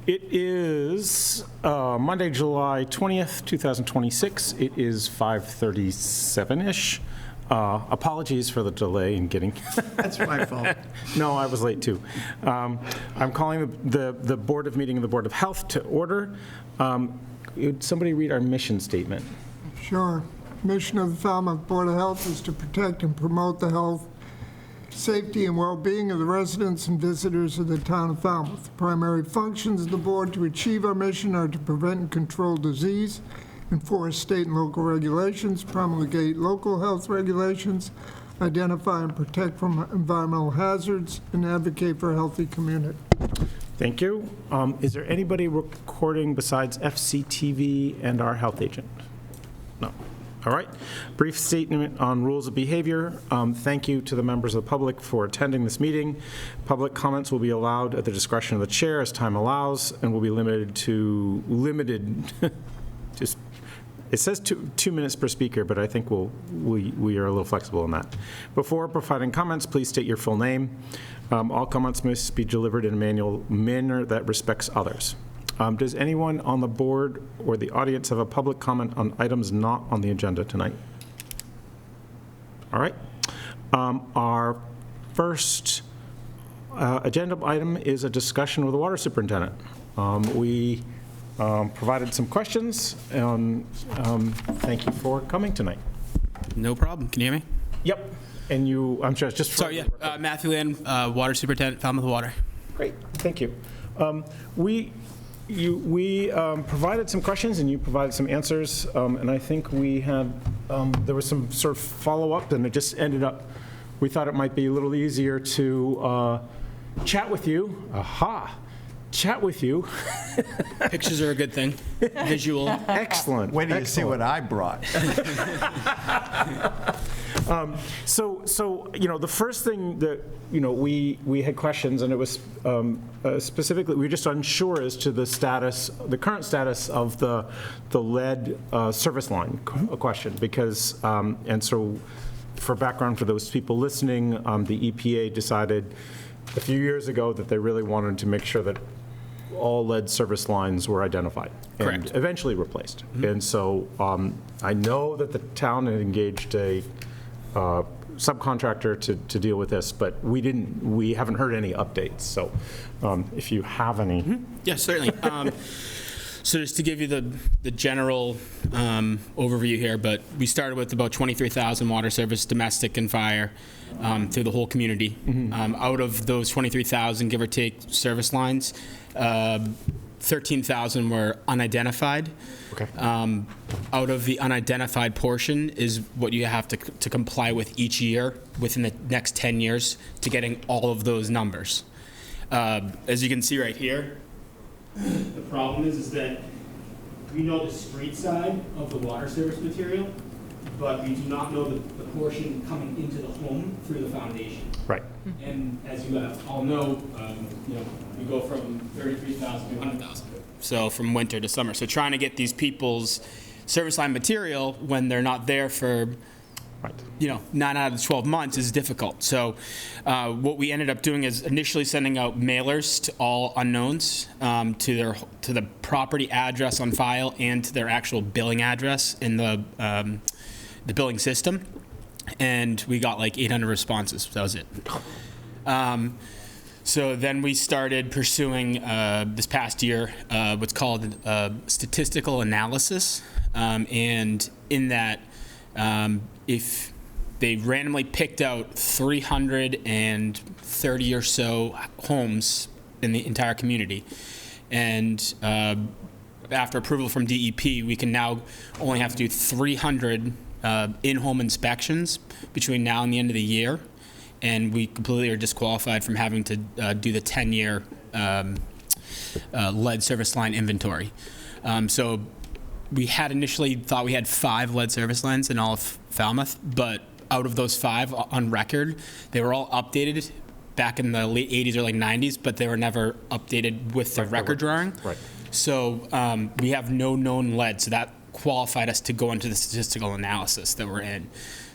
It is Monday, July 20th, 2026. It is 5:37-ish. Apologies for the delay in getting... That's my fault. No, I was late too. I'm calling the Board of Meeting of the Board of Health to order. Would somebody read our mission statement? Sure. Mission of the Falmouth Board of Health is to protect and promote the health, safety, and well-being of the residents and visitors of the town of Falmouth. The primary functions of the board to achieve our mission are to prevent and control disease, enforce state and local regulations, promulgate local health regulations, identify and protect from environmental hazards, and advocate for a healthy community. Thank you. Is there anybody recording besides FCTV and our health agent? No. All right. Brief statement on rules of behavior. Thank you to the members of the public for attending this meeting. Public comments will be allowed at the discretion of the chair as time allows and will be limited, just, it says 2 minutes per speaker, but I think we are a little flexible on that. Before providing comments, please state your full name. All comments must be delivered in a manner that respects others. Does anyone on the board or the audience have a public comment on items not on the agenda tonight? All right. Our first agenda item is a discussion with the Water Superintendent. We provided some questions, and thank you for coming tonight. No problem. Can you hear me? Yep. And you, I'm sure, just... Sorry, yeah. Matthew Land, Water Superintendent, Falmouth Water. Great. Thank you. We provided some questions and you provided some answers, and I think we had, there was some sort of follow-up, and it just ended up, we thought it might be a little easier to chat with you. Aha! Chat with you. Pictures are a good thing. Visual. Excellent. Wait till you see what I brought. So you know, the first thing that, you know, we had questions, and it was specifically, we were just unsure as to the status, the current status of the lead service line question, because, and so for background for those people listening, the EPA decided a few years ago that they really wanted to make sure that all lead service lines were identified and eventually replaced. Mm-hmm. And so I know that the town had engaged a subcontractor to deal with this, but we haven't heard any updates. So if you have any. Mm-hmm. Yeah, certainly. So just to give you the general overview here, but we started with about 23,000 water service, domestic and fire, through the whole community. Mm-hmm. Out of those 23,000, give or take, service lines, 13,000 were unidentified. Okay. Out of the unidentified portion is what you have to comply with each year within the next 10 years to getting all of those numbers. As you can see right here, the problem is that we know the street side of the water service material, but we do not know the portion coming into the home through the foundation. Right. And as you all know, you know, we go from 33,000 to 100,000. So from winter to summer. So trying to get these people's service line material when they're not there for, you know, 9 out of the 12 months is difficult. So what we ended up doing is initially sending out mailers to all unknowns, to the property address on file and to their actual billing address in the billing system. And we got like 800 responses. That was it. So then we started pursuing this past year what's called statistical analysis. And in that, if they randomly picked out 330 or so homes in the entire community, and after approval from DEP, we can now only have to do 300 in-home inspections between now and the end of the year, and we completely are disqualified from having to do the 10-year lead service line inventory. So we had initially thought we had 5 lead service lines in all of Falmouth, but out of those 5 on record, they were all updated back in the late 80s or like 90s, but they were never updated with the record drawing. Right. So we have no known lead. So that qualified us to go into the statistical analysis that we're in.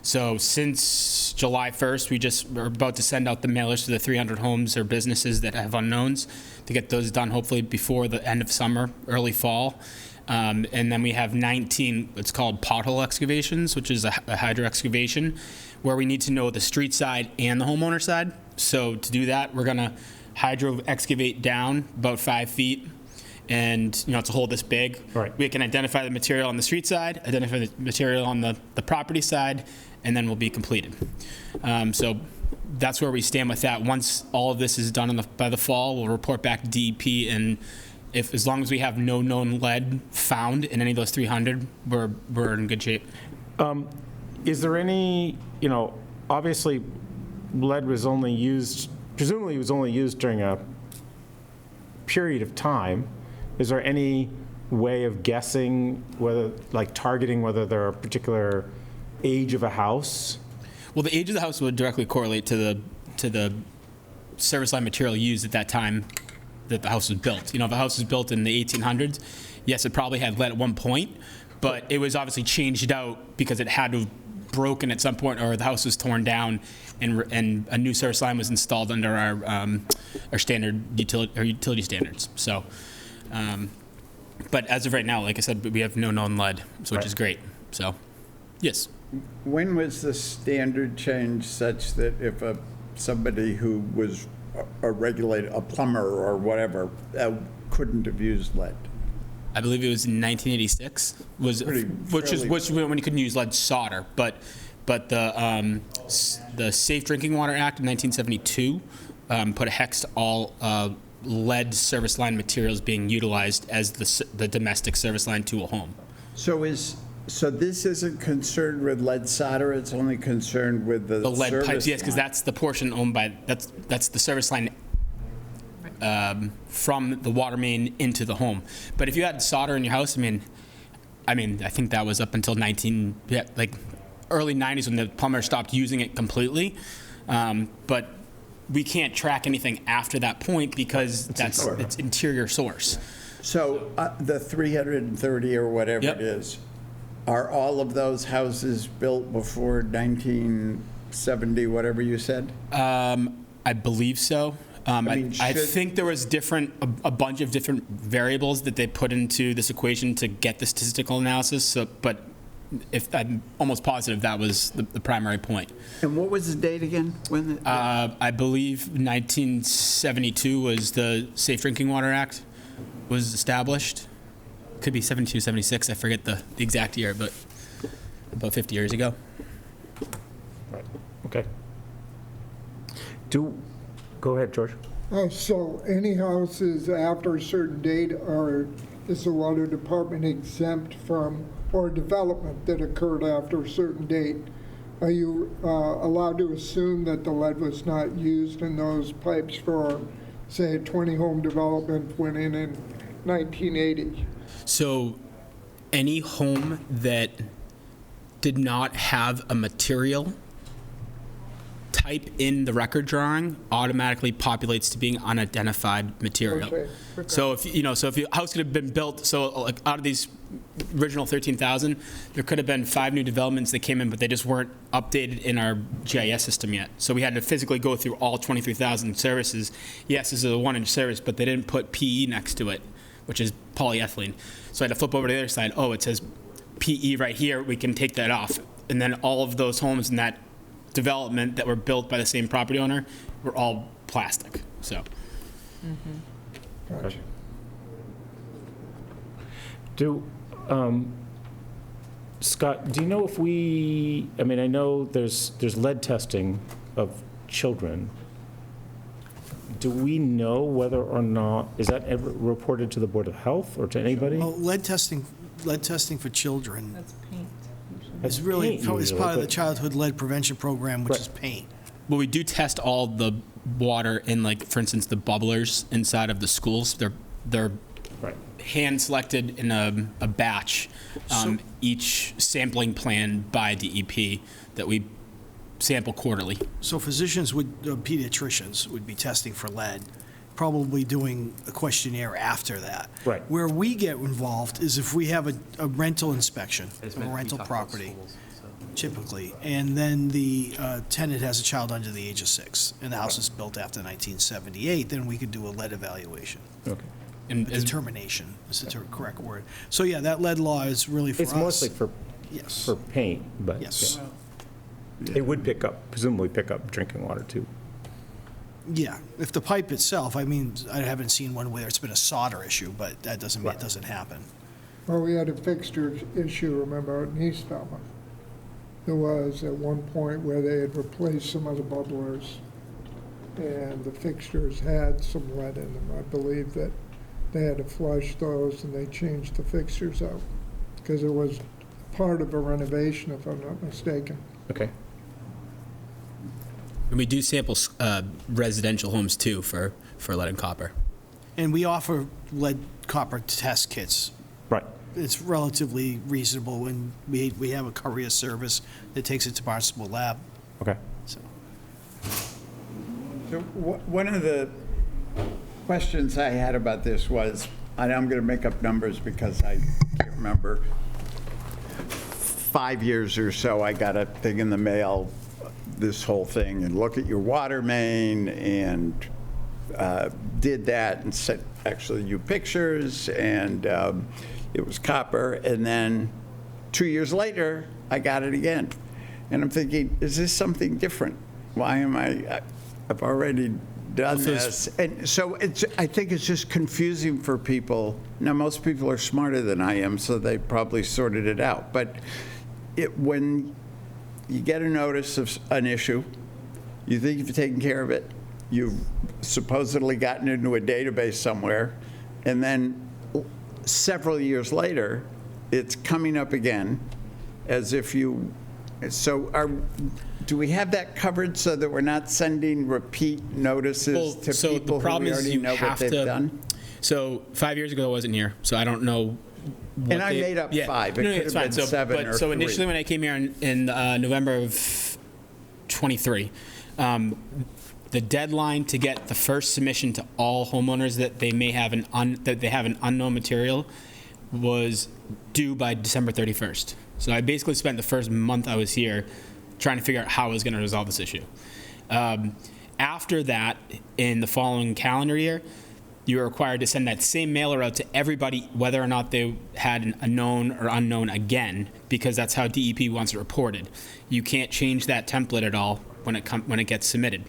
So since July 1st, we're about to send out the mailers to the 300 homes or businesses that have unknowns to get those done hopefully before the end of summer, early fall. And then we have 19, it's called pothole excavations, which is a hydro excavation, where we need to know the street side and the homeowner side. So to do that, we're gonna hydro excavate down about 5 feet. And, it's a hole this big. Right. We can identify the material on the street side, identify the material on the property side, and then we'll be completed. So that's where we stand with that. Once all of this is done by the fall, we'll report back to DEP, and as long as we have no known lead found in any of those 300, we're in good shape. Is there any, obviously lead was only used, presumably it was only used during a period of time. Is there any way of guessing whether, like targeting whether there are a particular age of a house? Well, the age of the house would directly correlate to the service line material used at that time that the house was built. If a house was built in the 1800s, yes, it probably had lead at one point, but it was obviously changed out because it had to have broken at some point, or the house was torn down, and a new service line was installed under our standard utility standards. So, but as of right now, like I said, we have no known lead, which is great. So, yes. When was the standard change such that if somebody who was a plumber or whatever, couldn't have used lead? I believe it was in 1986, which is when you couldn't use lead solder, but the Safe Drinking Water Act of 1972 put a hex to all lead service line materials being utilized as the domestic service line to a home. So this isn't concerned with lead solder, it's only concerned with the lead service pipes, yes, because line. that's the portion owned by, that's the service line from the water main into the home. But if you had solder in your house, I think that was up until early 90s when the plumber stopped using it completely. But we can't track anything after that point because it's interior source. So the 330 or whatever Yep. it is, are all of those houses built before 1970, whatever you said? I believe so. I think there was a bunch of different variables that they put into this equation to get the statistical analysis. So, but I'm almost positive that was the primary point. And what was the date again? When? I believe 1972 was the Safe Drinking Water Act was established. Could be 72, 76. I forget the exact year, but about 50 years ago. Right. Okay. Go ahead, George. So any houses after a certain date is the water department exempt from, or development that occurred after a certain date? Are you allowed to assume that the lead was not used in those pipes for, say, a 20-home development went in 1980? So any home that did not have a material type in the record drawing automatically populates to being unidentified material. Okay. So if your house could have been built, so like out of these original 13,000, there could have been 5 new developments that came in, but they just weren't updated in our GIS system yet. So we had to physically go through all 23,000 services. Yes, this is a 1-inch service, but they didn't put PE next to it, which is polyethylene. So I had to flip over to the other side. Oh, it says PE right here. We can take that off. And then all of those homes in that development that were built by the same property owner were all plastic. So. Gotcha. Scott, do you know if I know there's lead testing of children. Do we know whether or not, is that ever reported to the Board of Health or to anybody? Well, lead testing for children That's paint. is really paint it's usually, part of the but- childhood lead prevention program, which Right. is paint. Well, we do test all the water in, like, for instance, the bubblers inside of the schools. They're Right. hand selected in a batch, each sampling plan by DEP that we sample quarterly. So physicians pediatricians would be testing for lead probably doing a questionnaire after that. Right. Where we get involved is if we have a rental inspection, It's of meant a to be rental talked about property, schools, so. typically, and then the tenant has a child under the age of 6, and the house is built after 1978, then we could do a lead evaluation. Okay. And A as- determination is the correct word. So, yeah, that lead law is really for us. It's mostly for Yes, paint, but. yes. yeah. It would presumably pick up drinking water, too. Yeah, if the pipe itself, I mean, I haven't seen one where it's been a solder issue, but that doesn't mean it doesn't happen. Well, we had a fixture issue, remember, out in East Falmouth. There was at one point where they had replaced some of the bubblers, and the fixtures had some lead in them. I believe that they had to flush those, and they changed the fixtures out, because it was part of a renovation, if I'm not mistaken. Okay. And we do sample residential homes too for lead and copper. And we offer lead copper test kits. Right. It's relatively reasonable, and we have a courier service that takes it to Barnstable Lab, Okay. so. So one of the questions I had about this was, and I'm going to make up numbers because I can't remember, 5 years or so, I got a thing in the mail, this whole thing, and look at your water main, and did that and sent actually you pictures, and it was copper. And then 2 years later, I got it again. And I'm thinking, is this something different? Why am I've already done this. And so I think it's just confusing for people. Now, most people are smarter than I am, so they probably sorted it out. But when you get a notice of an issue, you think you've taken care of it, you've supposedly gotten into a database somewhere, and then several years later, it's coming up again as if you, do we have that covered so that we're not sending repeat notices to so the people who problem we is already you know what have they've to. done? So 5 years ago I wasn't here, so I don't know. What And I made up 5. It could it's have fine. been 7 but or so 3. initially when I came here in November of 23, the deadline to get the first submission to all homeowners that they may have an unknown material was due by December 31st. So I basically spent the first month I was here trying to figure out how I was going to resolve this issue. After that, in the following calendar year, you are required to send that same mailer out to everybody, whether or not they had a known or unknown again, because that's how DEP wants it reported. You can't change that template at all when it gets submitted.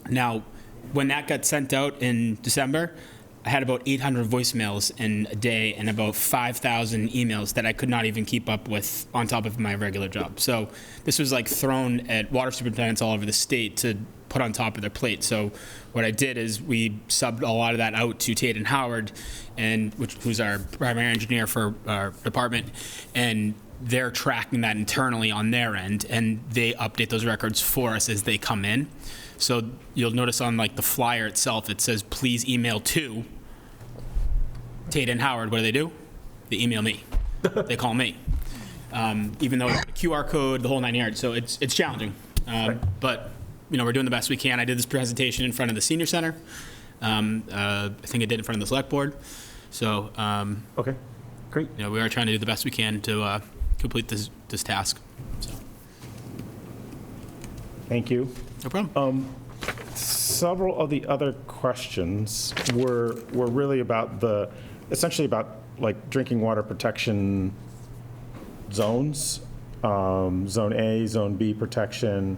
Now, when that got sent out in December, I had about 800 voicemails in a day and about 5,000 emails that I could not even keep up with on top of my regular job. So this was like thrown at water superintendents all over the state to put on top of their plate. So what I did is we subbed a lot of that out to Tate and Howard, who's our primary engineer for our department, and they're tracking that internally on their end, and they update those records for us as they come in. So you'll notice on like the flyer itself, it says, please email to Tate and Howard. What do? They email me. They call me. Even though it's a QR code, the whole 9 yards. So it's challenging. But we're doing the best we can. I did this presentation in front of the senior center. I think I did in front of the select board. So Okay, great. we are trying to do the best we can to complete this task. So Thank you. no problem. Several of the other questions were really about essentially about like drinking water protection zones, Zone A, Zone B protection,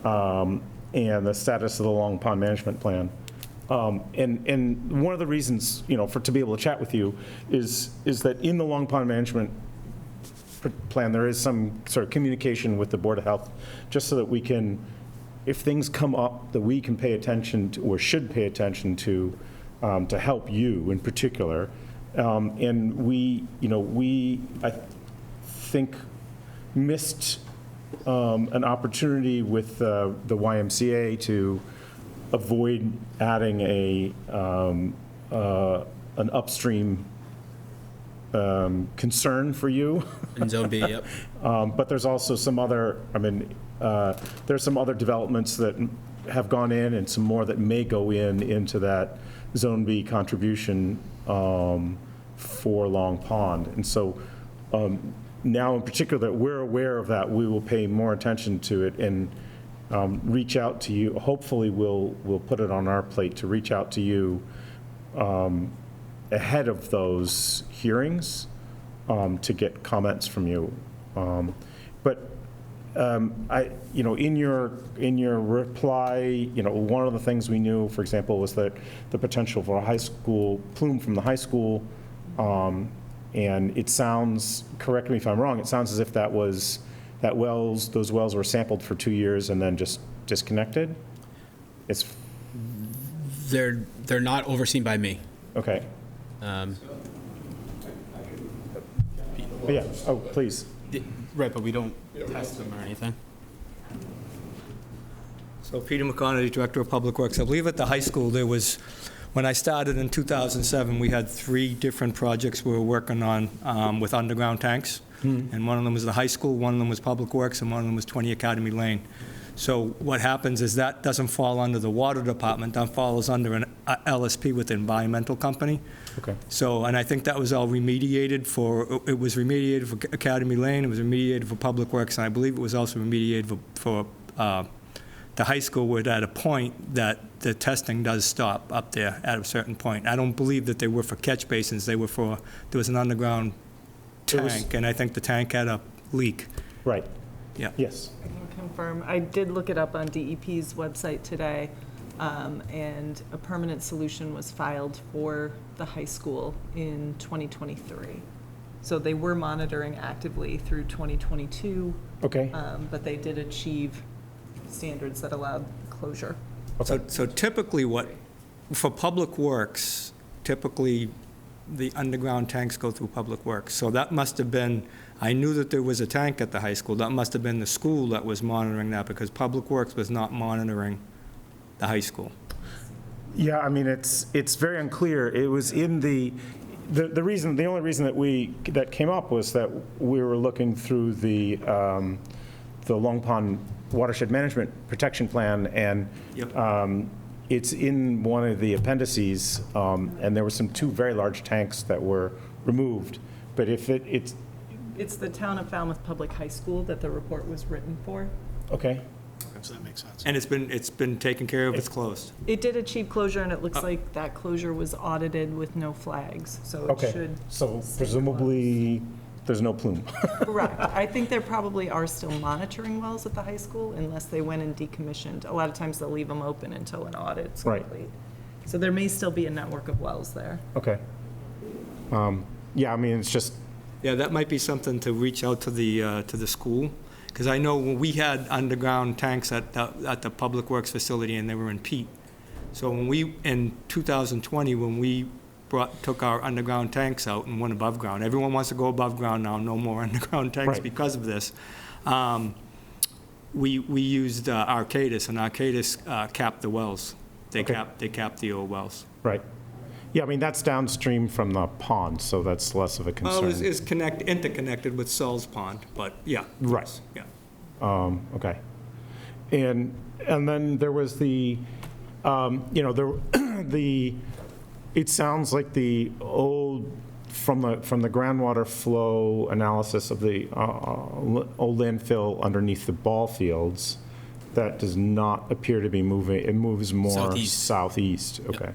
and the status of the Long Pond Management Plan. And one of the reasons, to be able to chat with you is that in the Long Pond Management Plan, there is some sort of communication with the Board of Health, just so that we can, if things come up that we can pay attention to or should pay attention to help you in particular. And we, I think, missed an opportunity with the YMCA to avoid adding an upstream concern for you. In Zone B, yep. But there's also some other, there's some other developments that have gone in and some more that may go into that Zone B contribution for Long Pond. And so now in particular that we're aware of that, we will pay more attention to it and reach out to you. Hopefully we'll put it on our plate to reach out to you ahead of those hearings to get comments from you. But in your reply, one of the things we knew, for example, was that the potential for a high school plume from the high school, and it sounds, correct me if I'm wrong, it sounds as if those wells were sampled for 2 years and then just disconnected. They're not overseen by me. Okay. Yeah. Oh, please. Right, but we don't test them or anything. So Peter McConaty, Director of Public Works. I believe at the high school there was, when I started in 2007, we had 3 different projects we were working on with underground tanks. And one of them was the high school, one of them was Public Works, and one of them was 20 Academy Lane. So what happens is that doesn't fall under the water department, that falls under an LSP with an environmental company. Okay. So, and I think that was all remediated it was remediated for Academy Lane, it was remediated for Public Works, and I believe it was also remediated for the high school, where at a point that the testing does stop up there at a certain point. I don't believe that they were for catch basins, there was an underground tank, and I think the tank had a leak. Right. Yeah. Yes. Confirm. I did look it up on DEP's website today, and a permanent solution was filed for the high school in 2023. So they were monitoring actively through 2022, Okay. but they did achieve standards that allowed closure. So typically for Public Works, typically the underground tanks go through Public Works. So that must have been, I knew that there was a tank at the high school. That must have been the school that was monitoring that, because Public Works was not monitoring the high school. Yeah, I mean, it's very unclear. It was in the only reason that came up was that we were looking through the Long Pond Watershed Management Protection Plan, and Yep. it's in one of the appendices, and there were 2 very large tanks that were removed. But if it's It's the town of Falmouth Public High School that the report was written for. okay. So that makes sense. And it's been taken care of, it's closed. It did achieve closure, and it looks like that closure was audited with no flags, so it Okay. should. So stay presumably there's no plume. Correct. I think there probably are still monitoring wells at the high school unless they went and decommissioned. A lot of times they'll leave them open until an audit's Right. complete. So there may still be a network of wells there. Okay. Yeah, I mean, it's just, Yeah, that might be something to reach out to the school, because I know when we had underground tanks at the Public Works facility, and they were in peat. So in 2020, when we took our underground tanks out and went above ground, everyone wants to go above ground now, no more underground tanks Right. because of this. We used Arcadis, and Arcadis capped the wells. They Okay. capped the old wells. right. Yeah, I mean, that's downstream from the pond, so that's less of a concern. Well, it's interconnected with Saul's Pond, but yeah. Right. Yeah. Okay. And then there was the it sounds like the old, from the groundwater flow analysis of the old landfill underneath the ball fields, that does not appear to be moving. It moves more southeast. Okay.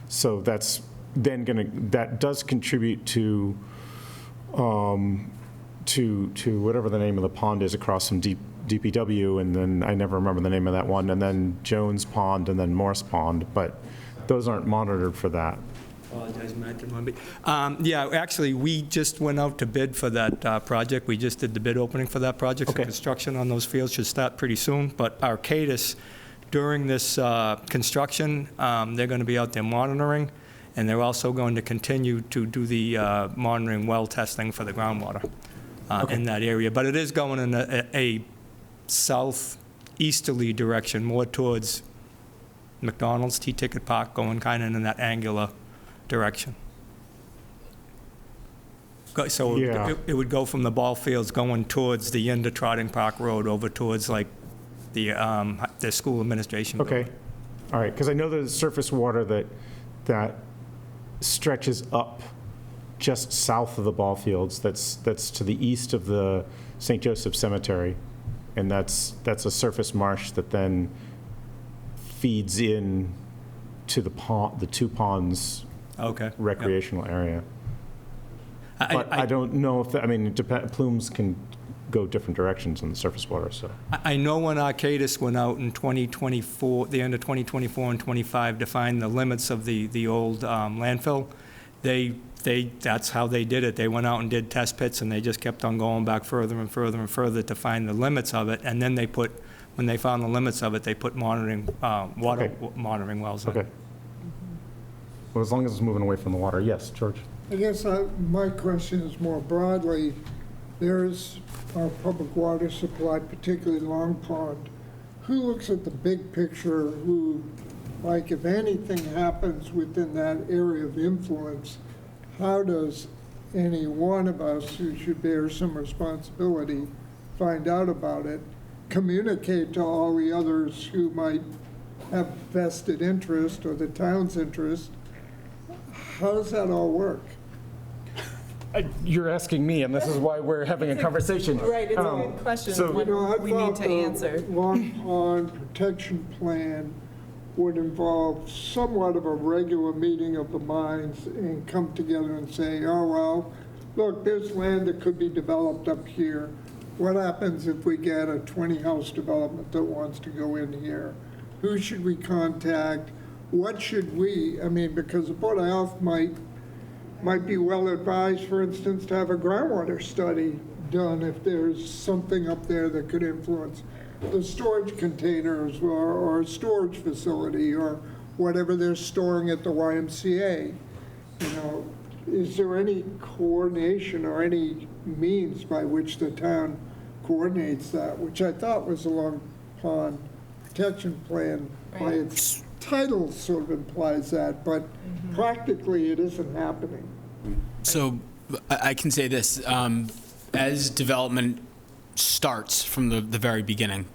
So that's then that does contribute to whatever the name of the pond is across from DPW, and then I never remember the name of that one, and then Jones Pond, and then Morse Pond, but those aren't monitored for that. Apologize, Matt, didn't want to be. Yeah, actually, we just went out to bid for that project. We just did the bid opening for that project. So Okay. construction on those fields should start pretty soon. But Arcadis, during this construction, they're going to be out there monitoring, and they're also going to continue to do the monitoring well testing for the groundwater in that area. But it is going in a southeasterly direction, more towards McDonald's, T-Ticket Park, going kind of in that angular direction. So Yeah. it would go from the ball fields going towards the end of Trotting Park Road over towards like the school administration building. Okay. All right, because I know there's surface water that stretches up just south of the ball fields, that's to the east of the St. Joseph Cemetery, and that's a surface marsh that then feeds in to the pond, the two ponds Okay. recreational area. But I don't know if, I mean, plumes can go different directions in the surface water, so. I know when Arcadis went out in 2024, the end of 2024 and 25, to find the limits of the old landfill, that's how they did it. They went out and did test pits, and they just kept on going back further and further and further to find the limits of it. And then when they found the limits of it, they put monitoring, water monitoring wells in. Okay. Well, as long as it's moving away from the water, yes, George? I guess my question is more broadly, there's our public water supply, particularly Long Pond. Who looks at the big picture, like if anything happens within that area of influence, how does any one of us who should bear some responsibility find out about it, communicate to all the others who might have vested interest or the town's interest? How does that all work? You're asking me, and this is why we're having a conversation. Right, it's a good question, so- what I we need thought to answer. the Long Pond Protection Plan would involve somewhat of a regular meeting of the minds and come together and say, oh, well, look, there's land that could be developed up here. What happens if we get a 20-house development that wants to go in here? Who should we contact? What should we, I mean, because the Board of Health might be well advised, for instance, to have a groundwater study done if there's something up there that could influence the storage containers or a storage facility or whatever they're storing at the YMCA. You know, is there any coordination or any means by which the town coordinates that, which I thought was a Long Pond Protection Plan by its title sort of implies that, but practically it isn't happening. So I can say this, as development starts from the very beginning,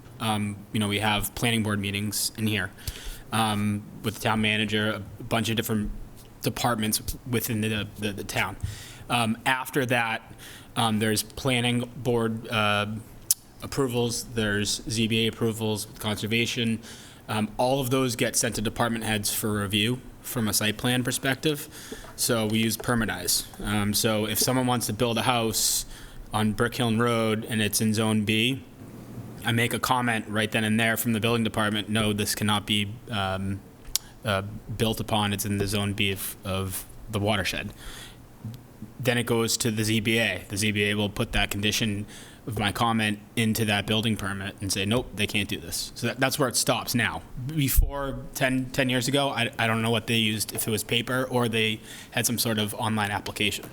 we have planning board meetings in here with the town manager, a bunch of different departments within the town. After that, there's planning board approvals, there's ZBA approvals, conservation. All of those get sent to department heads for review from a site plan perspective. So we use Permitize. So if someone wants to build a house on Brick Hill Road and it's in Zone B, I make a comment right then and there from the building department, no, this cannot be built upon, it's in the Zone B of the watershed. Then it goes to the ZBA. The ZBA will put that condition of my comment into that building permit and say, nope, they can't do this. So that's where it stops now. Before 10 years ago, I don't know what they used, if it was paper or they had some sort of online application.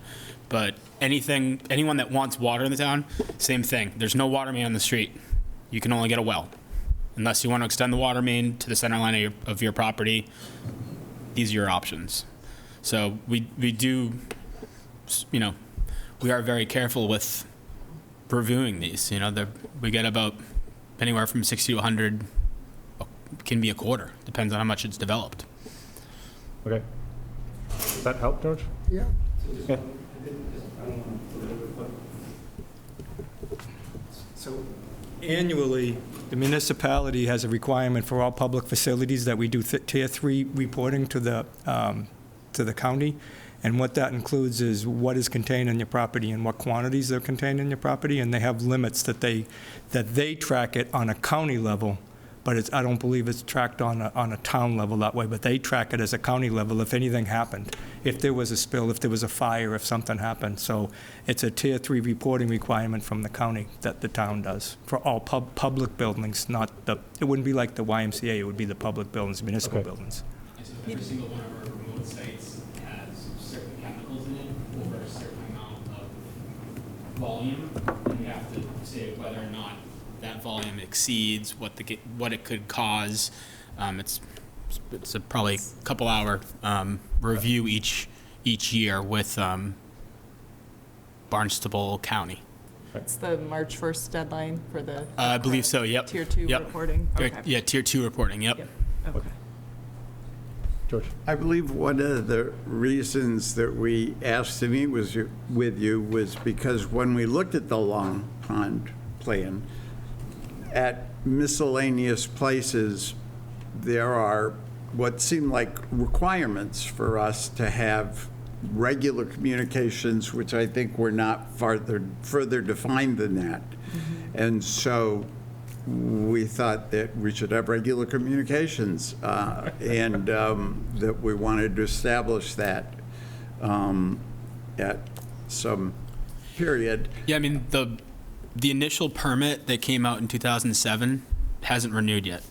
But anyone that wants water in the town, same thing. There's no water main on the street. You can only get a well. Unless you want to extend the water main to the center line of your property, these are your options. So we do, we are very careful with reviewing these. We get about anywhere from 60 to 100, can be a quarter, depends on how much it's developed. Okay. Does that help, George? Yeah. Yeah. So annually, the municipality has a requirement for all public facilities that we do Tier 3 reporting to the county. And what that includes is what is contained in your property and what quantities are contained in your property. And they have limits that they track it on a county level, but I don't believe it's tracked on a town level that way, but they track it as a county level if anything happened, if there was a spill, if there was a fire, if something happened. So it's a Tier 3 reporting requirement from the county that the town does for all public buildings, it wouldn't be like the YMCA, it would be the public buildings, municipal buildings. Every single one of our remote sites has certain chemicals in it over a certain amount of volume, and we have to say whether or not that volume exceeds what it could cause. It's a probably couple hour review each year with Barnstable County. It's the March 1st deadline for the. I believe so. Yep. Tier 2 Yep. reporting. Okay. Yeah, Tier 2 reporting. Yep. Yep. Okay. George? I believe one of the reasons that we asked to meet with you was because when we looked at the Long Pond plan, at miscellaneous places, there are what seem like requirements for us to have regular communications, which I think were not further defined than that. And so we thought that we should have regular communications, and that we wanted to establish that at some period. Yeah, I mean, the initial permit that came out in 2007 hasn't renewed yet.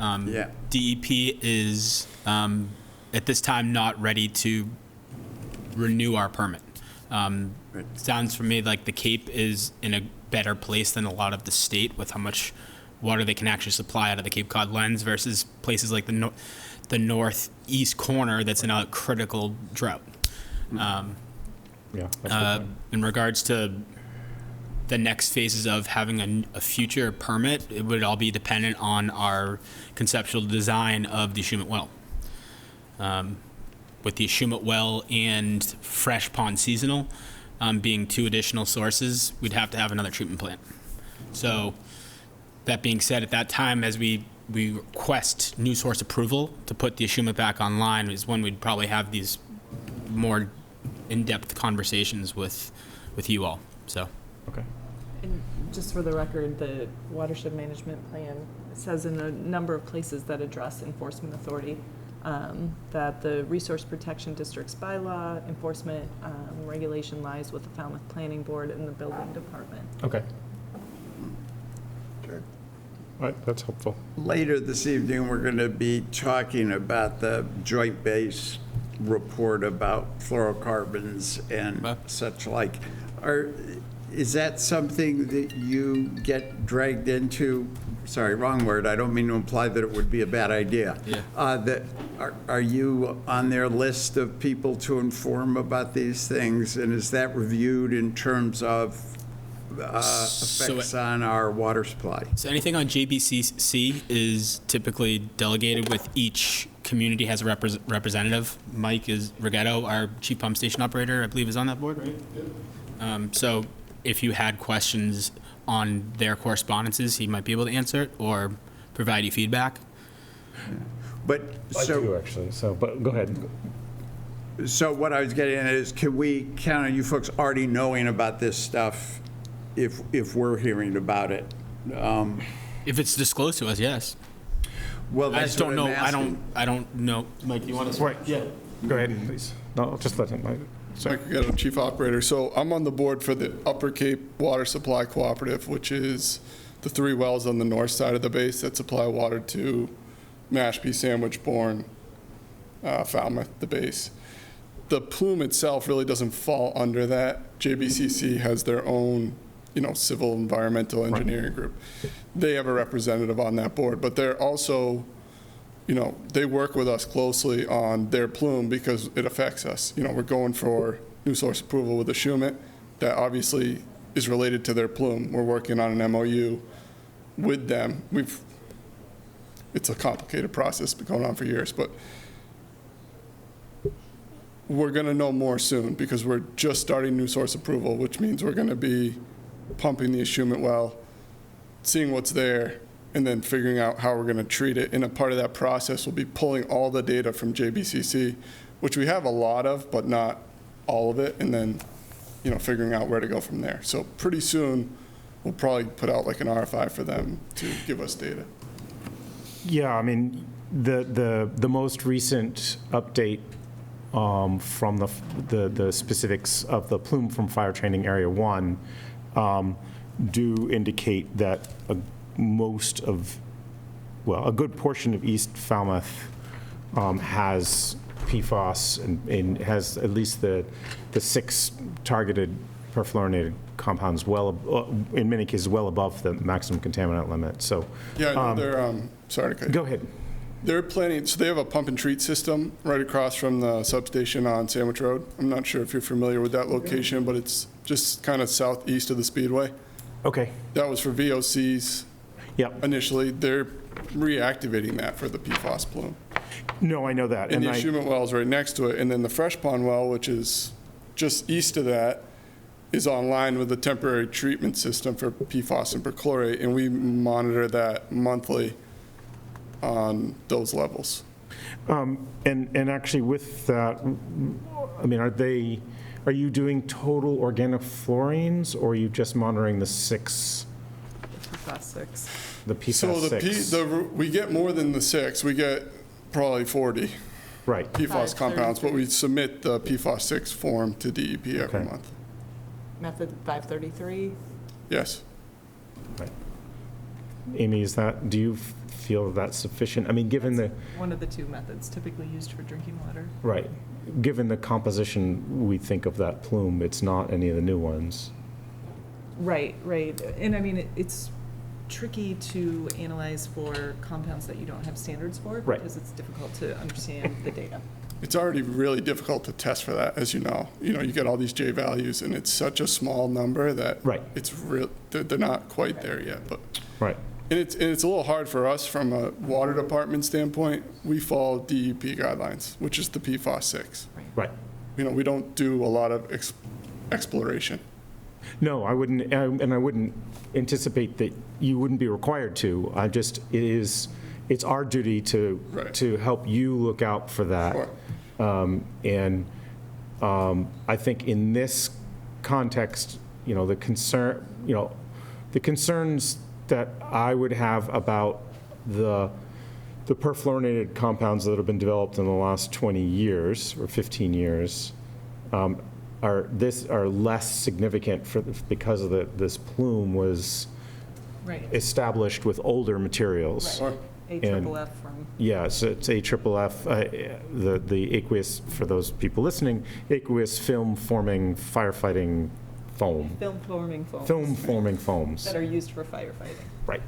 Yeah. DEP is, at this time, not ready to renew our permit. Sounds for me like the Cape is in a better place than a lot of the state with how much water they can actually supply out of the Cape Cod lens versus places like the northeast corner that's in a critical drought. Yeah. That's a good point. In regards to the next phases of having a future permit, it would all be dependent on our conceptual design of the Shumet well. With the Shumet well and fresh pond seasonal being two additional sources, we'd have to have another treatment plant. So that being said, at that time, as we request new source approval to put the Shumet back online is when we'd probably have these more in-depth conversations with you all, so. Okay. And just for the record, the watershed management plan says in a number of places that address enforcement authority, that the Resource Protection District's bylaw enforcement regulation lies with the Falmouth Planning Board and the Building Department. Okay. All right, that's helpful. Later this evening, we're going to be talking about the Joint Base report about fluorocarbons and such like. Is that something that you get dragged into? Sorry, wrong word. I don't mean to imply that it would be a bad idea. Yeah. Are you on their list of people to inform about these things? And is that reviewed in terms of effects on our water supply? So anything on JBCC is typically delegated with each community has a representative. Mike is Rigetto, our chief pump station operator, I believe is on that board, right? So if you had questions on their correspondences, he might be able to answer it or provide you feedback. But I do actually, but go ahead. So what I was getting at is, can we count on you folks already knowing about this stuff if we're hearing about it? If it's disclosed to us, yes. Well, I that's just don't what know. I'm asking. I don't know. Mike, you want to? Right. Yeah. Go ahead, please. No, just let him. Sorry. Mike Rigetto, Chief Operator. So I'm on the board for the Upper Cape Water Supply Cooperative, which is the 3 wells on the north side of the base that supply water to Mashpee, Sandwich, Bourne, Falmouth, the base. The plume itself really doesn't fall under that. JBCC has their own, civil environmental engineering group. They have a representative on that board, but they're also, they work with us closely on their plume because it affects us. We're going for new source approval with the Shumet. That obviously is related to their plume. We're working on an MOU with them. It's a complicated process, been going on for years, but we're going to know more soon because we're just starting new source approval, which means we're going to be pumping the Shumet well, seeing what's there, and then figuring out how we're going to treat it. And a part of that process will be pulling all the data from JBCC, which we have a lot of, but not all of it, and then, figuring out where to go from there. So pretty soon, we'll probably put out like an RFI for them to give us data. Yeah, I mean, the most recent update from the specifics of the plume from fire training area 1 do indicate that a good portion of East Falmouth has PFAS and has at least the 6 targeted perfluorinated compounds in many cases well above the maximum contaminant limit. So Yeah, they're, sorry to cut you. Go ahead. They're planning, so they have a pump and treat system right across from the substation on Sandwich Road. I'm not sure if you're familiar with that location, but it's just kind of southeast of the Speedway. Okay. That was for VOCs Yep. initially. They're reactivating that for the PFAS plume. No, I know that. And the I- Eschewment well is right next to it. And then the Fresh Pond well, which is just east of that, is online with a temporary treatment system for PFAS and perchlorate, and we monitor that monthly on those levels. And actually with that, I mean, are you doing total organic fluorines, or are you just monitoring the six, PFAS 6. the PFAS So six? we get more than the 6, we get probably 40 Right, PFAS compounds, but 533. we submit the PFAS 6 form to DEP every Okay. month. Method 533. Yes. Amy, do you feel that's sufficient? I mean, given the, One of the two methods typically used for drinking water. right, given the composition we think of that plume, it's not any of the new ones. Right, right. And I mean, it's tricky to analyze for compounds that you don't have standards for. Right. Because it's difficult to understand the data. It's already really difficult to test for that, as you know. You know, you get all these J values, and it's such a small number that Right. it's real. They're not quite there yet, but Right, and it's a little hard for us from a water department standpoint. We follow DEP guidelines, which is the PFAS 6. right. You know, we don't do a lot of exploration. No, I wouldn't, and I wouldn't anticipate that you wouldn't be required to. It's our duty Right. to help you look out for that. Sure. And I think in this context, you know, the concerns that I would have about the perfluorinated compounds that have been developed in the last 20 years or 15 years are less significant because of this plume was Right. established with older materials. Sure. AFFF from, Yeah, so it's AFFF, the aqueous, for those people listening, aqueous film-forming firefighting foam. film-forming foams. Film-forming foams, That are used for firefighting. right.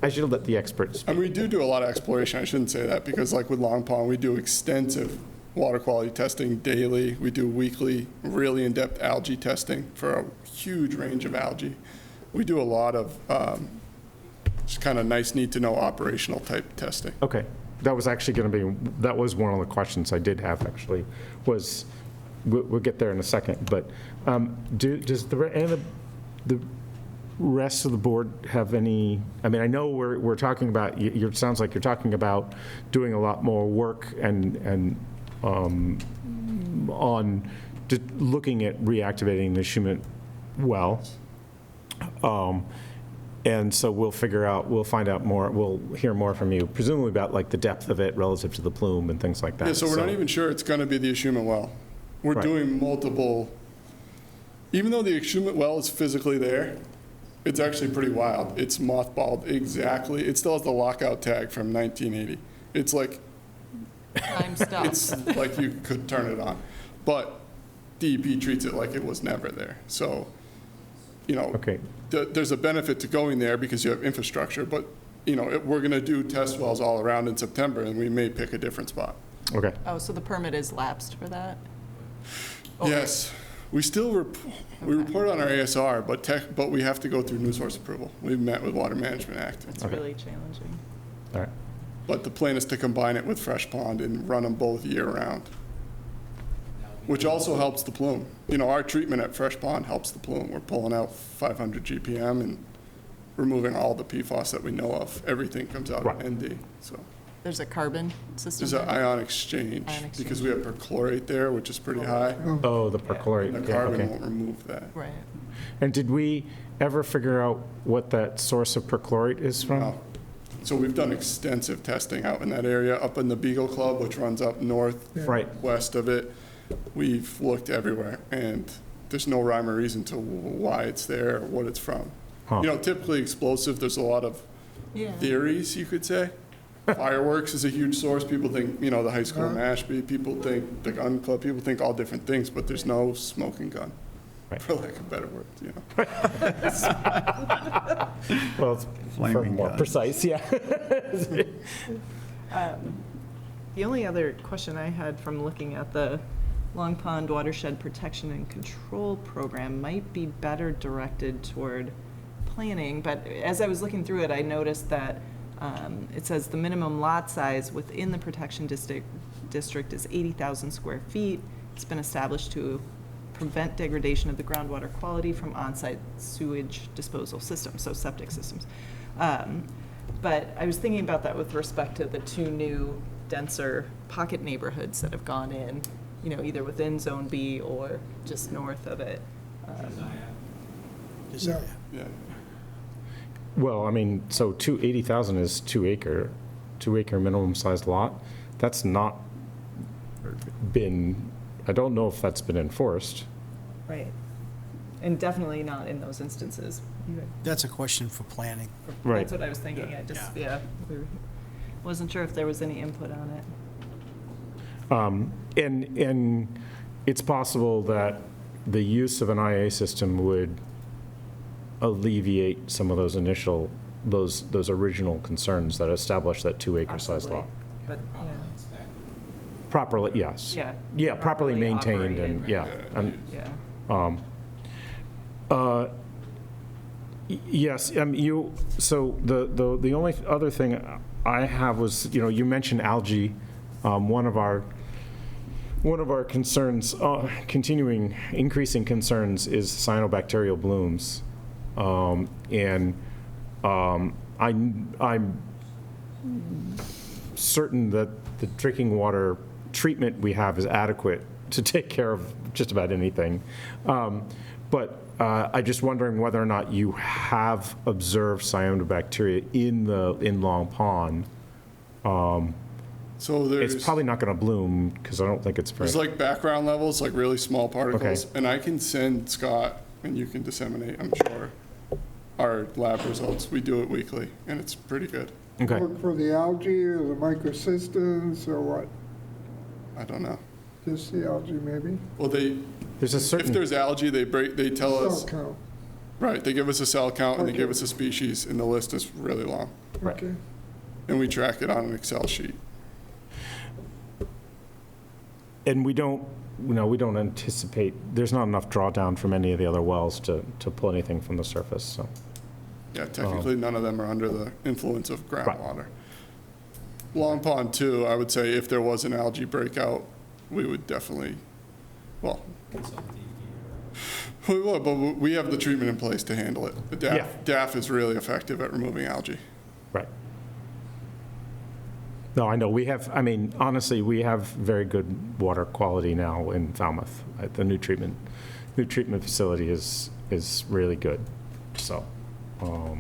I should let the experts And speak. we do a lot of exploration. I shouldn't say that, because like with Long Pond, we do extensive water quality testing daily. We do weekly, really in-depth algae testing for a huge range of algae. We do a lot of just kind of nice, need-to-know operational type testing. Okay, that was actually going to be, that was one of the questions I did have, actually, was, we'll get there in a second, but does the rest of the board have any, I mean, I know we're talking about, it sounds like you're talking about doing a lot more work and on looking at reactivating the Schumann well. And so we'll find out more, we'll hear more from you, presumably about like the depth of it relative to the plume and things like that. Yeah, so we're not even sure it's going to be the Eschewment well. We're Right. doing multiple, even though the Eschewment well is physically there, it's actually pretty wild. It's mothballed exactly. It still has the lockout tag from 1980. It's like, Time stop. it's like you could turn it on. But DEP treats it like it was never there. So, you know, Okay. there's a benefit to going there because you have infrastructure, but, you know, we're going to do test wells all around in September, and we may pick a different spot. Okay, Oh, so the permit is lapsed for that? Yes, we still we report on our ASR, but we have to go through new source approval. We've met with Water Management Act. It's really challenging. all right. But the plan is to combine it with Fresh Pond and run them both year-round, which also helps the plume. You know, our treatment at Fresh Pond helps the plume. We're pulling out 500 GPM and removing all the PFAS that we know of. Everything comes out Right. of ND, so. There's a carbon system There's an there? ion exchange, Ion exchange. because we have perchlorate there, which is pretty high. Oh, the perchlorate, The yeah, carbon okay. won't remove that. Right. And did we ever figure out what that source of perchlorate is from? No. So we've done extensive testing out in that area, up in the Beagle Club, which runs up north, Right, west of it. We've looked everywhere, and there's no rhyme or reason to why it's there or what it's from. Huh. You know, typically explosive, there's a lot of Yeah. theories, you could say. Fireworks is a huge source. People think, you know, the high school in Mashpee, people think the gun club, people think all different things, but there's no smoking gun, Right. for lack of better words, you know. well, it's for Flaming more gun. precise, yeah. The only other question I had from looking at the Long Pond Watershed Protection and Control Program might be better directed toward planning, but as I was looking through it, I noticed that It says the minimum lot size within the protection district is 80,000 square feet. It's been established to prevent degradation of the groundwater quality from on-site sewage disposal systems, so septic systems. But I was thinking about that with respect to the two new denser pocket neighborhoods that have gone in, either within Zone B or just north of it. Yeah. Yeah. Well, I mean, so 80,000 is 2 acre minimum sized lot. That's not been, I don't know if that's been enforced. Right. And definitely not in those instances. That's a question for planning. Right. That's what I was thinking. I just, wasn't sure if there was any input on it. And it's possible that the use of an IA system would alleviate some of those those original concerns that established that 2 acre size lot. But, Properly, yes. yeah. Yeah, properly maintained and, operated, yeah. Yeah. Yes, so the only other thing I have was, you mentioned algae. One of our concerns, increasing concerns is cyanobacterial blooms. And I'm certain that the drinking water treatment we have is adequate to take care of just about anything. But I'm just wondering whether or not you have observed cyanobacteria in Long Pond. So there's It's probably not going to bloom because I don't think it's very. there's like background levels, like really small particles, Okay. and I can send Scott, and you can disseminate, I'm sure, our lab results. We do it weekly, and it's pretty good. Okay. Look for the algae or the microcystins or what? I don't know. Just the algae maybe? Well, There's a if certain. there's algae, they tell us, Cell count. right, they give us a cell count and they Okay. give us a species, and the list is really long. Right. Okay. And we track it on an Excel sheet. And we don't anticipate, there's not enough drawdown from any of the other wells to pull anything from the surface, so. Yeah, technically, none of them are under the influence of groundwater. Long Pond, too, I would say if there was an algae breakout, we would definitely, well, we would, but we have the treatment in place to handle it. The Yeah. DAF is really effective at removing algae. Right. No, I know, honestly, we have very good water quality now in Falmouth. The new treatment facility is really good, so. All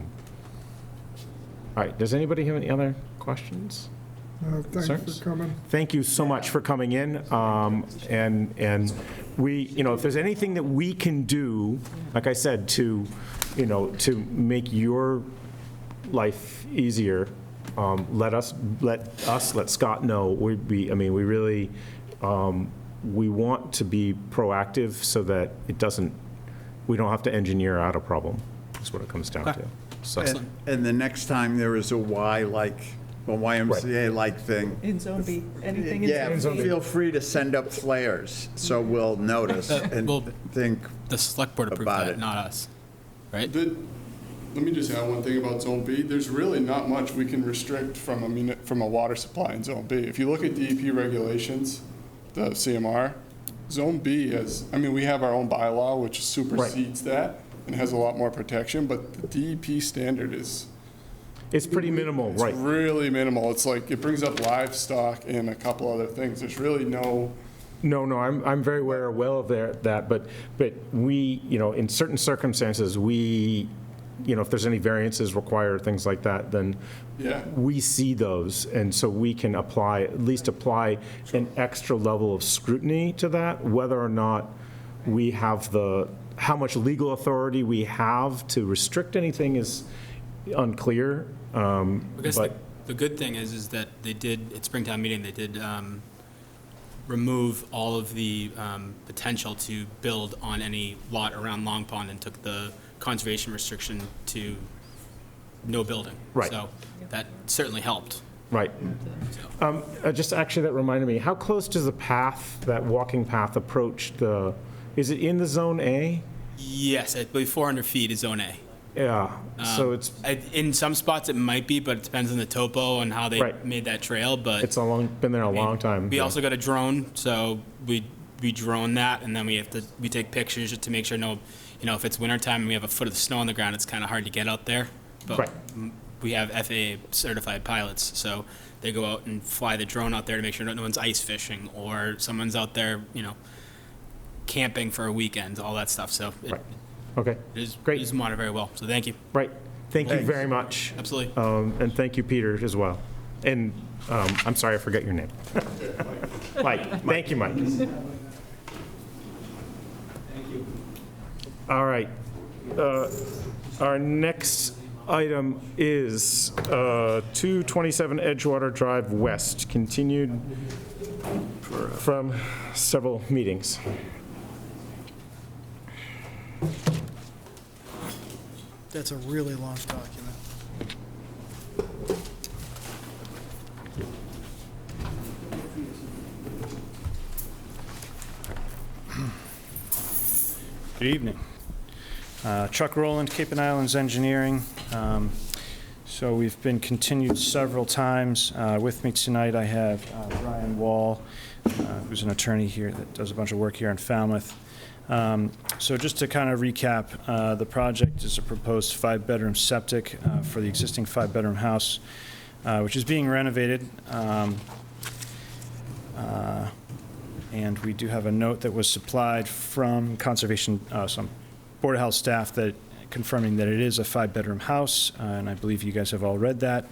right, does anybody have any other questions? Thanks Concerns? for coming. Thank you so much for coming in. And we, if there's anything that we can do, like I said, to make your life easier, let Scott know. We really, we want to be proactive so that we don't have to engineer out a problem, is what it comes down to. So, And the next time there is a YMCA-like thing, In Zone B, anything in yeah, Zone B. feel free to send up flares, so we'll notice and Well, think. The select board approved About that, it. not us, right? Let me just add one thing about Zone B. There's really not much we can restrict from a water supply in Zone B. If you look at DEP regulations, the CMR, Zone B we have our own bylaw, which supersedes that and has a lot more protection, but the DEP standard is it's pretty minimal, right? really minimal. It's like, it brings up livestock and a couple other things. There's really no, No, I'm very well of that, but we, in certain circumstances, if there's any variances required, things like that, then yeah. we see those, and so we can at least apply an extra level of scrutiny to that, whether or not we have how much legal authority we have to restrict anything is unclear. I guess But the good thing is that they did, at Springtown meeting, they did remove all of the potential to build on any lot around Long Pond and took the conservation restriction to no building. Right. So that certainly helped. Right. Just actually, that reminded me, how close does that walking path approach is it in the Zone A? Yes, I believe 400 feet is Zone A. Yeah, so it's In some spots it might be, but it depends on the topo and how they Right. made that trail, but. been there a long time. We yeah. also got a drone, so we drone that, and then we take pictures just to make sure if it's wintertime and we have a foot of snow on the ground, it's kind of hard to get out there. But Right. we have FAA certified pilots, so they go out and fly the drone out there to make sure no one's ice fishing or someone's out there, camping for a weekend, all that stuff. So it, Right. Okay, it is Great. it is monitored very well. So thank you. right. Thank you Thanks. very much. Absolutely. And thank you, Peter, as well. And I'm sorry, I forget your name. Mike. Thank you, Mike. Thank you. All right. Our next item is 227 Edgewater Drive West, continued from several meetings. That's a really long document. Good evening. Chuck Rowland, Cape and Islands Engineering. So we've been continued several times. With me tonight, I have Brian Wall, who's an attorney here that does a bunch of work here in Falmouth. So just to kind of recap, the project is a proposed 5-bedroom septic for the existing 5-bedroom house, which is being renovated. And we do have a note that was supplied from Conservation, some Board of Health staff that confirming that it is a 5-bedroom house, and I believe you guys have all read that.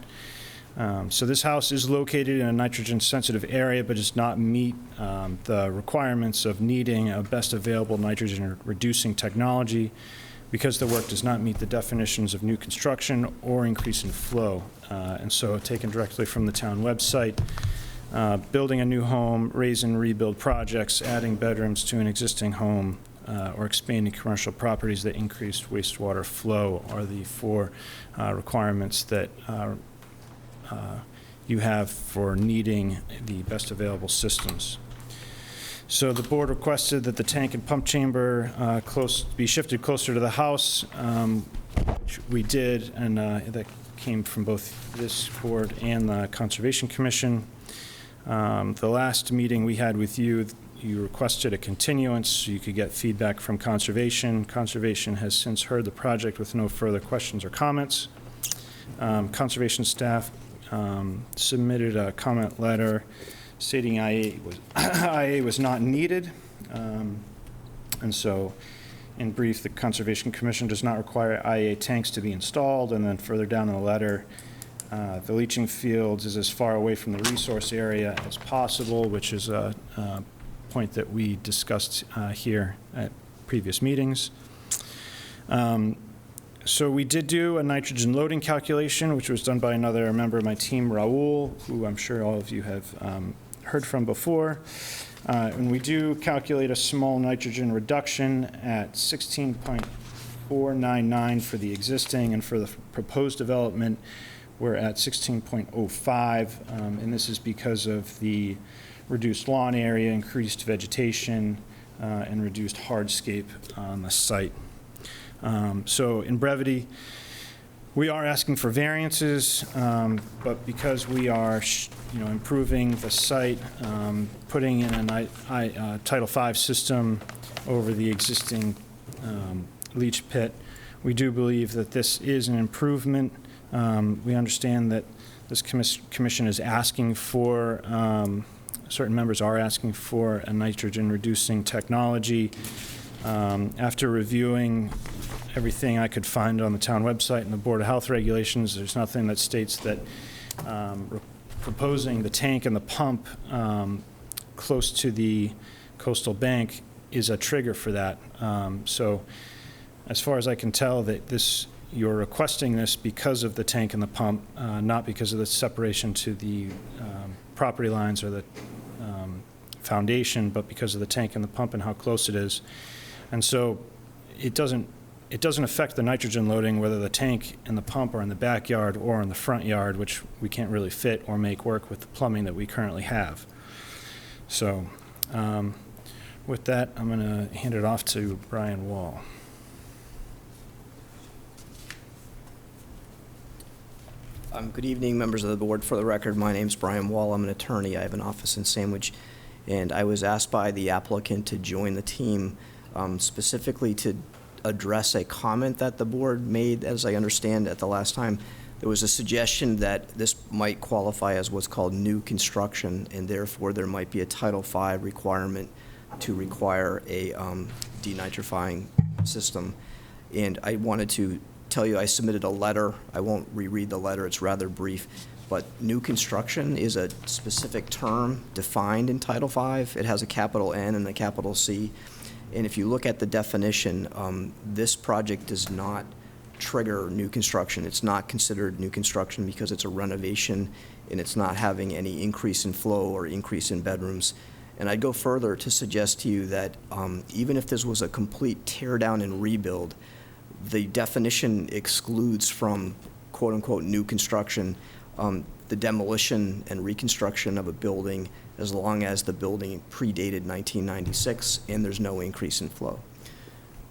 So this house is located in a nitrogen-sensitive area, but does not meet the requirements of needing a best available nitrogen-reducing technology because the work does not meet the definitions of new construction or increase in flow. And so taken directly from the town website, building a new home, raise and rebuild projects, adding bedrooms to an existing home, or expanding commercial properties that increase wastewater flow are the 4 requirements that you have for needing the best available systems. So the board requested that the tank and pump chamber be shifted closer to the house, which we did, and that came from both this board and the Conservation Commission. The last meeting we had with you, you requested a continuance so you could get feedback from Conservation. Conservation has since heard the project with no further questions or comments. Conservation staff submitted a comment letter stating IA was not needed. And so, in brief, the Conservation Commission does not require IA tanks to be installed. And then further down in the letter, the leaching fields is as far away from the resource area as possible, which is a point that we discussed here at previous meetings. So we did do a nitrogen loading calculation, which was done by another member of my team, Raul, who I'm sure all of you have heard from before. And we do calculate a small nitrogen reduction at 16.499 for the existing, and for the proposed development, we're at 16.05, and this is because of the reduced lawn area, increased vegetation, and reduced hardscape on the site. So in brevity, we are asking for variances, but because we are improving the site, putting in a Title V system over the existing leach pit, we do believe that this is an improvement. We understand that this commission is asking for, certain members are asking for a nitrogen-reducing technology. After reviewing everything I could find on the town website and the Board of Health regulations, there's nothing that states that proposing the tank and the pump close to the coastal bank is a trigger for that. So as far as I can tell, that you're requesting this because of the tank and the pump, not because of the separation to the property lines or the foundation, but because of the tank and the pump and how close it is. And so it doesn't affect the nitrogen loading whether the tank and the pump are in the backyard or in the front yard, which we can't really fit or make work with the plumbing that we currently have. So with that, I'm going to hand it off to Brian Wall. Good evening, members of the board. For the record, my name's Brian Wall. I'm an attorney. I have an office in Sandwich, and I was asked by the applicant to join the team specifically to address a comment that the board made, as I understand, at the last time. There was a suggestion that this might qualify as what's called new construction, and therefore there might be a Title V requirement to require a denitrifying system. And I wanted to tell you I submitted a letter. I won't reread the letter, it's rather brief, but new construction is a specific term defined in Title V. It has a capital N and a capital C. And if you look at the definition, this project does not trigger new construction. It's not considered new construction because it's a renovation and it's not having any increase in flow or increase in bedrooms. And I'd go further to suggest to you that even if this was a complete tear down and rebuild, the definition excludes from quote-unquote new construction the demolition and reconstruction of a building as long as the building predated 1996 and there's no increase in flow.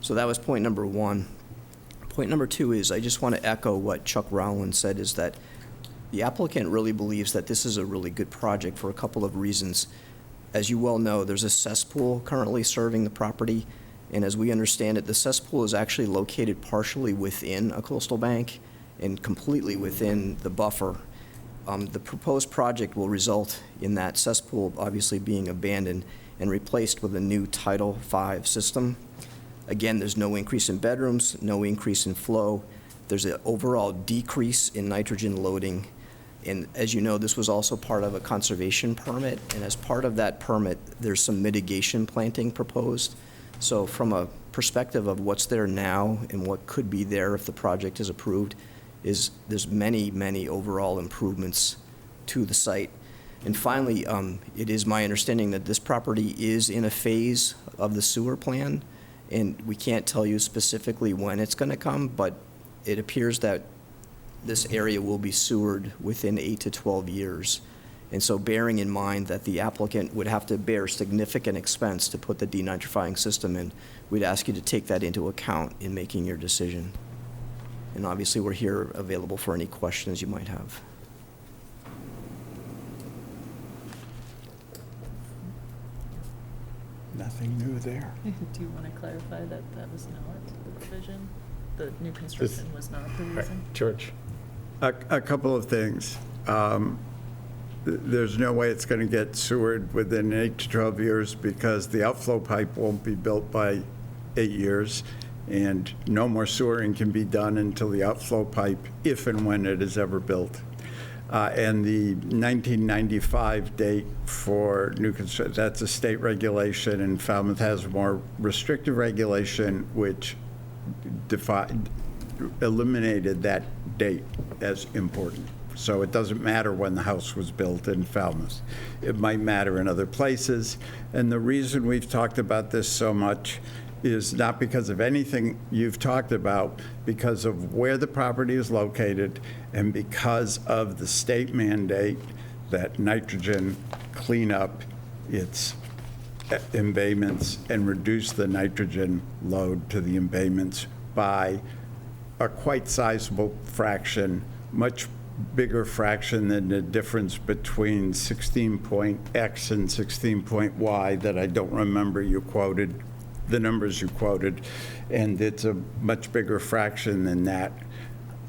So that was point number one. Point number two is I just want to echo what Chuck Rowland said, is that the applicant really believes that this is a really good project for a couple of reasons. As you well know, there's a cesspool currently serving the property, and as we understand it, the cesspool is actually located partially within a coastal bank and completely within the buffer. The proposed project will result in that cesspool obviously being abandoned and replaced with a new Title V system. Again, there's no increase in bedrooms, no increase in flow. There's an overall decrease in nitrogen loading. And as you know, this was also part of a conservation permit, and as part of that permit, there's some mitigation planting proposed. So from a perspective of what's there now and what could be there if the project is approved, there's many, many overall improvements to the site. And finally, it is my understanding that this property is in a phase of the sewer plan, and we can't tell you specifically when it's going to come, but it appears that this area will be sewered within 8 to 12 years. And so bearing in mind that the applicant would have to bear significant expense to put the denitrifying system in, we'd ask you to take that into account in making your decision. And obviously, we're here available for any questions you might have. Nothing new there. Do you want to clarify that that was not the provision? The new construction was not the reason? George? A couple of things. There's no way it's going to get sewered within 8 to 12 years because the outflow pipe won't be built by 8 years, and no more sewering can be done until the outflow pipe, if and when it is ever built. And the 1995 date for new construction, that's a state regulation, and Falmouth has a more restrictive regulation which eliminated that date as important. So it doesn't matter when the house was built in Falmouth. It might matter in other places. And the reason we've talked about this so much is not because of anything you've talked about, because of where the property is located and because of the state mandate that nitrogen clean up its embayments and reduce the nitrogen load to the embayments by a quite sizable fraction, much bigger fraction than the difference between 16.x and 16.y that I don't remember you quoted, the numbers you quoted, and it's a much bigger fraction than that.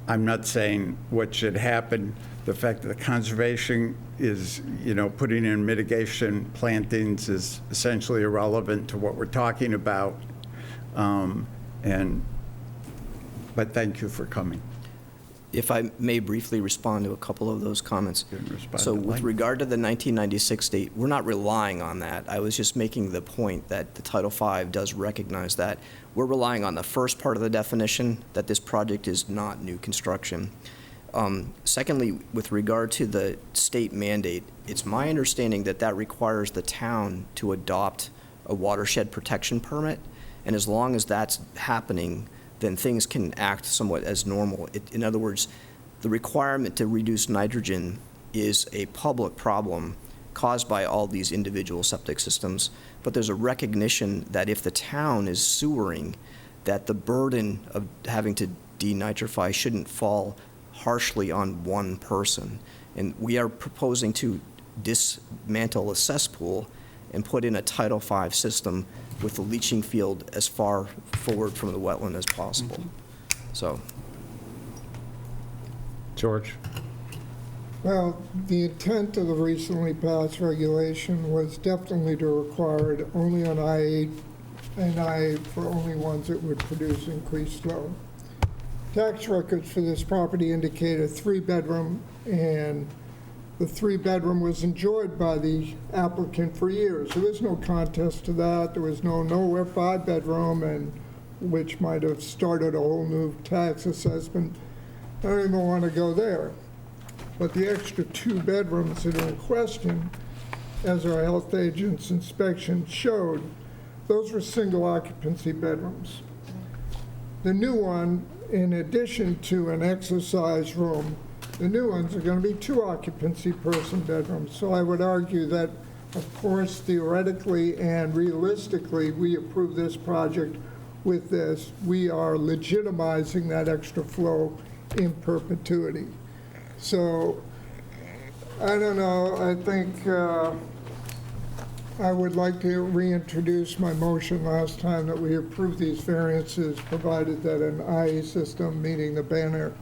I'm not saying what should happen. The fact that the conservation is, putting in mitigation plantings is essentially irrelevant to what we're talking about. But thank you for coming. If I may briefly respond to a couple of those comments. So with regard to the 1996 date, we're not relying on that. I was just making the point that the Title V does recognize that. We're relying on the first part of the definition, that this project is not new construction. Secondly, with regard to the state mandate, it's my understanding that that requires the town to adopt a watershed protection permit, and as long as that's happening, then things can act somewhat as normal. In other words, the requirement to reduce nitrogen is a public problem caused by all these individual septic systems, but there's a recognition that if the town is sewering, that the burden of having to denitrify shouldn't fall harshly on one person. And we are proposing to dismantle a cesspool and put in a Title V system with the leaching field as far forward from the wetland as possible. So, George? Well, the intent of the recently passed regulation was definitely to require it only on I-8 and I for only ones that would produce increased flow. Tax records for this property indicate a 3-bedroom, and the 3-bedroom was enjoyed by the applicant for years. There was no contest to that. There was no 5-bedroom, and which might have started a whole new tax assessment. I don't even want to go there. But the extra 2 bedrooms that are in question, as our health agent's inspection showed, those were single occupancy bedrooms. The new one, in addition to an exercise room, the new ones are going to be 2 occupancy person bedrooms. So I would argue that, of course, theoretically and realistically, we approve this project with this. We are legitimizing that extra flow in perpetuity. So, I don't know, I think I would like to reintroduce my motion last time that we approved these variances, provided that an IA system, meaning the banner,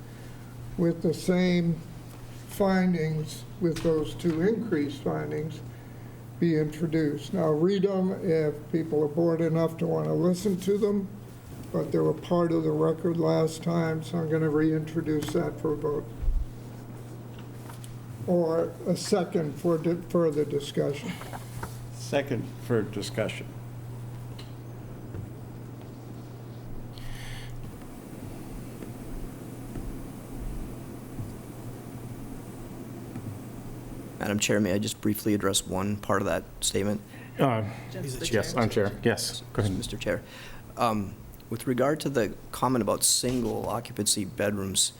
with the same findings, with those 2 increased findings, be introduced. Now, read them if people are bored enough to want to listen to them, but they were part of the record last time, so I'm going to reintroduce that for a vote. Or a second for further discussion. Second for discussion. Madam Chair, may I just briefly address one part of that statement? Yes, I'm Chair. Yes, go ahead. Mr. Chair. With regard to the comment about single occupancy bedrooms,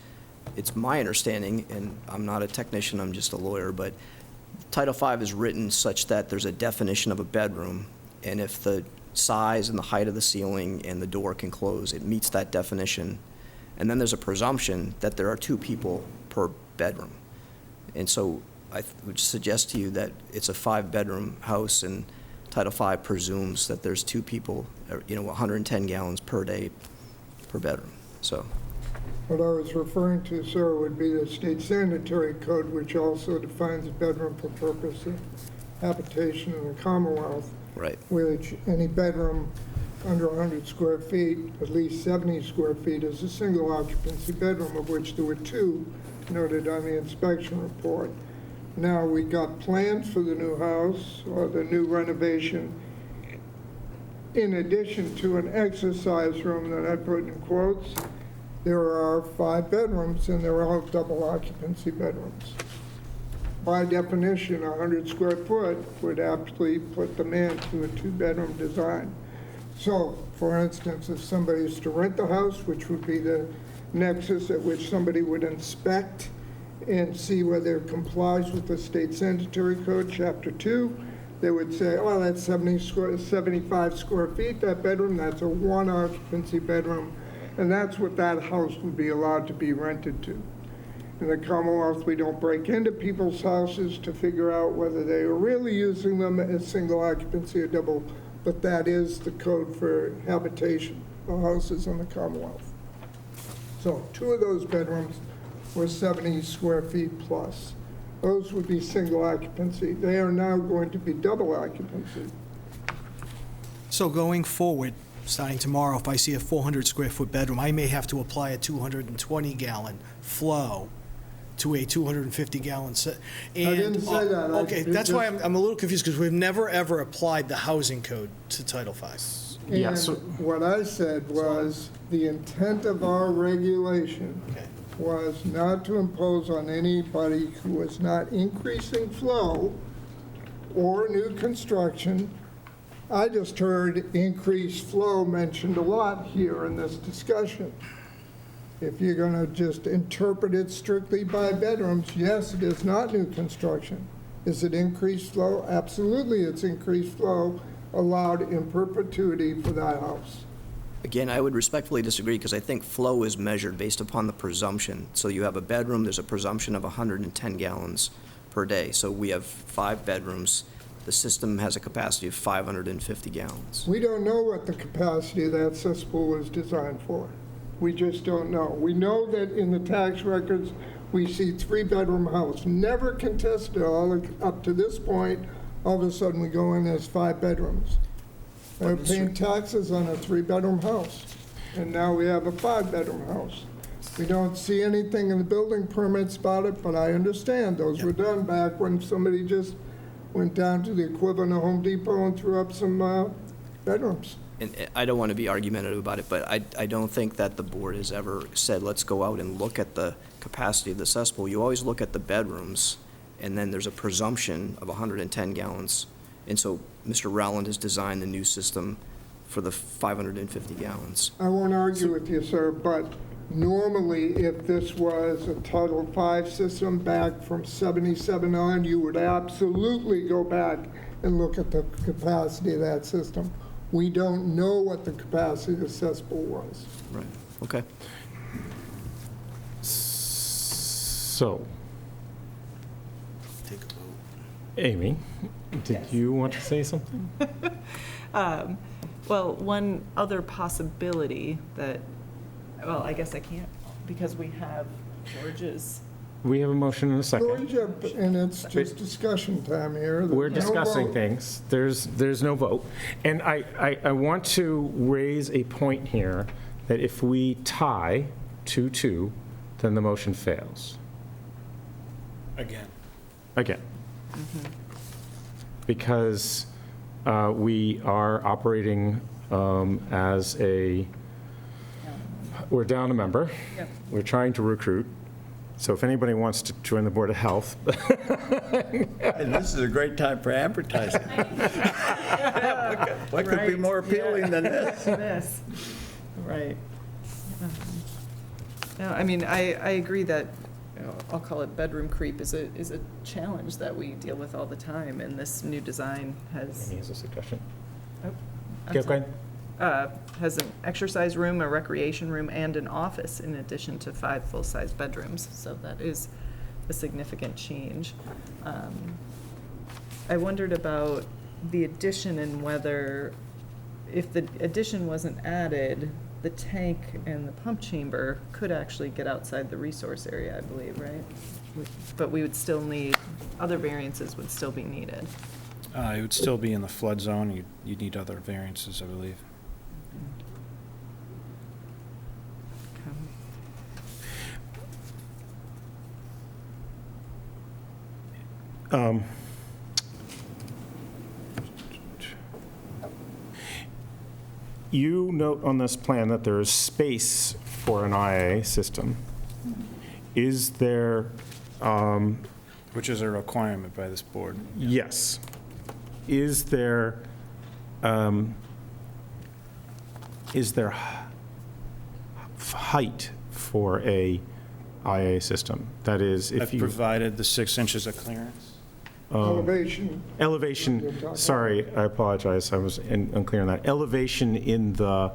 it's my understanding, and I'm not a technician, I'm just a lawyer, but Title V is written such that there's a definition of a bedroom, and if the size and the height of the ceiling and the door can close, it meets that definition. And then there's a presumption that there are 2 people per bedroom. And so I would suggest to you that it's a 5-bedroom house, and Title V presumes that there's 2 people, 110 gallons per day per bedroom. So. What I was referring to, sir, would be the state sanitary code, which also defines a bedroom for purpose of habitation in the Commonwealth. Right. Which any bedroom under 100 square feet, at least 70 square feet, is a single occupancy bedroom, of which there were 2 noted on the inspection report. Now, we got plans for the new house, or the new renovation, in addition to an exercise room that I put in quotes. There are 5 bedrooms, and they're all double occupancy bedrooms. By definition, 100 square foot would aptly put them into a 2-bedroom design. So, for instance, if somebody is to rent the house, which would be the nexus at which somebody would inspect and see whether it complies with the state sanitary code, chapter 2, they would say, oh, that's 75 square feet, that bedroom, that's a 1 occupancy bedroom. And that's what that house would be allowed to be rented to. In the Commonwealth, we don't break into people's houses to figure out whether they are really using them as single occupancy or double, but that is the code for habitation of houses in the Commonwealth. So 2 of those bedrooms were 70 square feet plus. Those would be single occupancy. They are now going to be double occupancy. So going forward, starting tomorrow, if I see a 400 square foot bedroom, I may have to apply a 220 gallon flow to a 250 gallon set. I didn't say that. Okay, that's why I'm a little confused, because we've never, ever applied the housing code to Title V. Yeah, And so- what I said was, the intent of our regulation was not to impose on anybody who was not increasing flow or new construction. I just heard increased flow mentioned a lot here in this discussion. If you're going to just interpret it strictly by bedrooms, yes, it is not new construction. Is it increased flow? Absolutely, it's increased flow allowed in perpetuity for that house. Again, I would respectfully disagree, because I think flow is measured based upon the presumption. So you have a bedroom, there's a presumption of 110 gallons per day. So we have 5 bedrooms. The system has a capacity of 550 gallons. We don't know what the capacity of that cesspool is designed for. We just don't know. We know that in the tax records, we see 3-bedroom house, never contested all up to this point. All of a sudden, we go in as 5 bedrooms. We're paying taxes on a 3-bedroom house, and now we have a 5-bedroom house. We don't see anything in the building permits about it, but I understand those were done back when somebody just went down to the equivalent of Home Depot and threw up some bedrooms. And I don't want to be argumentative about it, but I don't think that the board has ever said, let's go out and look at the capacity of the cesspool. You always look at the bedrooms, and then there's a presumption of 110 gallons. And so Mr. Rowland has designed the new system for the 550 gallons. I won't argue with you, sir, but normally, if this was a Title V system back from 77 on, you would absolutely go back and look at the capacity of that system. We don't know what the capacity of the cesspool was. Right, okay. So, Take a vote. Amy, did you want to say something? Well, one other possibility that, well, I guess I can't, because we have George's. We have a motion and a second. Georgia, and it's just discussion time here. There's We're no discussing vote. things. There's no vote. And I want to raise a point here that if we tie 2-2, then the motion fails. Again. Again. Because we are operating as we're down a member. Yep. We're trying to recruit. So if anybody wants to join the Board of Health, And this is a great time for advertising. What could be Right, more appealing than this? This, right. No, I mean, I agree that, I'll call it bedroom creep is a challenge that we deal with all the time, and this new design has. Amy has a suggestion. Oh, I'm Go sorry. ahead. Has an exercise room, a recreation room, and an office in addition to 5 full-size bedrooms, so that is a significant change. I wondered about the addition and whether, if the addition wasn't added, the tank and the pump chamber could actually get outside the resource area, I believe, right? But we would still need, other variances would still be needed. It would still be in the flood zone. You'd need other variances, I believe. You note on this plan that there is space for an IA system. Is there, Which is a requirement by this board. yes, is there height for a IA system? That is, if I've you, provided the 6 inches of clearance. Elevation. elevation, sorry, I apologize, I was unclear on that. Elevation in the,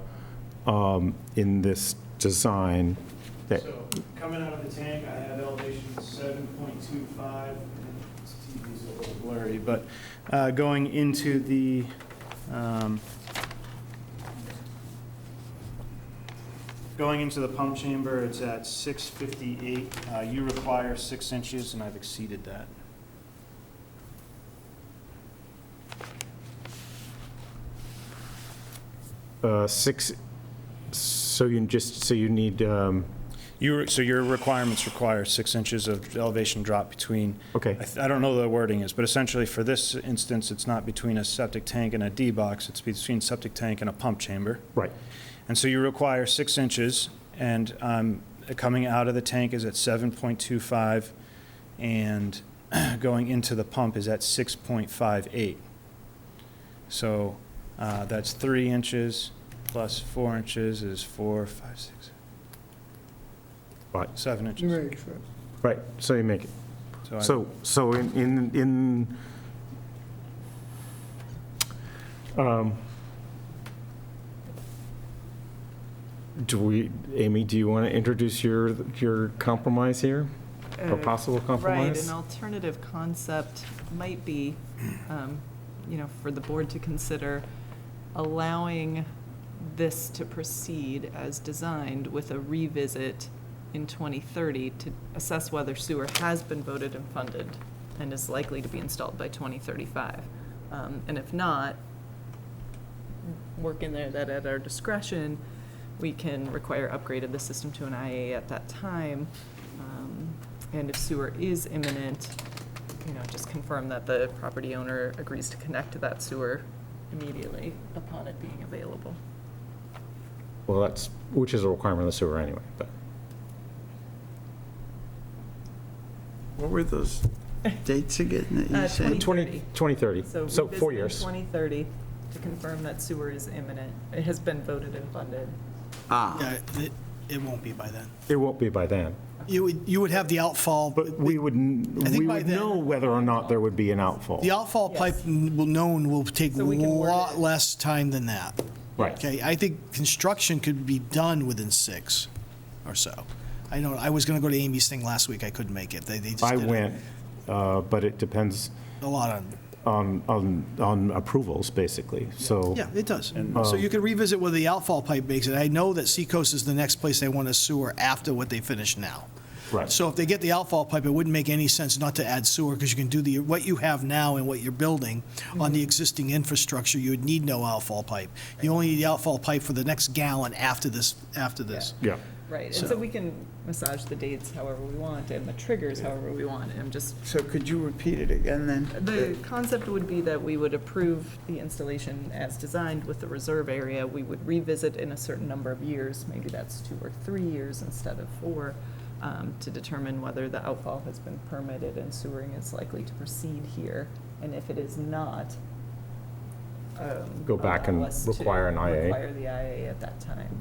in this design, that, So coming out of the tank, I have elevation 7.25. This TV's a little blurry, but going into the pump chamber, it's at 658. You require 6 inches, and I've exceeded that. six, so you need, So your requirements require 6 inches of elevation drop between. okay, I don't know what the wording is, but essentially for this instance, it's not between a septic tank and a D-box, it's between septic tank and a pump chamber. right. And so you require 6 inches, and coming out of the tank is at 7.25, and going into the pump is at 6.58. So that's 3 inches plus 4 inches is 4, 5, 6, Right. 7 inches. Makes sense. Right, so you make it. I- So in Amy, do you want to introduce your compromise here? Or possible Right, compromise? an alternative concept might be, for the board to consider allowing this to proceed as designed with a revisit in 2030 to assess whether sewer has been voted and funded and is likely to be installed by 2035. And if not, work in there that at our discretion, we can require upgrade of the system to an IA at that time. And if sewer is imminent, just confirm that the property owner agrees to connect to that sewer immediately upon it being available. Well, which is a requirement of the sewer anyway, but. What were those dates again that you said? 2030, so 4 revisit in years. 2030 to confirm that sewer is imminent. It has been voted and funded. Yeah, it won't be by then. It won't be by then. You would have the outfall, But we would think by then- know whether or not there would be an outfall. the outfall pipe will take a So we can word lot it. less time than that. Right. Okay, I think construction could be done within 6 or so. I was going to go to Amy's thing last week, I couldn't make it. They just I did went, but it depends a lot on, on approvals, basically, so. yeah, it does. So you could revisit whether the outfall pipe makes it. I know that Seacoast is the next place they want a sewer after what they finish now. Right. So if they get the outfall pipe, it wouldn't make any sense not to add sewer, because you can do what you have now and what you're building on the existing infrastructure, you would need no outfall pipe. You only need the outfall pipe for the next gallon after this. Yeah. Right, and so we can massage the dates however we want and the triggers however we want. And I'm just, So could you repeat it again then? the concept would be that we would approve the installation as designed with the reserve area. We would revisit in a certain number of years, maybe that's 2 or 3 years instead of 4, to determine whether the outfall has been permitted and sewering is likely to proceed here. And if it is not, Go back and allow us to require an IA. Require the IA at that time.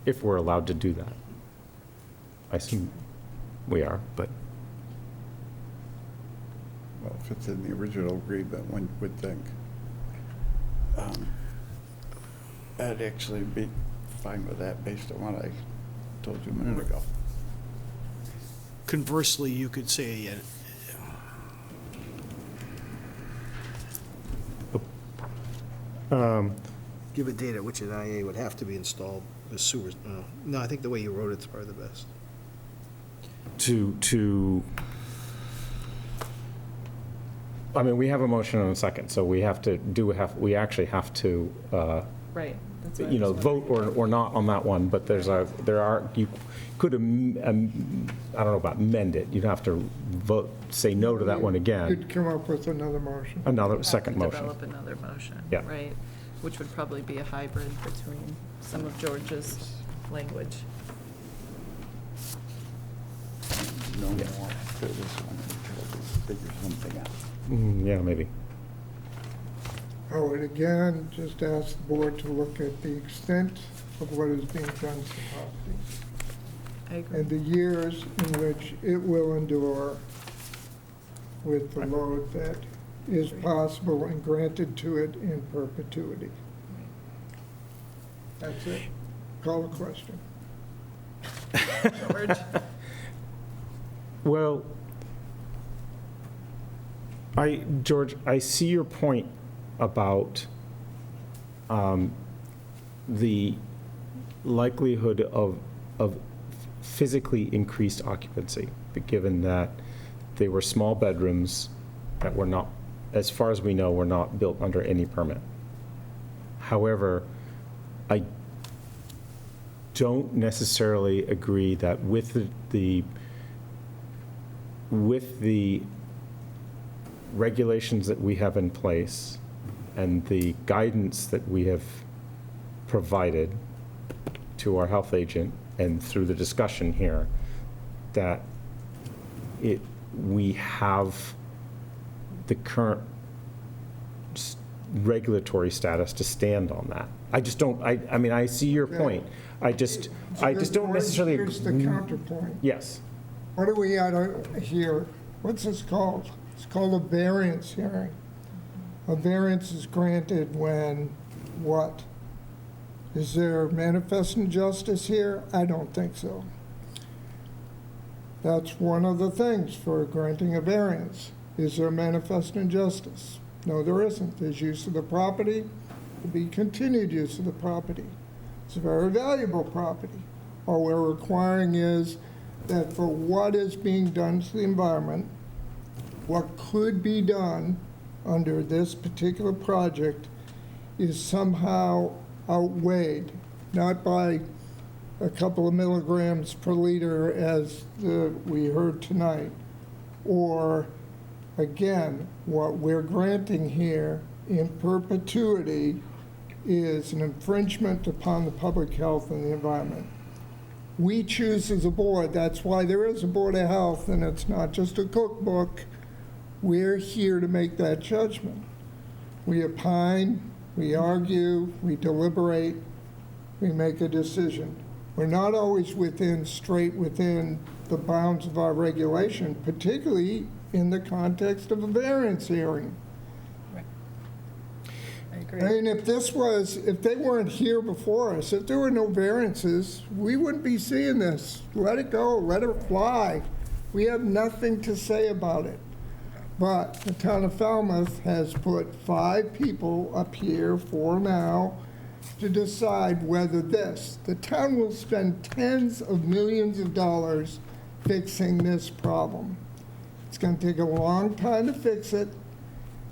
If we're allowed to do that. I assume we are, but. Well, if it's in the original agreement, one would think. I'd actually be fine with that based on what I told you a minute ago. Conversely, you could say, give a date at which an IA would have to be installed, the sewers, no, I think the way you wrote it's probably the best. I mean, we have a motion and a second, so we have to we actually have to, Right. That's what I was vote or not on that one, but you could, I don't know about amend it, you'd have to vote, say no to that one again, You'd come up with another motion. another have second to motion. develop another motion. Yeah. Right, which would probably be a hybrid between some of George's language. No more after this one until we figure something out. Yeah, maybe. I would again just ask the board to look at the extent of what is being done to the property I agree. and the years in which it will endure with the load that is possible and granted to it in perpetuity. That's it. Call the question. George? Well, George, I see your point about the likelihood of physically increased occupancy, but given that they were small bedrooms that were not, as far as we know, were not built under any permit. However, I don't necessarily agree that with the regulations that we have in place and the guidance that we have provided to our health agent and through the discussion here, that we have the current regulatory status to stand on that. I just don't, I mean, I see your point. I just don't necessarily. Here's the counterpoint. Yes. What do we add here? What's this called? It's called a variance hearing. A variance is granted when what? Is there manifest injustice here? I don't think so. That's one of the things for granting a variance. Is there manifest injustice? No, there isn't. There's use of the property, there'll be continued use of the property. It's a very valuable property. All we're requiring is that for what is being done to the environment, what could be done under this particular project is somehow outweighed, not by a couple of milligrams per liter as we heard tonight, or again, what we're granting here in perpetuity is an infringement upon the public health and the environment. We choose as a board, that's why there is a Board of Health, and it's not just a cookbook. We're here to make that judgment. We opine, we argue, we deliberate, we make a decision. We're not always straight within the bounds of our regulation, particularly in the context of a variance hearing. I agree. I mean, if they weren't here before us, if there were no variances, we wouldn't be seeing this. Let it go, let it fly. We have nothing to say about it. But the town of Falmouth has put 5 people up here for now to decide whether the town will spend tens of millions of dollars fixing this problem. It's going to take a long time to fix it,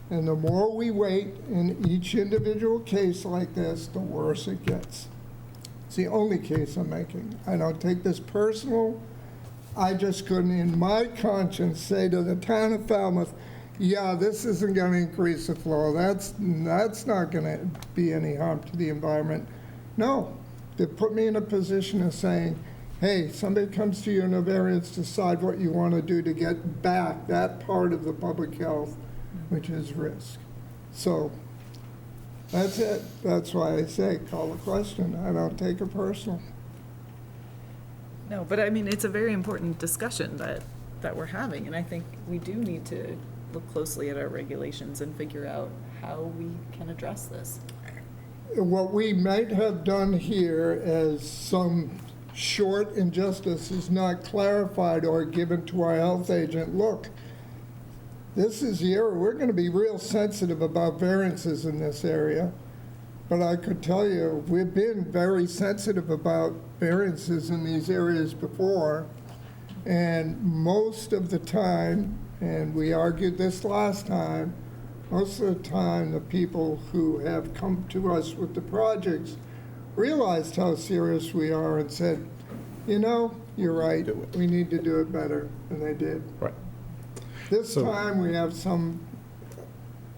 and the more we wait in each individual case like this, the worse it gets. It's the only case I'm making. I don't take this personal. I just couldn't, in my conscience, say to the town of Falmouth, yeah, this isn't going to increase the flow. That's not going to be any harm to the environment. No, they put me in a position of saying, hey, somebody comes to you in a variance, decide what you want to do to get back that part of the public health, which is risk. So that's it. That's why I say call the question. I don't take it personal. No, but I mean, it's a very important discussion that we're having, and I think we do need to look closely at our regulations and figure out how we can address this. What we might have done here as some short injustice is not clarified or given to our health agent. Look, this is the area, we're going to be real sensitive about variances in this area, but I could tell you, we've been very sensitive about variances in these areas before, and most of the time, and we argued this last time, most of the time the people who have come to us with the projects realized how serious we are and said, you know, you're right, we need to do it better, and they did. Right. This time we have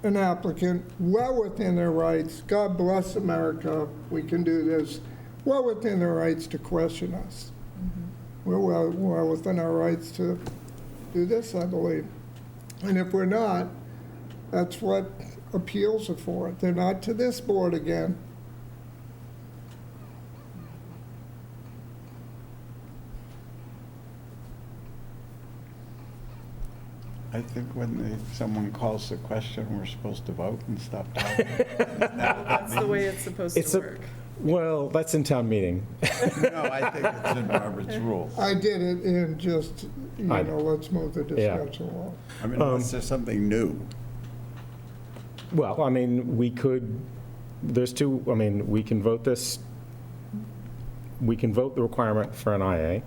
an applicant well within their rights. God bless America, we can do this, well within their rights to question us. We're well within our rights to do this, I believe. And if we're not, that's what appeals are for. They're not to this board again. I think when someone calls the question, we're supposed to vote and stop talking. That's the way it's supposed to work. Well, that's in town meeting. No, I think it's in Robert's rules. I did it in just, let's move the discussion along. I mean, unless there's something new. Well, I mean, we could, there's two, I mean, we can vote this, we can vote the requirement for an IA.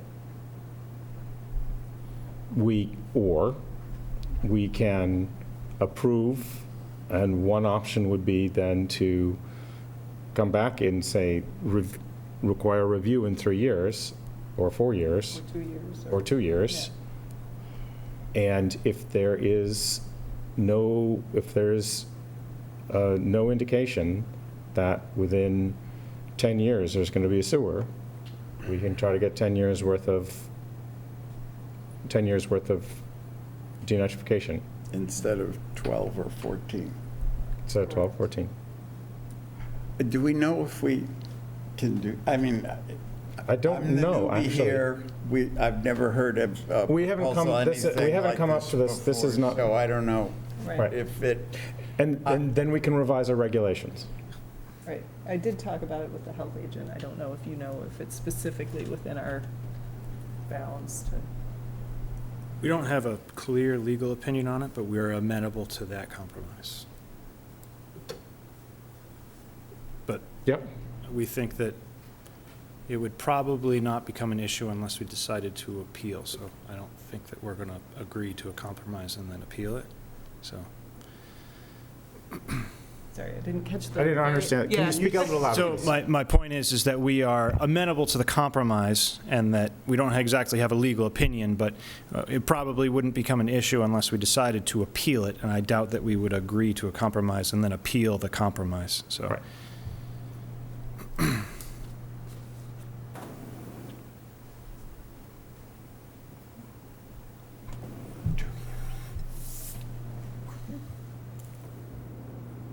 Or we can approve, and one option would be then to come back and say, require review in 3 years, or 4 years. Or 2 years. Or 2 years. And if there is no indication that within 10 years there's going to be a sewer, we can try to get 10 years worth of denitrification. Instead of 12 or 14. Instead of 12, 14. Do we know if we can do, I mean, I don't know, I'm the newbie actually. here. I've never heard of We haven't come up to this. This is not. So I don't know Right. if it, And then we can revise our regulations. Right, I did talk about it with the health agent. I don't know if you know if it's specifically within our bounds to. We don't have a clear legal opinion on it, but we're amenable to that compromise. But Yep. we think that it would probably not become an issue unless we decided to appeal. So I don't think that we're going to agree to a compromise and then appeal it. So. Sorry, I didn't catch the. I didn't understand. Can Yeah, you speak a little louder? So my point is that we are amenable to the compromise and that we don't exactly have a legal opinion, but it probably wouldn't become an issue unless we decided to appeal it, and I doubt that we would agree to a compromise and then appeal the compromise, so. Right.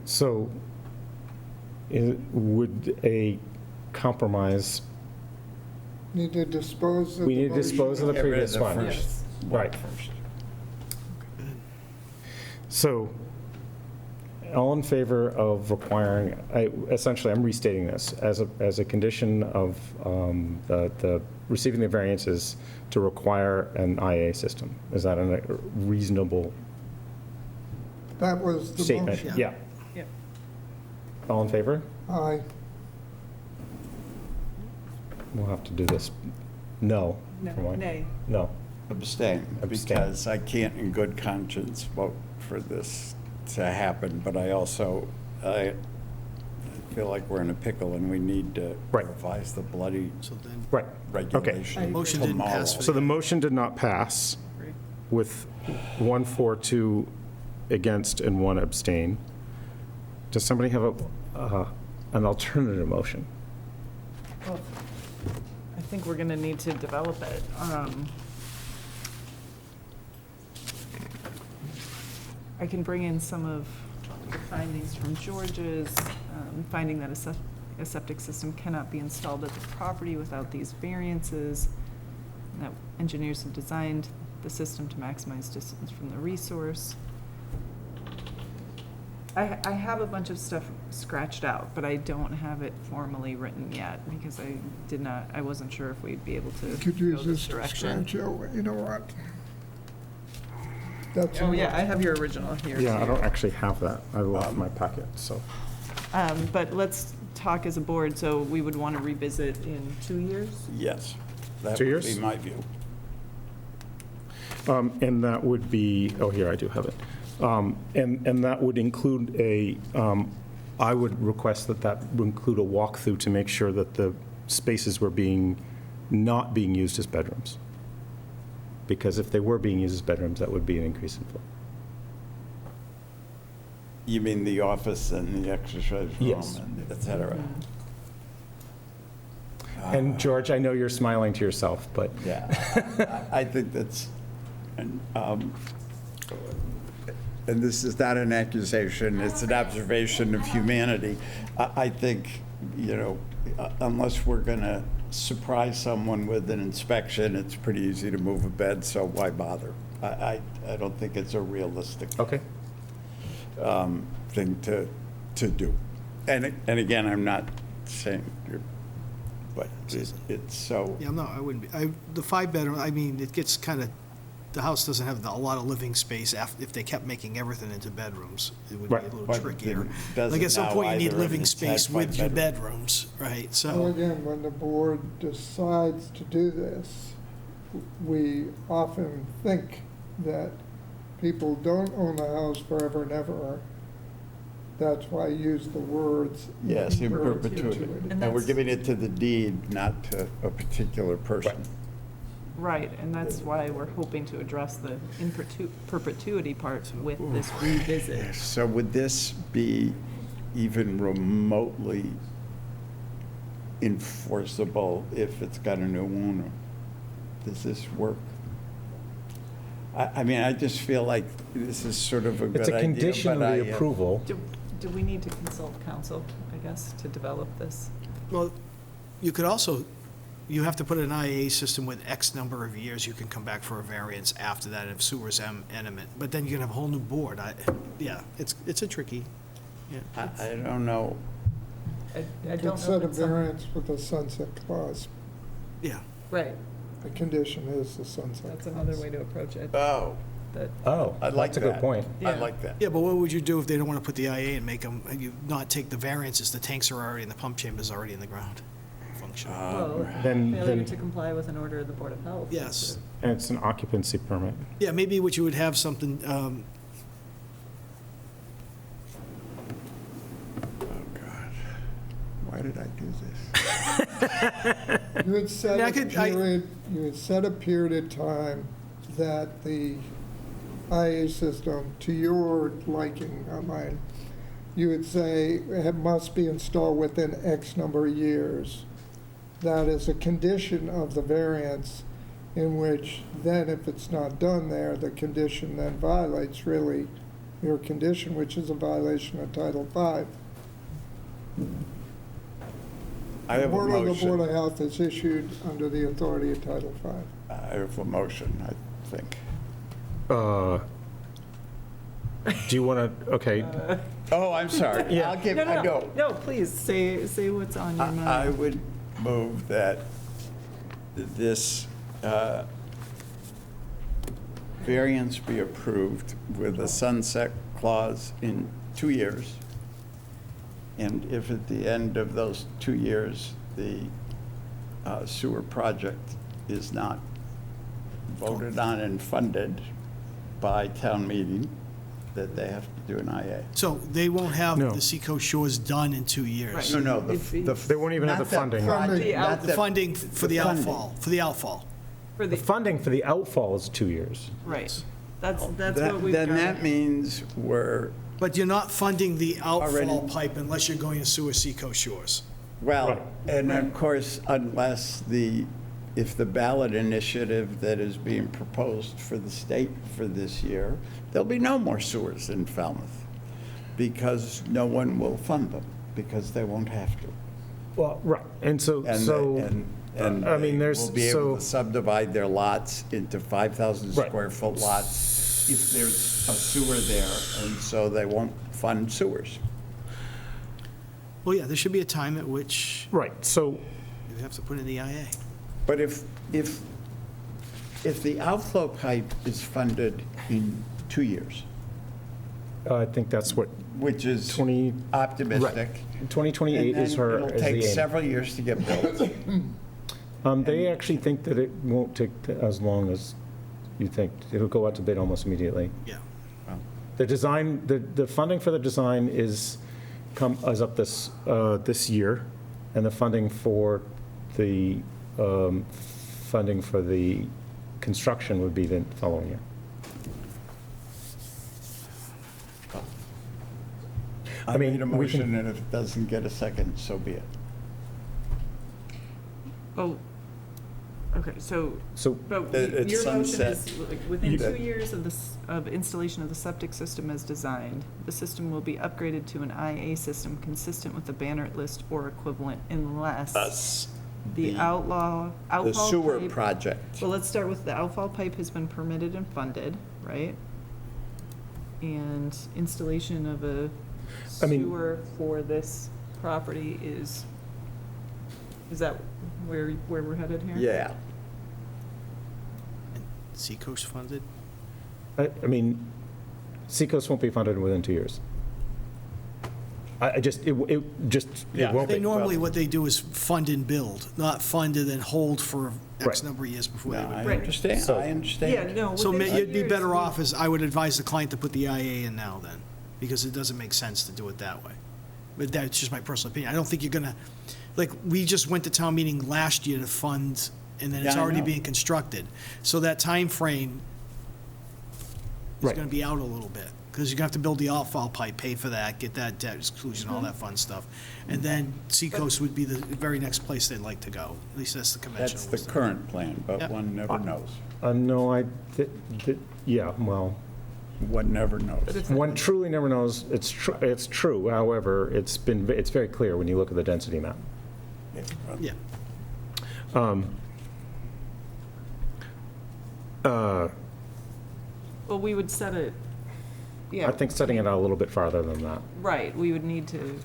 So, would a compromise, Need to dispose of we the need to dispose of the Get rid of previous the one? first Right. So, all in favor of requiring, essentially, I'm restating this, as a condition of the receiving the variances to require an IA system. Is that a reasonable That was the statement? motion. Yeah. Yep. All in favor? Aye. We'll have to do this. No. for No, one. nay. No. Abstain, Abstain. because I can't in good conscience vote for this to happen, but I also, I feel like we're in a pickle and we need to Right. revise the bloody So then, Right. regulation Motion didn't tomorrow. pass for So the motion did not pass with 1-4-2 against and 1 abstain. Does somebody have an alternative motion? Well, I think we're gonna need to develop it. I can bring in some of the findings from George's, finding that a septic system cannot be installed at the property without these variances, and that engineers have designed the system to maximize distance from the resource. I have a bunch of stuff scratched out, but I don't have it formally written yet, because I wasn't sure if we'd be able to Could go use this this direction. scratch out, you know what? That's Oh, yeah, I have your original here. Yeah, I too. don't actually have that. I left my packet, so. But let's talk as a board, so we would want to revisit in 2 years? Yes, that 2 would years? be my view. And that would be, oh, here, I do have it. And that would include I would request that would include a walkthrough to make sure that the spaces were not being used as bedrooms. Because if they were being used as bedrooms, that would be an increase in flow. You mean the office and the exercise room, Yes. and et cetera? And George, I know you're smiling to yourself, but Yeah, I think that's, and this is not an accusation, it's an observation of humanity. I think, unless we're going to surprise someone with an inspection, it's pretty easy to move a bed, so why bother? I don't think it's a realistic okay. thing to do. And again, I'm not saying but it's so. yeah, no, I wouldn't be, the 5-bedroom, I mean, it gets kind of, the house doesn't have a lot of living space if they kept making everything into bedrooms. It would be a Right. little But trickier. it doesn't Like at some now point, you need either, living and it's space had with your 5 bedrooms, right? Well, So, again, when the board decides to do this, we often think that people don't own a house forever and ever. That's why I use the words. Yes, in perpetuity. And And we're that's- giving it to the deed, not to a particular person. Right, and that's why we're hoping to address the in perpetuity part with this revisit. So would this be even remotely enforceable if it's got a new owner? Does this work? I mean, I just feel like this is sort of a good It's idea. a condition of but the approval. Do we need to consult counsel, I guess, to develop this? well, you could also, you have to put an IAA system with X number of years, you can come back for a variance after that if sewer's eminent, but then you can have a whole new board. Yeah, it's a tricky, yeah. I don't know. I don't know. Could set a if it's some- variance with a sunset clause. Yeah. Right, The condition is the sunset that's clause. another way to approach it. Oh, That, Oh, I like that's a good that. point. I Yeah. like that. Yeah, but what would you do if they don't want to put the IA and make them, you not take the variances, the tanks are already, and the pump chamber's already in the ground? Function. well, Then- failure then- to comply with an order of the Board of Health. Yes. And it's an occupancy permit. Yeah, maybe what you would have something, Oh, God. Why did I do this? You had set Yeah, I a could- period, you had set a period of time that the IA system, to your liking, not mine, you would say it must be installed within X number of years. That is a condition of the variance, in which then if it's not done there, the condition then violates really your condition, which is a violation of Title V. I have a Order of the Board of motion. Health is issued under the authority of Title V. I have a motion, I think. Do you want to, okay, Oh, I'm sorry. Yeah. I'll give, No, I no, know. no, please, say what's on your I mind. would move that this variance be approved with a sunset clause in 2 years. And if at the end of those 2 years, the sewer project is not voted on and funded by town meeting, that they have to do an IA. so they won't have No. the Seacoast Shores done in 2 years. Right. No, They won't even have not the funding. project, The out- not The funding for the funding. outfall, for the outfall. For The the, funding for the outfall is 2 years. right, that's That- what we've Then got. that means we're, But you're not funding the outfall Already. pipe unless you're going to sewer Seacoast Shores. well, Right. and of course, unless if the ballot initiative that is being proposed for the state for this year, there'll be no more sewers in Falmouth, because no one will fund them, because they won't have to. Well, right, and so, And I mean, they there's, will be able so, to subdivide their lots into 5,000 Right. square foot lots if there's a sewer there, and so they won't fund sewers. Well, yeah, there should be a time at which right, so, you have to put in the IA. But if the outflow pipe is funded in 2 years, I think that's what, which is 20, optimistic. 2028 is and her, then it'll is take the aim. several years to get built. They actually think that it won't take as long as you think. It'll go out to bid almost immediately. Yeah. The design, the funding for the design is up this year, and the funding for the construction would be the following year. I mean, made a we can- motion, and if it doesn't get a second, so be it. Oh, okay, so, So, but It's your motion sunset. is, like, within You- 2 years of installation of the septic system as designed, the system will be upgraded to an IA system consistent with the Bannert list or equivalent unless the the outfall The sewer pipe- project. Well, let's start with the outfall pipe has been permitted and funded, right? And installation of a I mean- sewer for this property is that where we're headed here? Yeah. Seacoast funded? I mean, Seacoast won't be funded within 2 years. It won't They be. normally, what they do is fund and build, not fund and then hold for X Right. number of years before No, they would. I Right. understand, So- I Yeah, understand. no. So within 2 you'd be years, better we- off as, I would advise the client to put the IA in now then, because it doesn't make sense to do it that way. But that's just my personal opinion. I don't think you're gonna, like, we just went to town meeting last year to fund, and then it's Yeah, I already know. being constructed. So that time frame is Right. gonna be out a little bit, because you're gonna have to build the outfall pipe, pay for that, get that debt exclusion, all that fun stuff. And then Seacoast would be the very next place they'd like to go. At least that's the conventional That's the wisdom. current plan, but Yep. one never knows. No, yeah, well, One never knows. one truly never knows. It's true, however, it's very clear when you look at the density map. Yeah. Well, we would set it, yeah. I think setting it out a little bit farther than that. Right, we would need to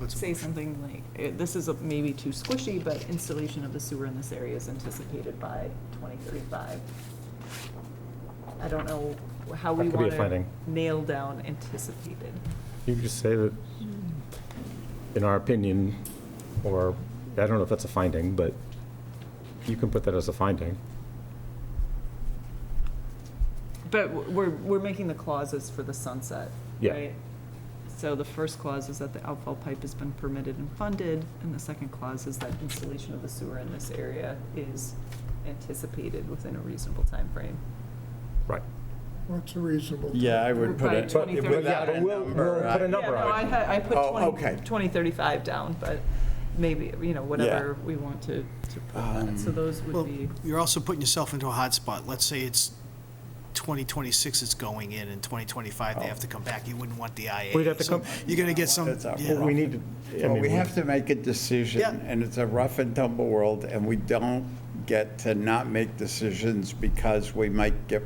say something like, this is maybe too squishy, but installation of the sewer in this area is anticipated by 2035. I don't know how we That could be a want to finding. nail down anticipated. You could just say that, in our opinion, or, I don't know if that's a finding, but you can put that as a finding. But we're making the clauses for the sunset, Yeah. right? So the first clause is that the outfall pipe has been permitted and funded, and the second clause is that installation of the sewer in this area is anticipated within a reasonable time frame. Right. What's a reasonable? Yeah, I would put By it 2035. without a We'll number. put a Yeah, number no, on it. I put Oh, okay. 2035 down, but maybe, whatever we want to put that. So those Well, would be, you're also putting yourself into a hot spot. Let's say it's 2026 it's going in, and 2025 they have to come back. You wouldn't want the IA. We'd have to So come- You're going to get some, It's a yeah. We need to, I Well, mean, we have to make a Yeah. decision, and it's a rough and tumble world, and we don't get to not make decisions because we might get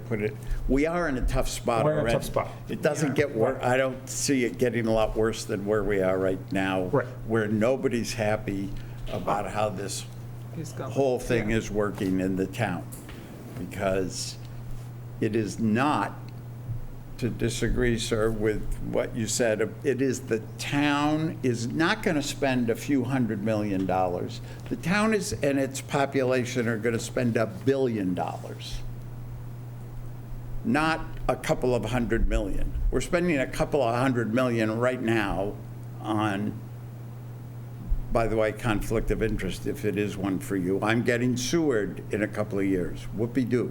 we are in a tough spot We're in a already. tough spot. It doesn't get worse, I don't see it getting a lot worse than where we are right now. Right. Where nobody's happy about how this who's going? whole thing Yeah. is working in the town. Because it is not, to disagree, sir, with what you said, it is the town is not going to spend a few $100 million. The town is, and its population are going to spend $1 billion. Not a couple of $100 million. We're spending a couple of $100 million right now on, by the way, conflict of interest, if it is one for you. I'm getting sewered in a couple of years. Whoopee-doo.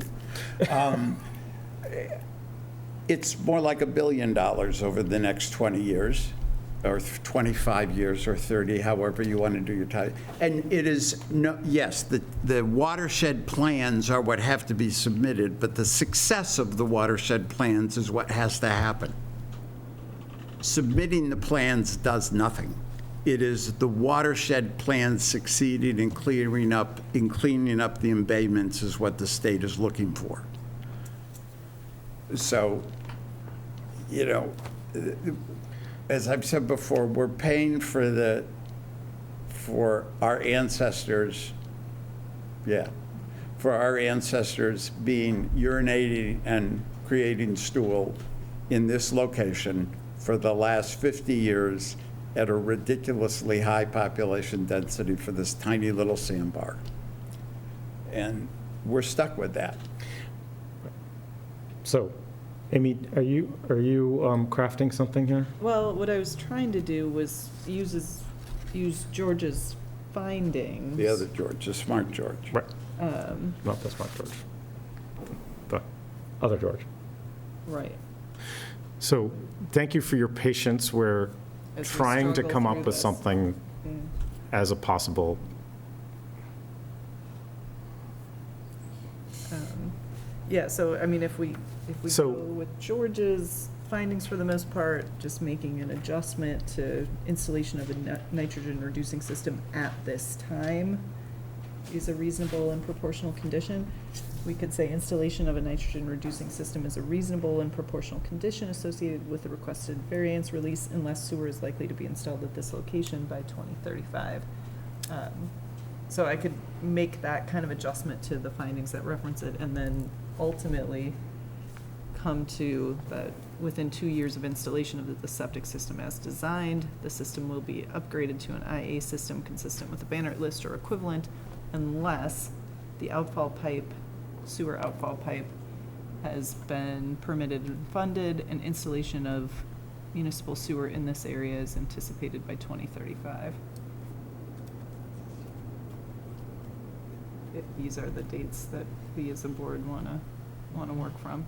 It's more like $1 billion over the next 20 years, or 25 years, or 30, however you want to do your time. And it is, yes, the watershed plans are what have to be submitted, but the success of the watershed plans is what has to happen. Submitting the plans does nothing. It is the watershed plans succeeding in cleaning up the embayments is what the state is looking for. So, as I've said before, we're paying for our ancestors, for our ancestors being urinating and creating stool in this location for the last 50 years at a ridiculously high population density for this tiny little sandbar. And we're stuck with that. So, Amy, are you crafting something here? Well, what I was trying to do was use George's findings. The other George, the smart George. Right. Not the smart George. The other George. Right. So, thank you for your patience. We're As we trying to struggle come up through with this. something as a possible. Yeah, so, I mean, if we So- go with George's findings for the most part, just making an adjustment to installation of a nitrogen-reducing system at this time is a reasonable and proportional condition. We could say installation of a nitrogen-reducing system is a reasonable and proportional condition associated with the requested variance release unless sewer is likely to be installed at this location by 2035. So I could make that kind of adjustment to the findings that reference it, and then ultimately come to that within 2 years of installation of the septic system as designed, the system will be upgraded to an IA system consistent with the Bannert list or equivalent unless the outfall pipe, sewer outfall pipe, has been permitted and funded, and installation of municipal sewer in this area is anticipated by 2035. If these are the dates that we as a board wanna work from.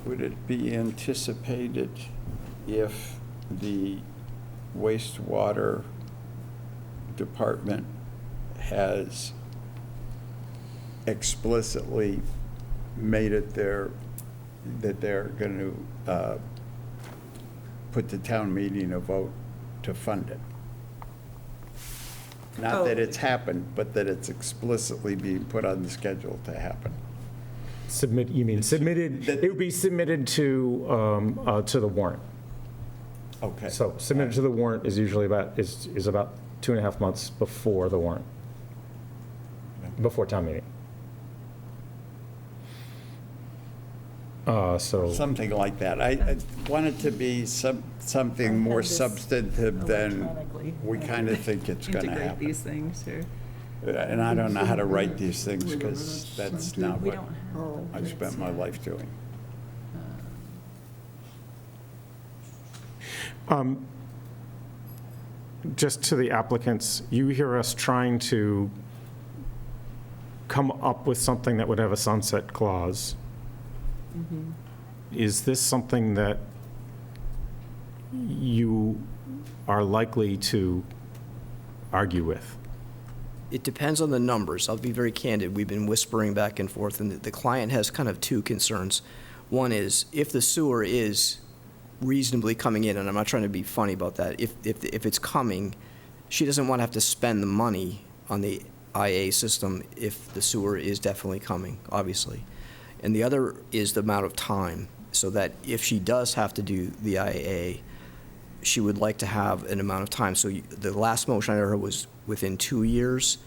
Would it be anticipated if the wastewater department has explicitly made it that they're going to put the town meeting a vote to fund it? Not that Oh. it's happened, but that it's explicitly being put on the schedule to happen. Submit, you mean submitted, it would be submitted to the warrant. Okay. So submitted to the warrant is usually about 2.5 months before the warrant, before town meeting. So, Something like that. I want it to be something more I've had this substantive than electronically. we kind of think it's going to Integrate happen. these things, or? And I don't know how to write these things because that's not We what don't Oh, I spent my life doing. just to the applicants, you hear us trying to come up with something that would have a sunset clause. Is this something that you are likely to argue with? It depends on the numbers. I'll be very candid. We've been whispering back and forth, and the client has kind of two concerns. One is if the sewer is reasonably coming in, and I'm not trying to be funny about that, if it's coming, she doesn't want to have to spend the money on the IA system if the sewer is definitely coming, obviously. And the other is the amount of time, so that if she does have to do the IA, she would like to have an amount of time. So the last motion I heard was within 2 years.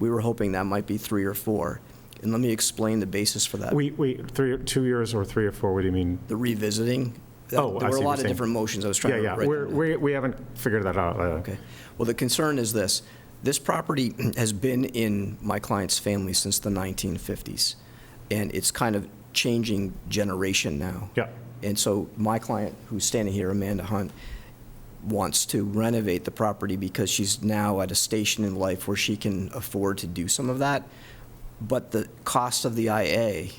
We were hoping that might be 3 or 4. And let me explain the basis for that. Wait, 2 years or 3 or 4, what do you mean? The revisiting. Oh, I There were see a what lot you're of saying. different motions. I was trying Yeah, to yeah, write them down. we haven't figured that out. Okay. Well, the concern is this. This property has been in my client's family since the 1950s, and it's kind of changing generation now. Yeah. And so my client, who's standing here, Amanda Hunt, wants to renovate the property because she's now at a station in life where she can afford to do some of that. But the cost of the IA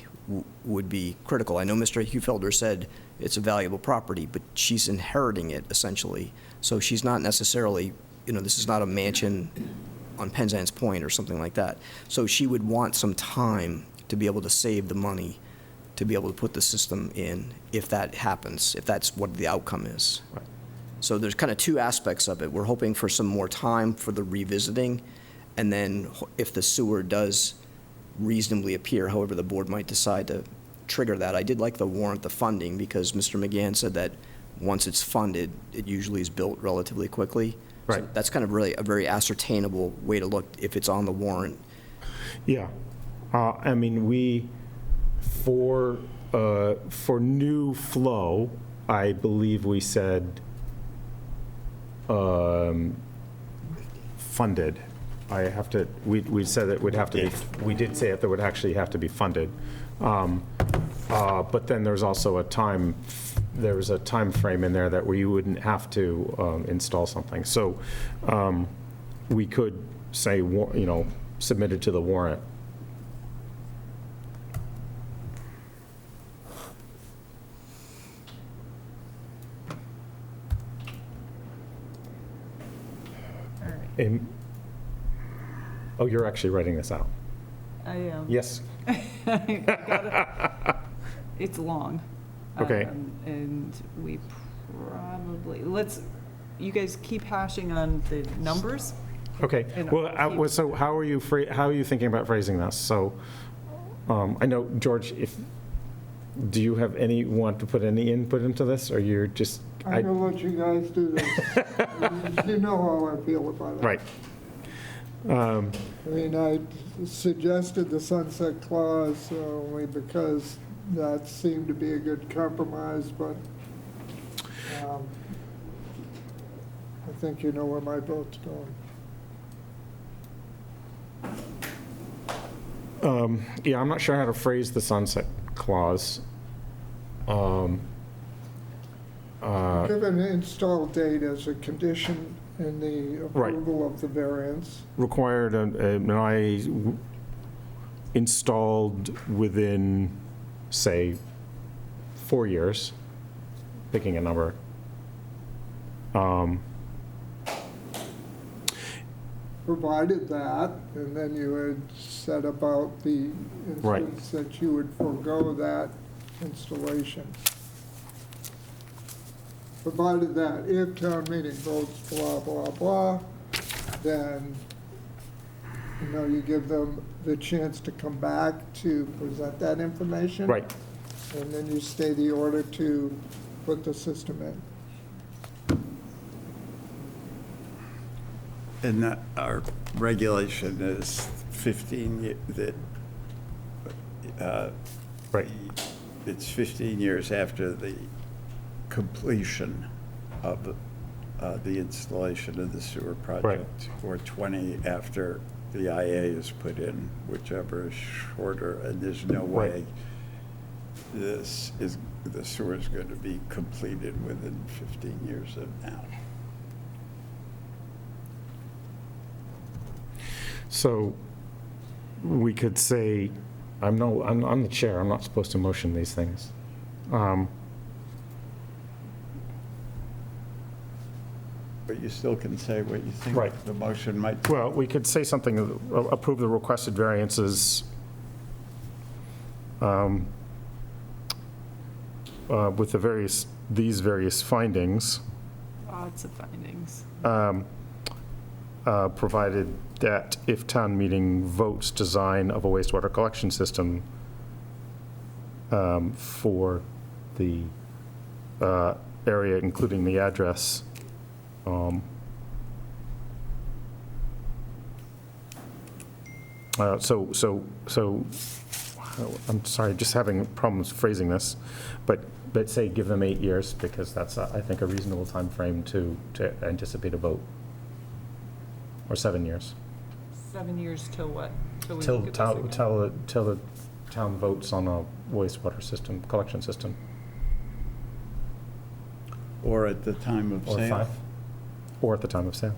would be critical. I know Mr. Hufelder said it's a valuable property, but she's inheriting it essentially. So she's not necessarily, this is not a mansion on Penzance Point or something like that. So she would want some time to be able to save the money to be able to put the system in if that happens, if that's what the outcome is. Right. So there's kind of two aspects of it. We're hoping for some more time for the revisiting, and then if the sewer does reasonably appear, however the board might decide to trigger that. I did like the warrant, the funding, because Mr. McGann said that once it's funded, it usually is built relatively quickly. Right. So that's kind of really a very ascertainable way to look if it's on the warrant. Yeah. I mean, for new flow, I believe we said funded. We said it would have to be, we did say it, that would actually have to be funded. But then there's also a time frame in there that we wouldn't have to install something. So we could say, submit it to the warrant. Oh, you're actually writing this out? I am. Yes. It's long. Okay. And we probably, you guys keep hashing on the numbers. Okay. And Well, so how are you thinking about phrasing this? So I know, George, do you want to put any input into this, or you're just? I'm gonna let you guys do this. You know how I feel about it. Right. I mean, I suggested the sunset clause only because that seemed to be a good compromise, but I think you know where my vote's going. Yeah, I'm not sure how to phrase the sunset clause. Give an install date as a condition in the Right. approval of the variance. Required an IA installed within, say, 4 years, picking a number. Provided that, and then you had said about the Right. instance that you would forego that installation. Provided that if town meeting votes blah, blah, blah, then you give them the chance to come back to present that information. Right. And then you stay the order to put the system in. And that our regulation is 15, Right. it's 15 years after the completion of the installation of the sewer project, or 20 after the IA is put in, whichever is shorter, and there's no way the sewer is going to be completed within 15 years of now. So we could say, I'm the chair, I'm not supposed to motion these things. But you still can say what you think Right. the motion might be. Well, we could say something, approve the requested variances with these various findings, Lots of findings. provided that if town meeting votes design of a wastewater collection system for the area, including the address, so I'm sorry, just having problems phrasing this, but say give them 8 years, because that's, I think, a reasonable time frame to anticipate a vote. Or 7 years. 7 years till what? We Till look at this again? till the town votes on a wastewater system, collection system. Or at the time of Or sale. 5. Or at the time of sale.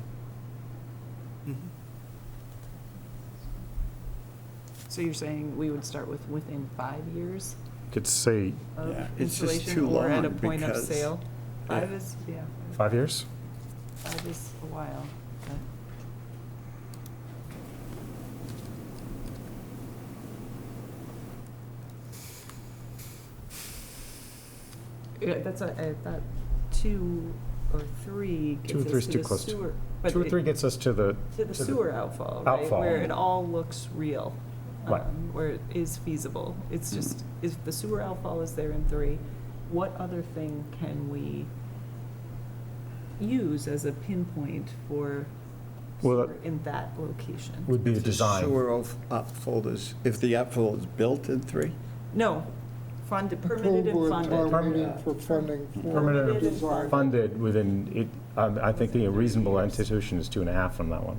So you're saying we would start with within 5 years Could say of Yeah, it's just installation too or at a long point of because- sale? 5 Yeah. is, yeah, 5 years? 5 is a while. Yeah, that's I thought 2 or 3 2 or gets 3 us is to too the close to- sewer. but 2 or 3 it- gets us to the. To the sewer outfall, right? Outfall. Where it all looks real. Right. Where it is feasible. It's just, if the sewer outfall is there in 3, what other thing can we use as a pinpoint for Well, sewer in that location? Would be the design. Sewer outfall is, if the outfall is built in 3? No, funded, The full permitted and board funded. targeting for funding for Permitted and design. funded within, it. I think the reasonable institution is 2.5 from that one.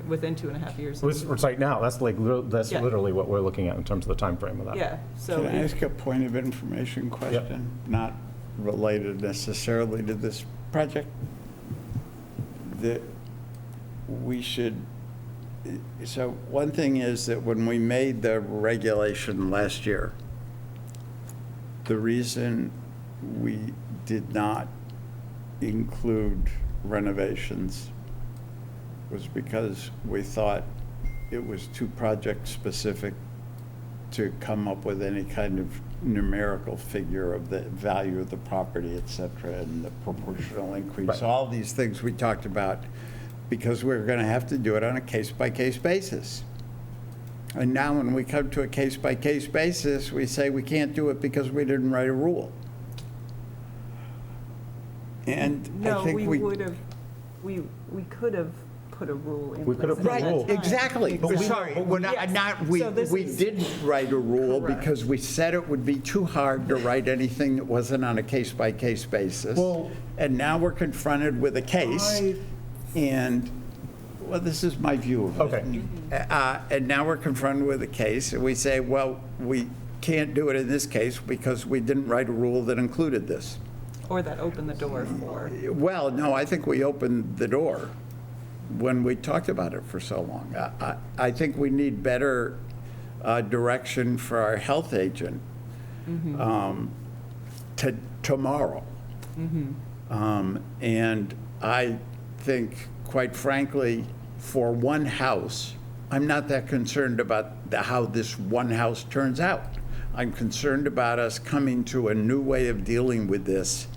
Within 2.5 years. It's right now, that's like, that's Yeah. literally what we're looking at in terms of the time frame of that. Yeah, so. Can I ask a point of information question? Not related necessarily to this project? That we should, so one thing is that when we made the regulation last year, the reason we did not include renovations was because we thought it was too project-specific to come up with any kind of numerical figure of the value of the property, et cetera, and the proportional increase, Right. all these things we talked about, because we're going to have to do it on a case-by-case basis. And now when we come to a case-by-case basis, we say we can't do it because we didn't write a rule. And I No, think we would have, we could have put a rule in place. We could have put a at that rule. time. Exactly. But sorry, we're not, we So this is- didn't write a rule Correct. because we said it would be too hard to write anything that wasn't on a case-by-case basis. Well- And now we're confronted with a case, and, well, this is my view of it. Okay. And now we're confronted with a case, and we say, well, we can't do it in this case because we didn't write a rule that included this. Or that opened the door for. Well, no, I think we opened the door when we talked about it for so long. I think we need better direction for our health agent tomorrow. And I think, quite frankly, for one house, I'm not that concerned about how this one house turns out. I'm concerned about us coming to a new way of dealing with this,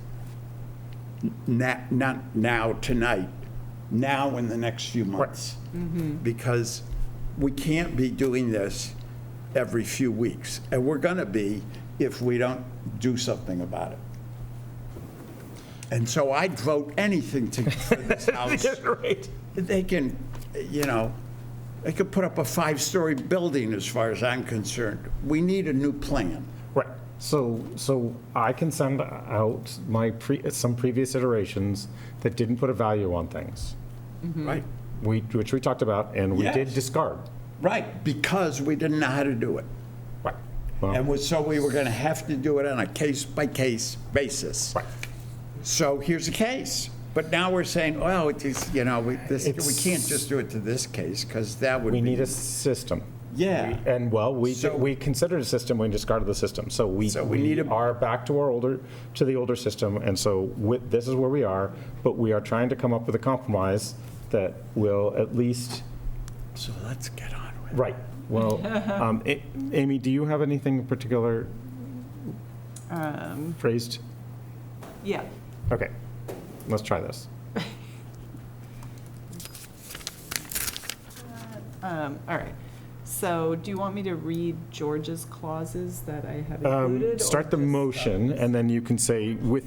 not now, tonight, now in the next few months. Because we can't be doing this every few weeks, and we're going to be if we don't do something about it. And so I'd vote anything for this house. Right. They can, they could put up a 5-story building as far as I'm concerned. We need a new plan. Right. So I can send out some previous iterations that didn't put a value on things, Right? which we talked about, and we did Yes. discard. Right, because we didn't know how to do it. Right. Well, And so we were going to have to do it on a case-by-case basis. right. So here's a case. But now we're saying, well, it is, we can't just do it to this case, because that would be. We need a system. Yeah. And well, we So- considered a system, we discarded the system. So we need a- are back to the older system, and so this is where we are, but we are trying to come up with a compromise that will at least, So let's get on with it. right, well, Amy, do you have anything in particular phrased? Yeah. Okay, let's try this. All right. So do you want me to read George's clauses that I have included? or Start the just- motion, and then you can say with,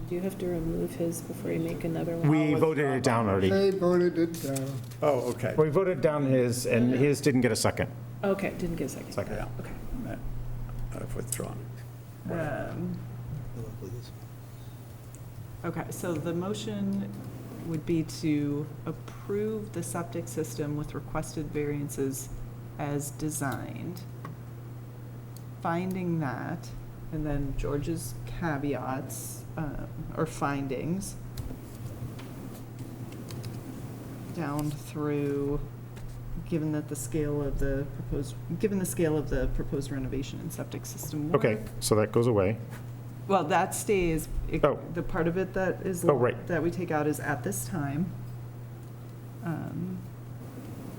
Do you have to remove his before you make another one? we voted it down already. They voted it down. Oh, okay. We voted down his, and his didn't get a second. Okay, didn't get a second. Second. Yeah. Okay. I've withdrawn. Okay, so the motion would be to approve the septic system with requested variances as designed. Finding that, and then George's caveats, or findings, down through, given the scale of the proposed renovation and septic system work. Okay, so that goes away. Well, that stays, Oh. the part of it that is, Oh, right. that we take out is at this time.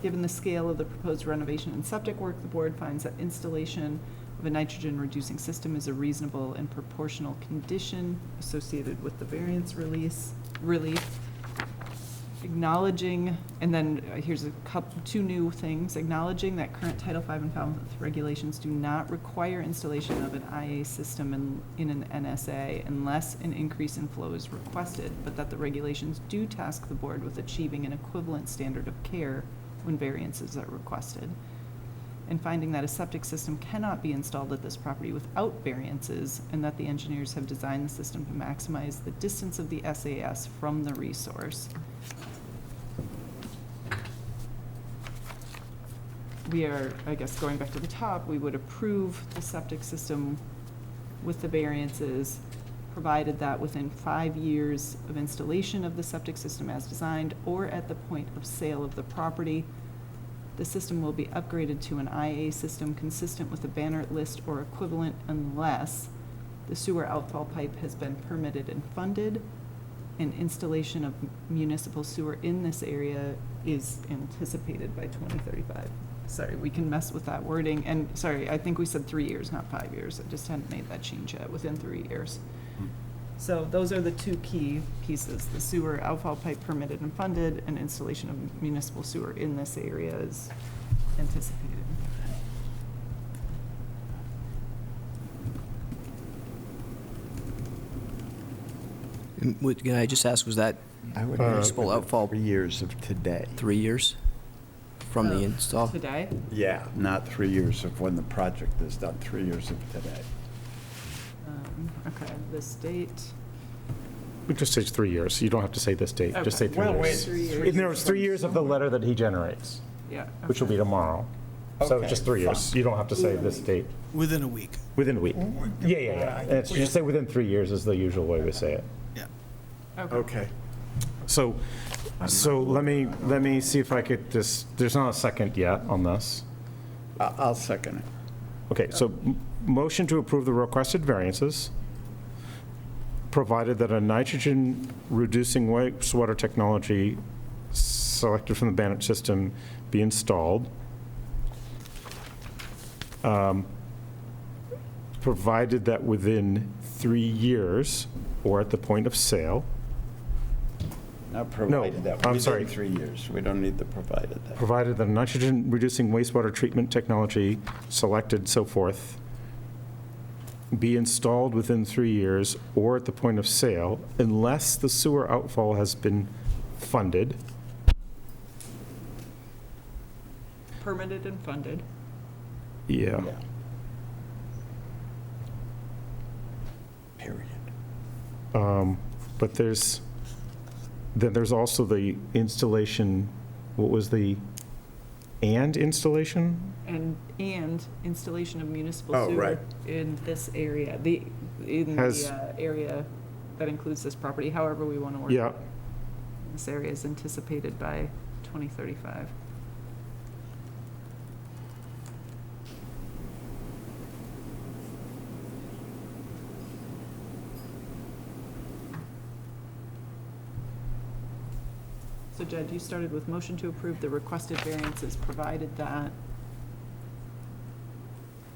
Given the scale of the proposed renovation and septic work, the board finds that installation of a nitrogen-reducing system is a reasonable and proportional condition associated with the variance relief. Acknowledging, and then here's two new things, acknowledging that current Title V and Falmouth regulations do not require installation of an IA system in an NSA unless an increase in flow is requested, but that the regulations do task the board with achieving an equivalent standard of care when variances are requested. And finding that a septic system cannot be installed at this property without variances, and that the engineers have designed the system to maximize the distance of the SAS from the resource. We are, I guess, going back to the top, we would approve the septic system with the variances, provided that within 5 years of installation of the septic system as designed, or at the point of sale of the property, the system will be upgraded to an IA system consistent with the Banner list or equivalent unless the sewer outfall pipe has been permitted and funded, and installation of municipal sewer in this area is anticipated by 2035. Sorry, we can mess with that wording, and sorry, I think we said 3 years, not 5 years. I just hadn't made that change yet, within 3 years. So those are the two key pieces, the sewer outfall pipe permitted and funded, and installation of municipal sewer in this area is anticipated. Can I just ask, was that I would municipal outfall 3 years of today. 3 years from the install? Today? Yeah, not 3 years of when the project is done, 3 years of today. Okay, this date. It just says 3 years. You don't have to say this date. Just say Okay. 3 Well, years. 3 years. And there was 3 years of the letter that he generates, Yeah. which will be tomorrow. So Okay, just 3 years. fine. You don't have to say this date. Within a week. Within a week. Yeah. And it's just say within 3 years is the usual way we say it. Yeah. Okay. So let me see if I could just, there's not a second yet on this. I'll second it. Okay, so motion to approve the requested variances, provided that a nitrogen-reducing wastewater technology selected from the Banner system be installed, provided that within 3 years or at the point of sale, Not provided that. I'm Within sorry. 3 years. We don't need the provided that. Provided the nitrogen-reducing wastewater treatment technology selected, so forth, be installed within 3 years or at the point of sale, unless the sewer outfall has been funded. Permitted and funded. Yeah. Period. But then there's also the installation, what was the, and installation? And installation of municipal Oh, sewer right. in this area, area that includes this property, however we want to work. Yeah. This area is anticipated by 2035. So Jed, you started with motion to approve the requested variances, provided that.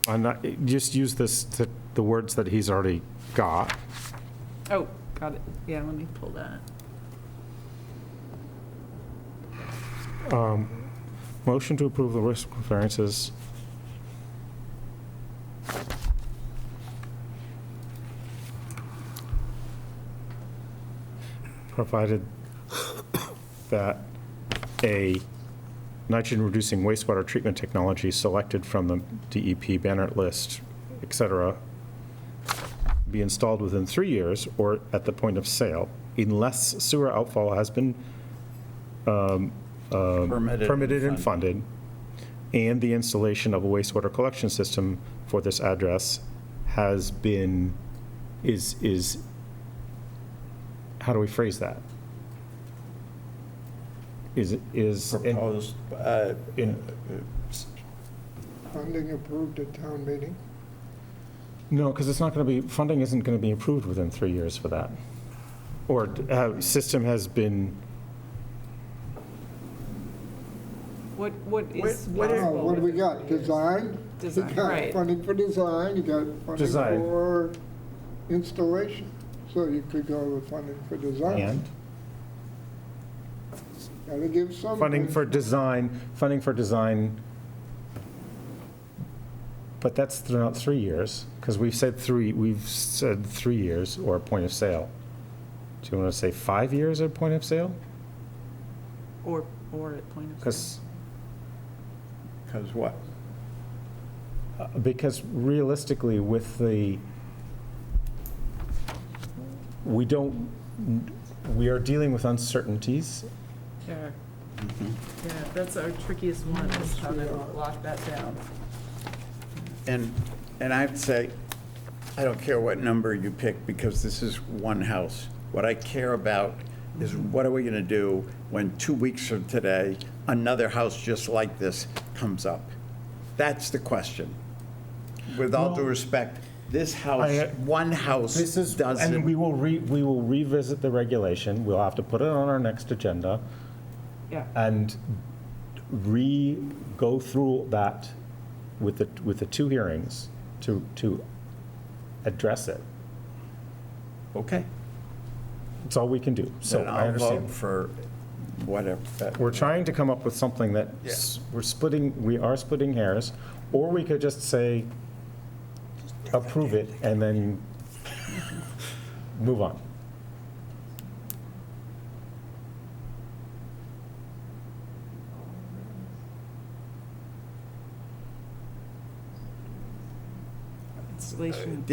I'm not, just use the words that he's already got. Oh, got it. Yeah, let me pull that. Motion to approve the risk variances. Provided that a nitrogen-reducing wastewater treatment technology selected from the DEP Banneret list, et cetera, be installed within 3 years or at the point of sale, unless sewer outfall has been permitted and funded, and the installation of a wastewater collection system for this address has been, is, how do we phrase that? Is Proposed, Funding approved at town meeting. no, because it's not going to be, funding isn't going to be approved within 3 years for that. Or system has been, What is What- what are- possible What do we with got? Design? Design, You got right. funding for design, you got funding Design. for installation. So you could go with funding for design. and Gotta give some. funding for design, but that's not 3 years, because we've said 3 years or point of sale. Do you want to say 5 years at point of sale? Or at point of sale. Because because what? Because realistically, with the, we are dealing with uncertainties. Yeah. Yeah, that's our trickiest one, is how to lock that down. And I have to say, I don't care what number you pick, because this is one house. What I care about is, what are we going to do when 2 weeks from today, another house just like this comes up? That's the question. With all due respect, this house, one house doesn't. And we will revisit the regulation. We'll have to put it on our next agenda Yeah. and go through that with the 2 hearings to address it. Okay. That's all we can do. So Then I I'll understand. vote for whatever. We're trying to come up with something that we are splitting hairs, or we could just say, approve it, and then move on. Installation.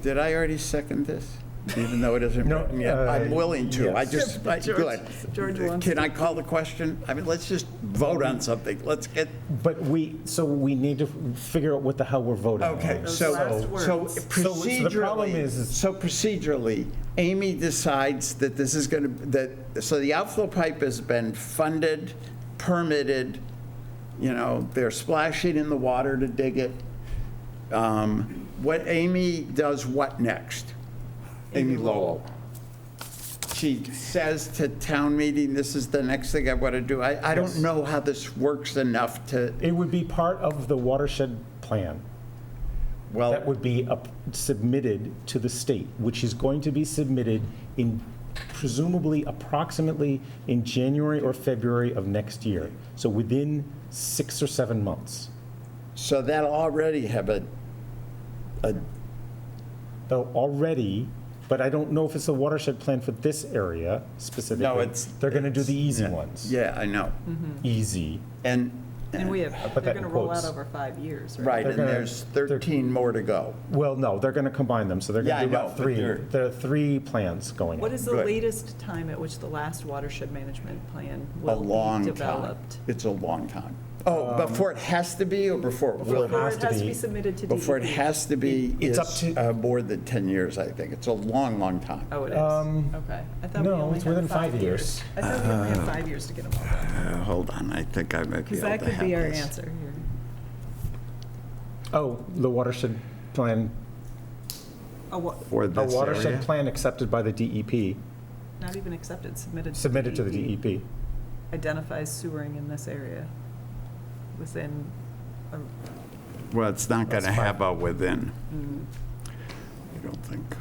Did I already second this? Even though it isn't No, written yet? I'm willing to. I yes. just, good. George wants Can to. I call the question? I mean, let's just vote on something. Let's get, But we need to figure out what the hell we're voting on. okay, Those so last words. the problem procedurally, Amy decides that this is going to, so the outflow pipe has been funded, permitted, they're splashing in the water to dig it. What Amy does what next? Amy Lowell. She says to town meeting, this is the next thing I want to do. I don't know how this works enough to, It would be part of the watershed plan that well, would be submitted to the state, which is going to be submitted in presumably approximately in January or February of next year. So within 6 or 7 months. So that'll already have a Though already, but I don't know if it's a watershed plan for this area specifically. No, it's. They're going to do the easy yeah. ones. Yeah, I know. Easy. And And we put have, that they're in going to roll out quotes. over 5 years, right? right, They're and gonna- there's 13 more to go. Well, no, they're going to combine them, so they're Yeah, going to I do know, about but 3. they're- There are 3 plans going What on. is the Good. latest time at which the last watershed management plan A will long be time. developed? It's a long time. Oh, before it has to be, or before it will? Before has it to has to be. be submitted to DEP? Before it has to be It's up is to- more than 10 years, I think. It's a long, long time. Oh, it is? Okay. I thought we no, only it's had within 5 5 years. I thought we only had 5 years to get them all done. Hold on, I think I might be Because able that to could have be our this. answer here. Oh, the watershed plan, Oh, what, For a this watershed area. plan accepted by the DEP, not even accepted, submitted. submitted to the E DEP. Identifies sewering in this area within, a- Well, it's not going to That's fine. have a within. I don't think.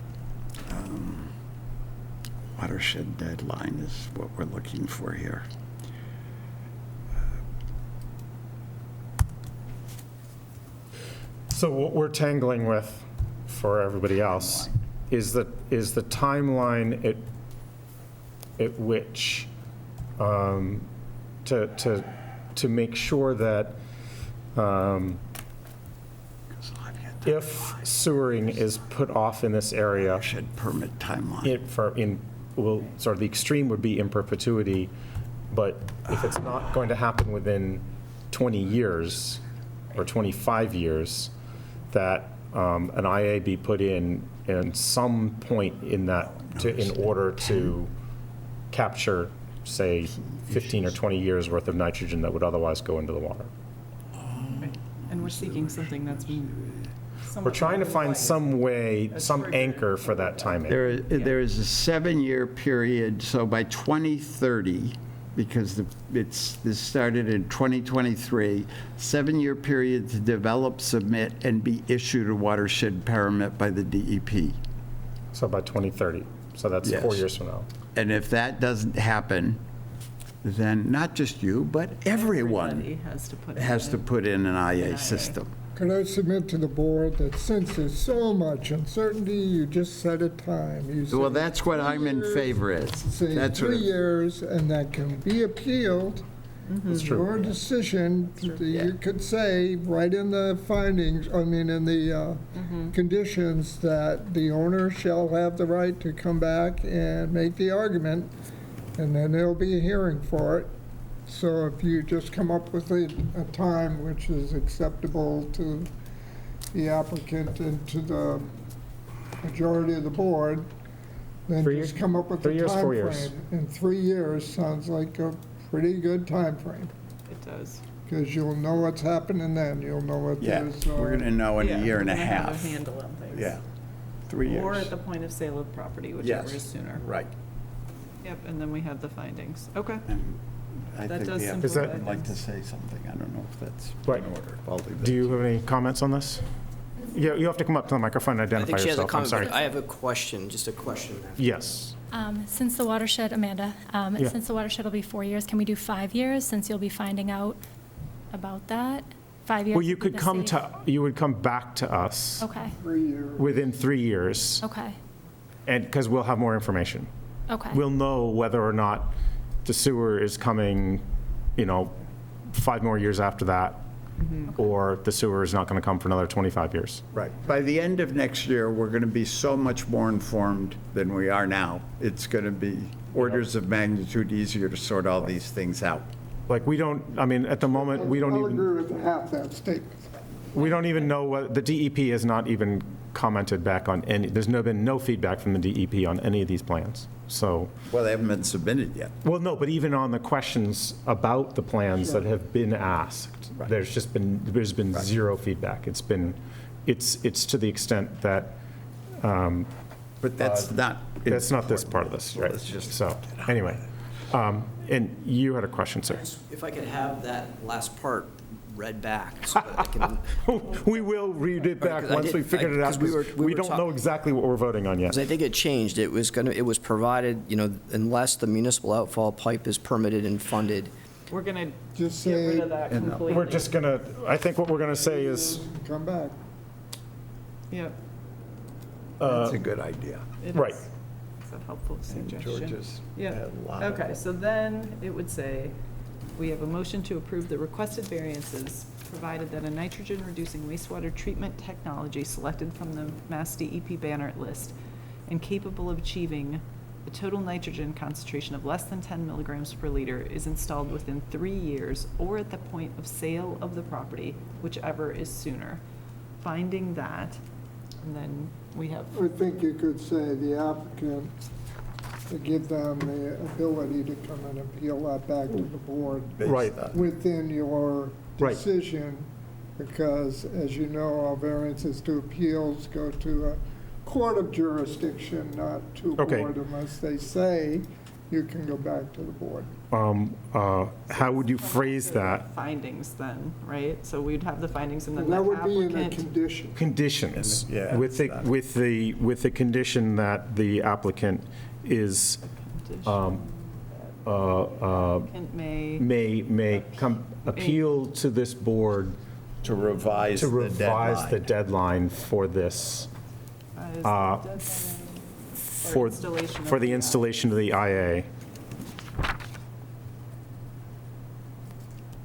Watershed deadline is what we're looking for here. So what we're tangling with, for everybody else, is the timeline at which, to make sure that if sewering is put off in this area, Watershed permit timeline. well, sort of the extreme would be in perpetuity, but if it's not going to happen within 20 years or 25 years, that an IA be put in some point in that, in order to capture, say, 15 or 20 years worth of nitrogen that would otherwise go into the water. and we're seeking something that's We're trying to find some way, some anchor for that timing. There is a 7-year period, so by 2030, because this started in 2023, 7-year period to develop, submit, and be issued a watershed permit by the DEP. So by 2030, so that's 4 Yes. years from now. And if that doesn't happen, then not just you, but everyone Everybody has to put. has to put in an IA IA. system. Could I submit to the board that since there's so much uncertainty, you just set a time? You Well, say that's what 3 I'm in years, favor of. Say That's 3 what, years, and that can be appealed. It's your decision. Yeah. You could say, right in the findings, in the conditions, that the owner shall have the right to come back and make the argument, and then there'll be a hearing for it. So if you just come up with a time which is acceptable to the applicant and to the majority of the board, then 3 just come up with 3 a years, 4 time years. frame. And 3 years sounds like a pretty good time frame, It does. because you'll know what's happening then. You'll know what yeah, there's. we're going to know in Yeah, a year and a we're gonna have half. a handle on things. Yeah, 3 years. Or at the point of sale of property, whichever Yes, is sooner. Right. Yep, and then we have the findings. Okay. And I That think does the simplify applicant would like to things. say something. I don't know if that's Right. in order. I'll leave it. Do you have any comments on this? Yeah, you have to come up to the microphone and I identify think she has a yourself. I'm comment, sorry. but I have a question, just a question. Yes. Since the watershed, Amanda, Yeah. since the watershed will be 4 years, can we do 5 years, since you'll be finding out about that? 5 years? Well, you would be could the come safe- you would come back to us Okay, 3 years. within 3 years, okay, and, because we'll have more information. okay. We'll know whether or not the sewer is coming, 5 more years after that, or the sewer is not going to come for another 25 years. Right. By the end of next year, we're going to be so much more informed than we are now. It's going to be orders of magnitude easier to sort all these things out. Like, at the moment, we don't I'll even, agree with half that statement. we don't even know what, the DEP has not even commented back on any, there's been no feedback from the DEP on any of these plans, so. Well, they haven't been submitted yet. Well, no, but even on the questions about the plans that have been asked, there's been zero feedback. It's to the extent that, But that's not. that's not this part of this, right? Let's just- So, anyway, and you had a question, sir? If I could have that last part, read back so that I can, We will read it back Right, 'cause I once did- we figured it out. 'cause we were- we We were don't know talk- exactly what we're voting on yet. because I think it changed. It was provided, unless the municipal outfall pipe is permitted and funded. We're going to Just get rid say, of that completely. We're just gonna, I think what we're gonna say is, come back. Yep. That's a good idea. it Right. is. It's a helpful suggestion. George's Yeah. had a lot of Okay, it. so then it would say, we have a motion to approve the requested variances, provided that a nitrogen-reducing wastewater treatment technology selected from the Mass DEP Banneret list and capable of achieving a total nitrogen concentration of less than 10 milligrams per liter is installed within 3 years or at the point of sale of the property, whichever is sooner. Finding that, and then we have, I think you could say the applicant, to give them the ability to come and appeal that back to the board right, within your Right. decision, because as you know, all variances to appeals go to a court of jurisdiction, not to a Okay. board unless they say you can go back to the board. how would you phrase that? findings then, right? So we'd have the findings and then And the that would be in a applicant. condition. Conditions. Yeah, With the, it's not- with the condition that the applicant is, Applicant may. may come, appeal to this board To revise to the revise the deadline. deadline for this, for, installation for of the the installation of the IA.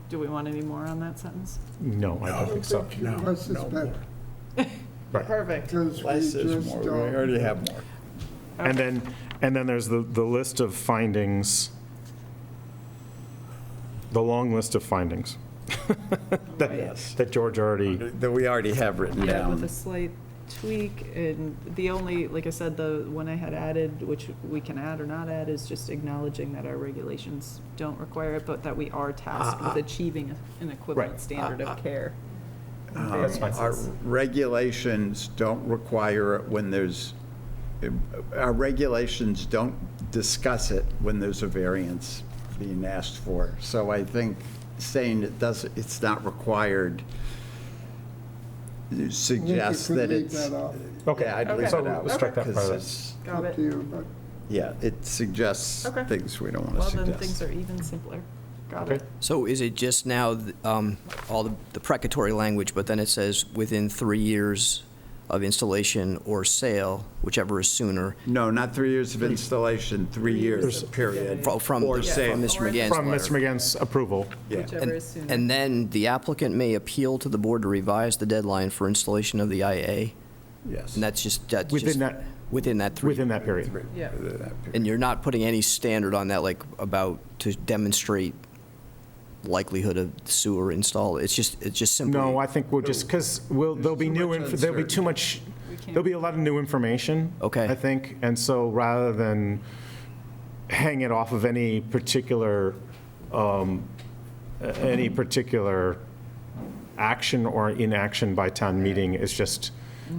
Do we want any more on that sentence? No, I don't think so. Less is better, Perfect. because we Less is just more. We don't. already have more. And then there's the list of findings, the long list of findings that George already, That we already have written Yeah, with down. a slight tweak, and the only, like I said, the one I had added, which we can add or not add, is just acknowledging that our regulations don't require it, but that we are tasked with achieving an equivalent Right. standard of care. Our regulations don't require it when there's, our regulations don't discuss it when there's a variance being asked for. So I think saying it's not required suggests could that leave it's. that out. Okay, Yeah, I'd Okay. leave So it out. we'll strike that part of it. Because Got Up to it? you, but yeah, it suggests Okay. things we don't want to Well, suggest. then things are even simpler. Got Okay. it. So is it just now, all the precatory language, but then it says within 3 years of installation or sale, whichever is sooner, No, not 3 years of installation, 3 years, period. from Or from sale. Mr. McGann's from letter. Mr. McGann's approval. Yeah. Whichever is sooner. And then the applicant may appeal to the board to revise the deadline for installation of the IA, Yes. and that's just Within that, within that 3. within that period. Yeah. And you're not putting any standard on that, like about to demonstrate likelihood of sewer install. It's just simply. No, I think we'll just, because there'll be too much there'll be too much, there'll be a lot of new information. Okay. I think, and so rather than hang it off of any particular action or inaction by town meeting, it's just,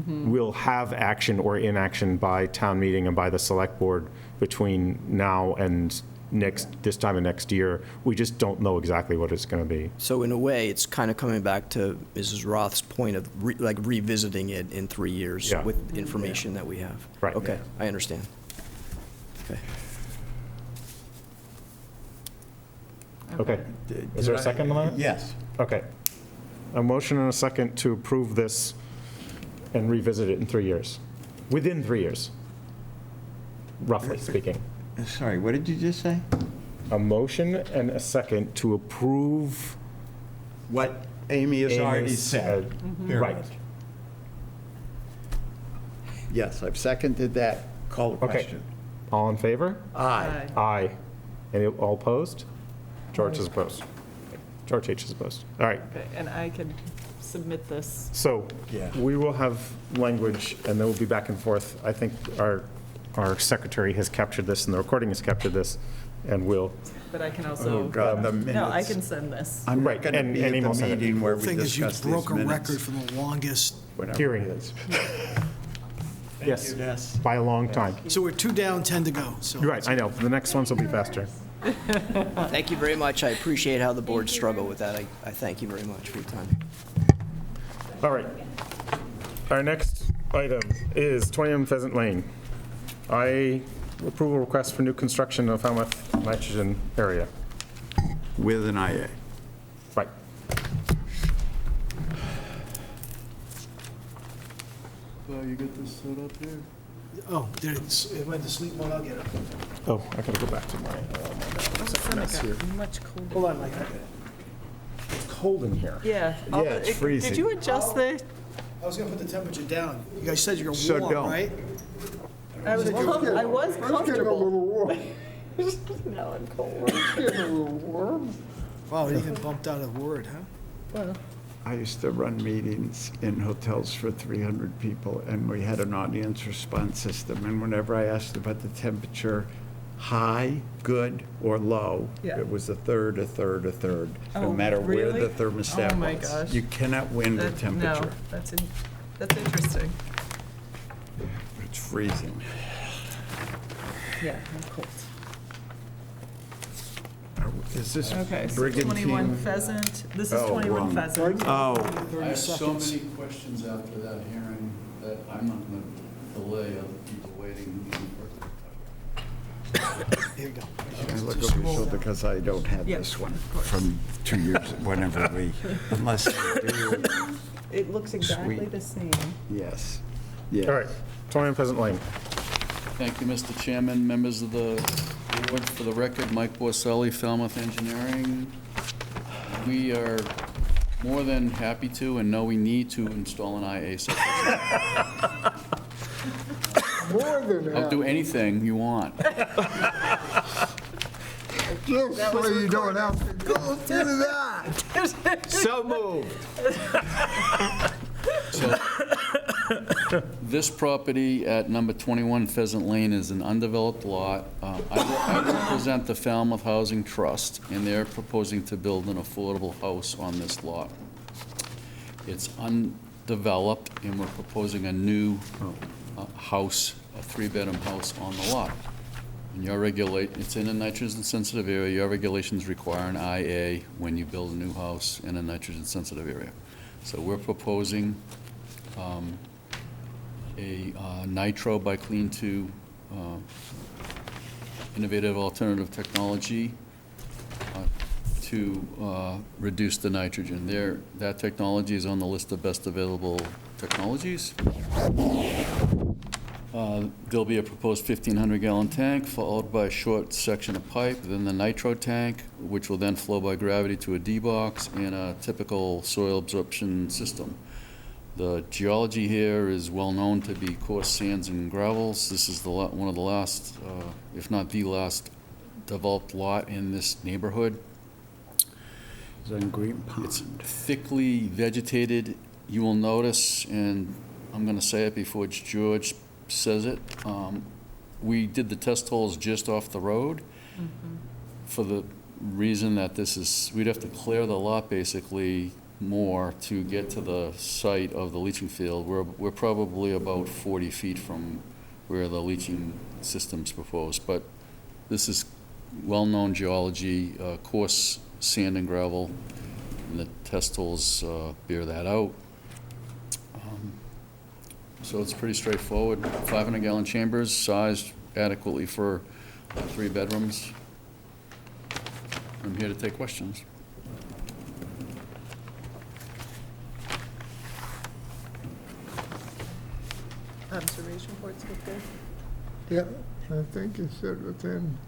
we'll have action or inaction by town meeting and by the select board between now and this time of next year. We just don't know exactly what it's going to be. So in a way, it's kind of coming back to Mrs. Roth's point of revisiting it in 3 years Yeah. with information that we have. Right. Okay, I understand. Okay. Okay. Is there a second on that? Yes. Okay. A motion and a second to approve this and revisit it in 3 years, within 3 years, roughly speaking. Sorry, what did you just say? A motion and a second to approve. What Amy has already Amy's said. Period. Right. Yes, I've seconded that. Call the Okay. question. All in favor? Aye. Aye. Any, all opposed? George is opposed. George H. is opposed. All right. Okay, and I can submit this. So Yeah. we will have language, and then we'll be back and forth. I think our secretary has captured this, and the recording has captured this, and we'll, But I can also. Oh, God, the minutes. No, I can send this. I'm Right, not going to and be at Amy the will send it. meeting where we Thing is, you discuss these broke a minutes. record for the longest. Whatever Hearing. it is. yes, Yes. by a long time. So we're 2 down, 10 to go, so. You're right, I know. The next ones will be faster. Thank you very much. I appreciate how the board struggled with that. I thank you very much for your time. All right. Our next item is 21 Pheasant Lane. Approval request for new construction of Falmouth Nitrogen Area. With an IA. Right. You get this set up here? Oh, there it went to sleep mode, I'll get it. Oh, I gotta go back to my, mess here. Much colder. Hold on, Mike. It's cold in here. Yeah. Yeah, it's freezing. Did you adjust the, I was gonna put the temperature down. You guys said you're So warm, don't. right? I was It's getting a little comfortable. warm. Now I'm cold. It's getting a little warm. Wow, it even bumped out a word, huh? Well, I used to run meetings in hotels for 300 people, and we had an audience response system. And whenever I asked about the temperature, high, good, or low, Yeah. it was a third, a third, a third, no Oh, matter where really? the thermostat was. Oh, my gosh. You cannot win with no, temperature. that's interesting. It's freezing. Yeah, I'm cold. Is this Okay, so Brigatine? 21 Pheasant, this is Oh, 21 wrong. Pheasant. Oh, I have so many questions after that hearing that I'm not going to delay other people waiting. Here you go. I look over your shoulder because I don't have Yeah, this one of course. from 2 years, whenever we, unless they do, It looks exactly Sweet. the same. yes. Yes. All right, 21 Pheasant Lane. Thank you, Mr. Chairman, members of the board. For the record, Mike Borselli, Falmouth Engineering. We are more than happy to and know we need to install an IA system. More than I'll do that. anything you want. Just so you don't have to go through that. So moved. So, this property at number 21 Pheasant Lane is an undeveloped lot. I represent the Falmouth Housing Trust, and they're proposing to build an affordable house on this lot. It's undeveloped, and we're proposing a new house, a three-bedroom house on the lot. And it's in a nitrogen-sensitive area. Your regulations require an IA when you build a new house in a nitrogen-sensitive area. So we're proposing a NitROE by KleanTu innovative alternative technology to reduce the nitrogen. That technology is on the list of best available technologies. There'll be a proposed 1,500-gallon tank, followed by a short section of pipe, then the NitROE tank, which will then flow by gravity to a D-box, and a typical soil absorption system. The geology here is well-known to be coarse sands and gravels. This is one of the last, if not the last, developed lot in this neighborhood. It's in Green Pond. It's thickly vegetated. You will notice, and I'm going to say it before George says it, we did the test holes just off the road for the reason that we'd have to clear the lot basically more to get to the site of the leaching field. We're probably about 40 feet from where the leaching system's proposed, but this is well-known geology, coarse sand and gravel, and the test holes bear that out. So it's pretty straightforward. 500-gallon chambers, sized adequately for 3 bedrooms. I'm here to take questions. Observation ports look good. Yeah, I think you said within.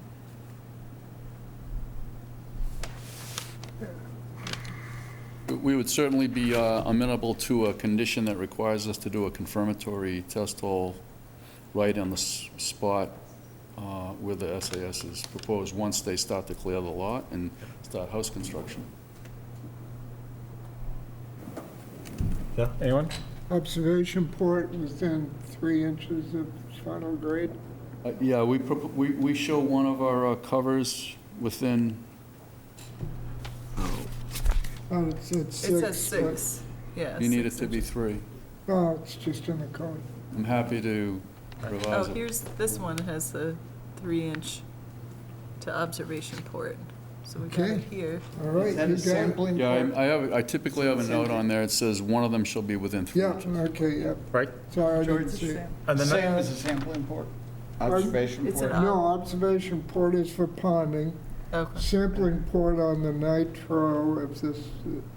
We would certainly be amenable to a condition that requires us to do a confirmatory test hole right on the spot where the SAS is proposed, once they start to clear the lot and start house construction. Yeah, anyone? Observation port within 3 inches of final grade. Yeah, we show one of our covers within, Oh, it's at 6. It says 6. Yeah. you need it 6 to be inches. 3. Oh, it's just in the code. I'm happy to Oh, revise it. this one has the 3-inch to observation port. So we got it Okay. here. All right, Is that you a got it? sampling? Yeah, I typically have a note on there. It says one of them shall be within 3 Yeah, inches. okay, yeah. Right? Sorry, I didn't George, see it. And then Same as a sampling port? Observation It's port? an No, observation port is for ponding. Okay. Sampling port on the nitro, if this,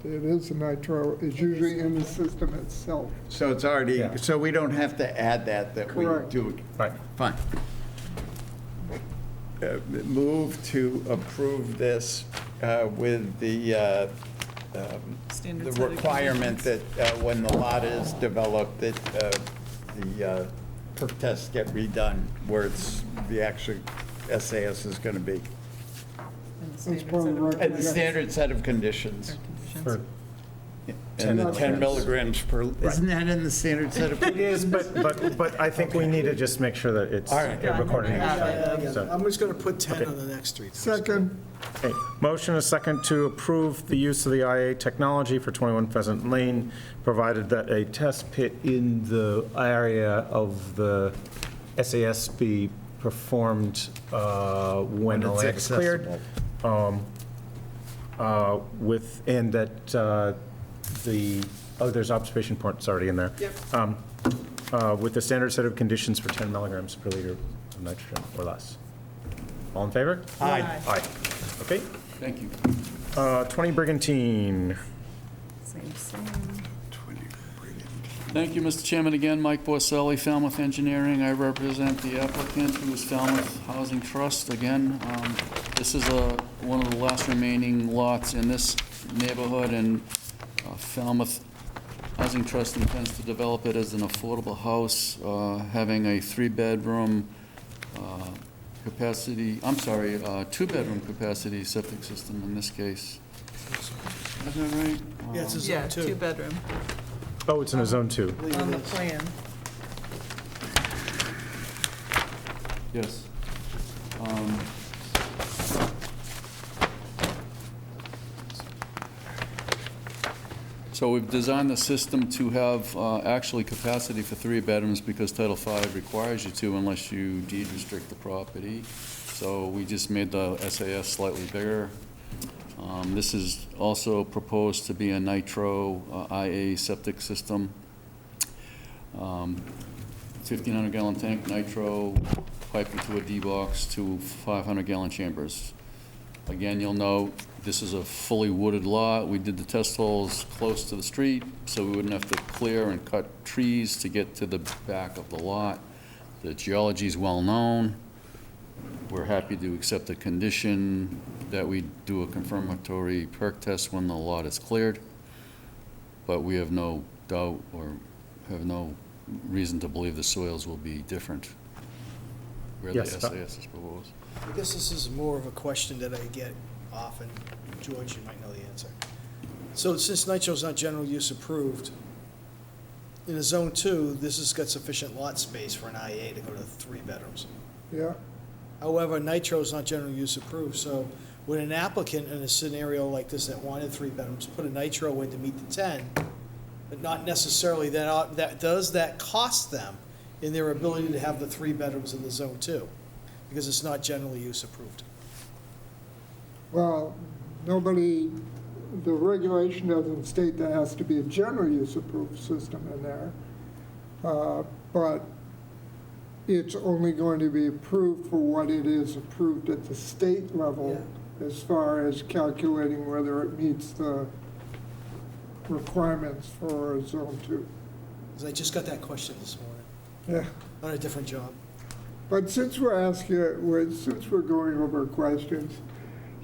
it is a nitro, is usually in the system itself. So it's already, Yeah. so we don't have to add that we Correct. do it. Right. Fine. Move to approve this with the Standard the set of requirement that conditions. when the lot is developed, that the perk tests get redone where it's, the actual SAS is going to be. And the That's standard part of set the of record. And the standard set of conditions. For- And the 10 10 milligrams per, isn't that in the standard set of? It is, but I think we need to just make sure that it's All right. recorded. So- I'm just going to put 10 Okay. on the next 3. Second, Okay, motion is second to approve the use of the IA technology for 21 Pheasant Lane, provided that a test pit in the area of the SAS be performed when the it's land is cleared. With, and that there's observation points already in there. Yep. With the standard set of conditions for 10 milligrams per liter of nitrogen or less. All in favor? Aye. Aye. Okay. Thank you. 20 Brigantine. Same. Thank you, Mr. Chairman. Again, Mike Borselli, Falmouth Engineering. I represent the applicant, who is Falmouth Housing Trust. Again, this is one of the last remaining lots in this neighborhood, and Falmouth Housing Trust intends to develop it as an affordable house, having a 3-bedroom capacity, I'm sorry, 2-bedroom capacity septic system in this case. Isn't that right? Yeah, it's a Yeah, zone 2. 2-bedroom Oh, it's in a zone 2. on the plan. Yes. So we've designed the system to have actually capacity for 3 bedrooms because Title V requires you to unless you deed restrict the property. So we just made the SAS slightly bigger. This is also proposed to be a nitro IA septic system. 1,500-gallon tank, nitro, pipe into a D-box to 500-gallon chambers. Again, you'll note, this is a fully wooded lot. We did the test holes close to the street, so we wouldn't have to clear and cut trees to get to the back of the lot. The geology is well-known. We're happy to accept the condition that we do a confirmatory perk test when the lot is cleared, but we have no doubt or have no reason to believe the soils will be different where the Yes, SAS is proposed. I guess this is more of a question that I get often. George, you might know the answer. So since nitro's not general use approved, in a zone 2, this has got sufficient lot space for an IA to go to 3 bedrooms. yeah. However, nitro is not general use approved, so would an applicant in a scenario like this that wanted 3 bedrooms put a nitro in to meet the 10, but not necessarily does that cost them in their ability to have the 3 bedrooms in the zone 2? Because it's not generally use approved. Well, nobody, the regulation doesn't state there has to be a general use approved system in there. But it's only going to be approved for what it is approved at the state level as far as calculating whether it meets the requirements for zone 2. Because I just got that question this morning Yeah. on a different job. But since since we're going over questions,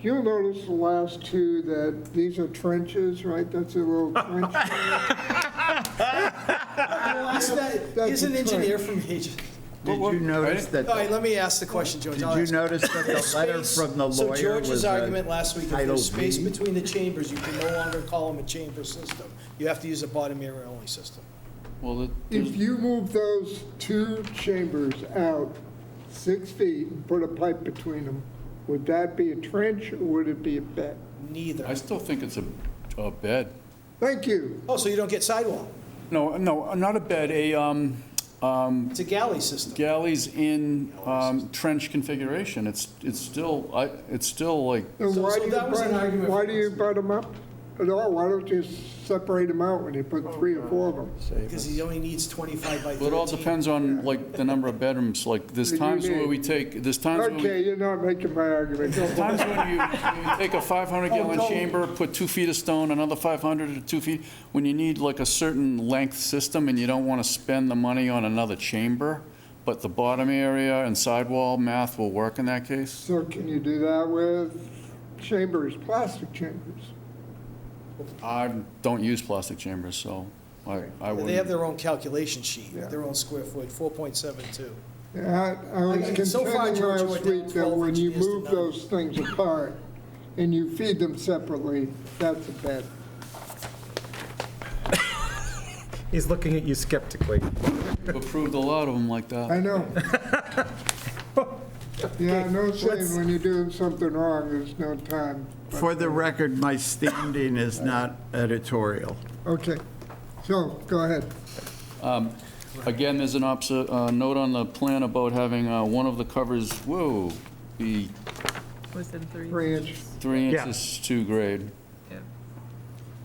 you'll notice the last 2 that these are trenches, right? That's a little trench. He's an engineer from Aegis. Did you notice that? All right, let me ask the question, George. Did I'll you ask. notice that the letter Space- from the lawyer So George's was argument last week, if Title there's space V? between the chambers, you can no longer call them a chamber system. You have to use a bottom area only system. Well, If you move those 2 chambers out 6 feet and put a pipe between them, would that be a trench or would it be a bed? Neither. I still think it's a bed. Thank you. Oh, so you don't get sidewalk? No, not a bed, It's a galley system. Galleys in trench configuration. It's still like, And why so do you that was an argument why for do you butt them up at all? Why don't you separate them out when you put 3 or 4 of them? Because he only needs 25 by 13. well, it all depends on like the number of bedrooms. Like there's You times where need- we take, there's times where we Okay, you're not making my argument. Go on. times when you take a 500-gallon Oh, no. chamber, put 2 feet of stone, another 500 or 2 feet, when you need like a certain length system and you don't want to spend the money on another chamber, but the bottom area and sidewall math will work in that case. So can you do that with chambers, plastic chambers? I don't use plastic chambers, so I They have wouldn't. their own calculation sheet, Yeah. their own square foot, 4.72. Yeah, I was So far, contending George, last we're down week that 12 when you engineers to move none. those things apart and you feed them separately, that's a bed. He's looking at you skeptically. We've approved a lot of them like that. I know. Yeah, no saying when you're doing something wrong, there's no time. For the record, my standing is not editorial. Okay, so, go ahead. Again, there's an note on the plan about having one of the covers, be Within 3. 3 inch. 3 Yeah. inches to grade Yeah.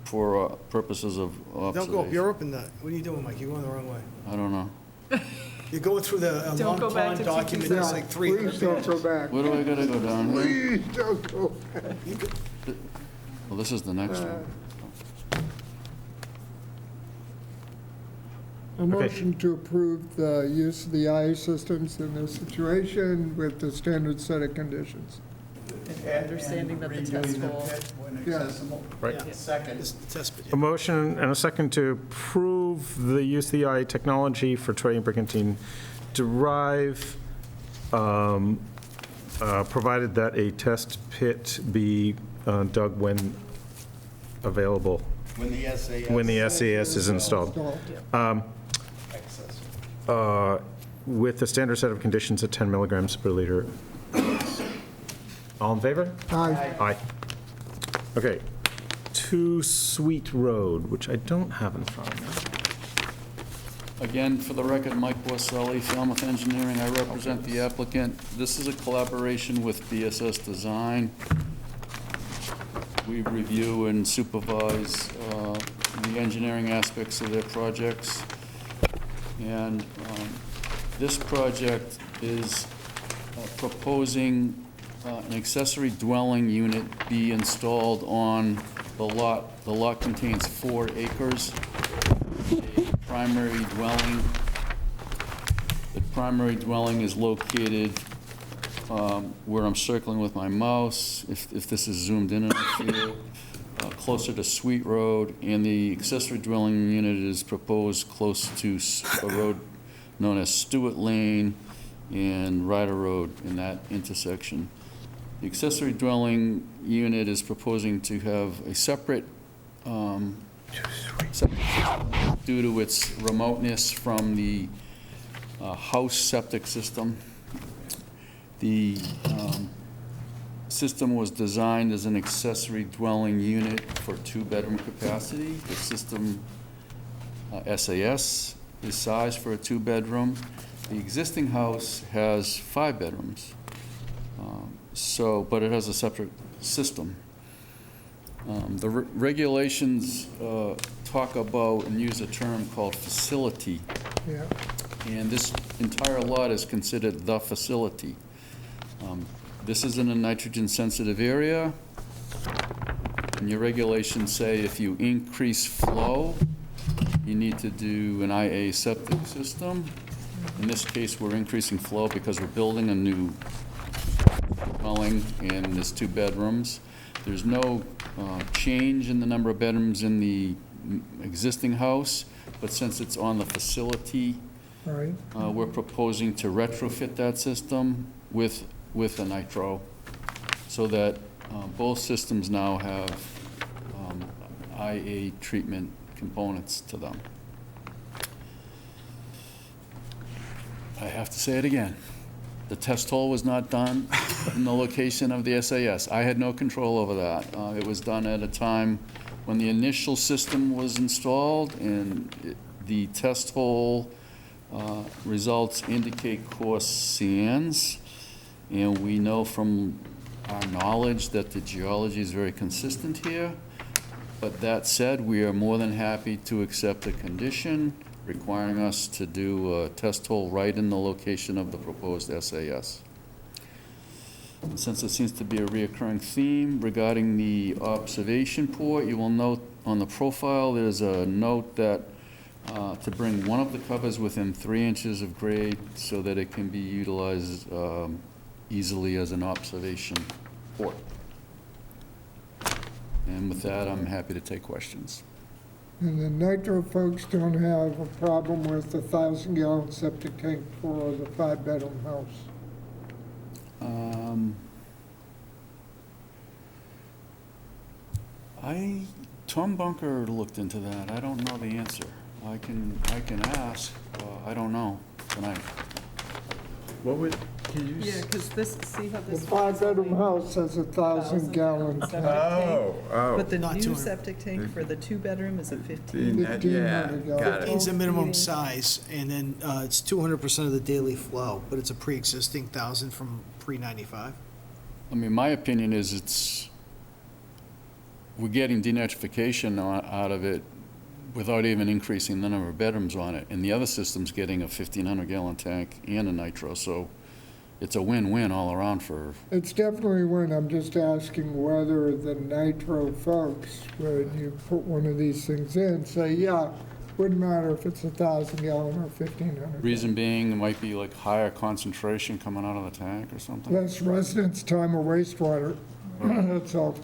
for purposes of Don't go up, observation. you're up in the, what are you doing, Mike? You're going the wrong way. I don't know. You're going through the Don't Long go back Pond to document, TTC. it's like 300 Please don't pages. go back. Where do I gotta go down here? Please don't go back. Well, this is the next one. A motion to approve the use of the IA systems in this situation with the standard set of conditions. Understanding that the test hole. Yes. Right. Second. This is the test pit. A motion and a second to approve the use of the AI technology for Troy and Brigatine Drive, provided that a test pit be dug when available, When the SAS. when the SAS is installed. With the standard set of conditions at 10 milligrams per liter. All in favor? Aye. Aye. Okay. 2 Sweet Road, which I don't have in front of me. Again, for the record, Mike Borselli, Falmouth Engineering, I represent the applicant. This is a collaboration with BSS Design. We review and supervise the engineering aspects of their projects. And this project is proposing an accessory dwelling unit be installed on the lot. The lot contains 4 acres. A primary dwelling. The primary dwelling is located where I'm circling with my mouse, if this is zoomed in enough here, closer to Sweet Road, and the accessory dwelling unit is proposed close to a road known as Stewart Lane and Ryder Road in that intersection. The accessory dwelling unit is proposing to have a separate due to its remoteness from the house septic system. The system was designed as an accessory dwelling unit for 2-bedroom capacity. The system SAS is sized for a 2-bedroom. The existing house has 5 bedrooms. But it has a separate system. The regulations talk about and use a term called facility. Yeah. And this entire lot is considered the facility. This is in a nitrogen-sensitive area. And your regulations say if you increase flow, you need to do an IA septic system. In this case, we're increasing flow because we're building a new dwelling and there's 2 bedrooms. There's no change in the number of bedrooms in the existing house, but since it's on the facility, All right. we're proposing to retrofit that system with a NitROE so that both systems now have IA treatment components to them. I have to say it again. The test hole was not done in the location of the SAS. I had no control over that. It was done at a time when the initial system was installed, and the test hole Results indicate coarse sands, and we know from our knowledge that the geology is very consistent here. But that said, we are more than happy to accept the condition requiring us to do a test hole right in the location of the proposed SAS. Since it seems to be a reoccurring theme regarding the observation port, you will note on the profile, there's a note that to bring one of the covers within 3 inches of grade so that it can be utilized easily as an observation port. And with that, I'm happy to take questions. And the nitro folks don't have a problem with the 1,000-gallon septic tank for the 5-bedroom house? Tom Bunker looked into that. I don't know the answer. I can ask. I don't know tonight. What would, can you? Yeah, because this, see how The this. 5-bedroom house has a 1,000-gallon tank. But the Not new 200. septic tank for the 2-bedroom is a 15. Yeah, got it. It's a minimum size, and then it's 200% of the daily flow, but it's a pre-existing 1,000 from pre-95. I mean, my opinion is we're getting denitrification out of it without even increasing the number of bedrooms on it. And the other system's getting a 1,500-gallon tank and a nitro, so it's a win-win all around for, It's definitely one. I'm just asking whether the nitro folks, when you put one of these things in, say, yeah, wouldn't matter if it's 1,000-gallon or 1,500. reason being, it might be like higher concentration coming out of the tank or something. Less residence time of wastewater, that's all.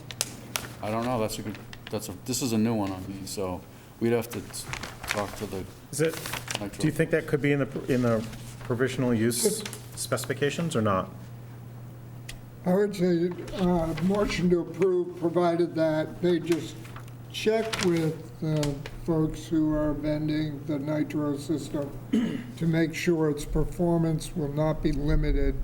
I don't know, this is a new one on me, so we'd have to talk to the Is it, nitro. do you think that could be in the provisional use specifications or not? I would say, motion to approve, provided that they just check with the folks who are vending the nitro system to make sure its performance will not be limited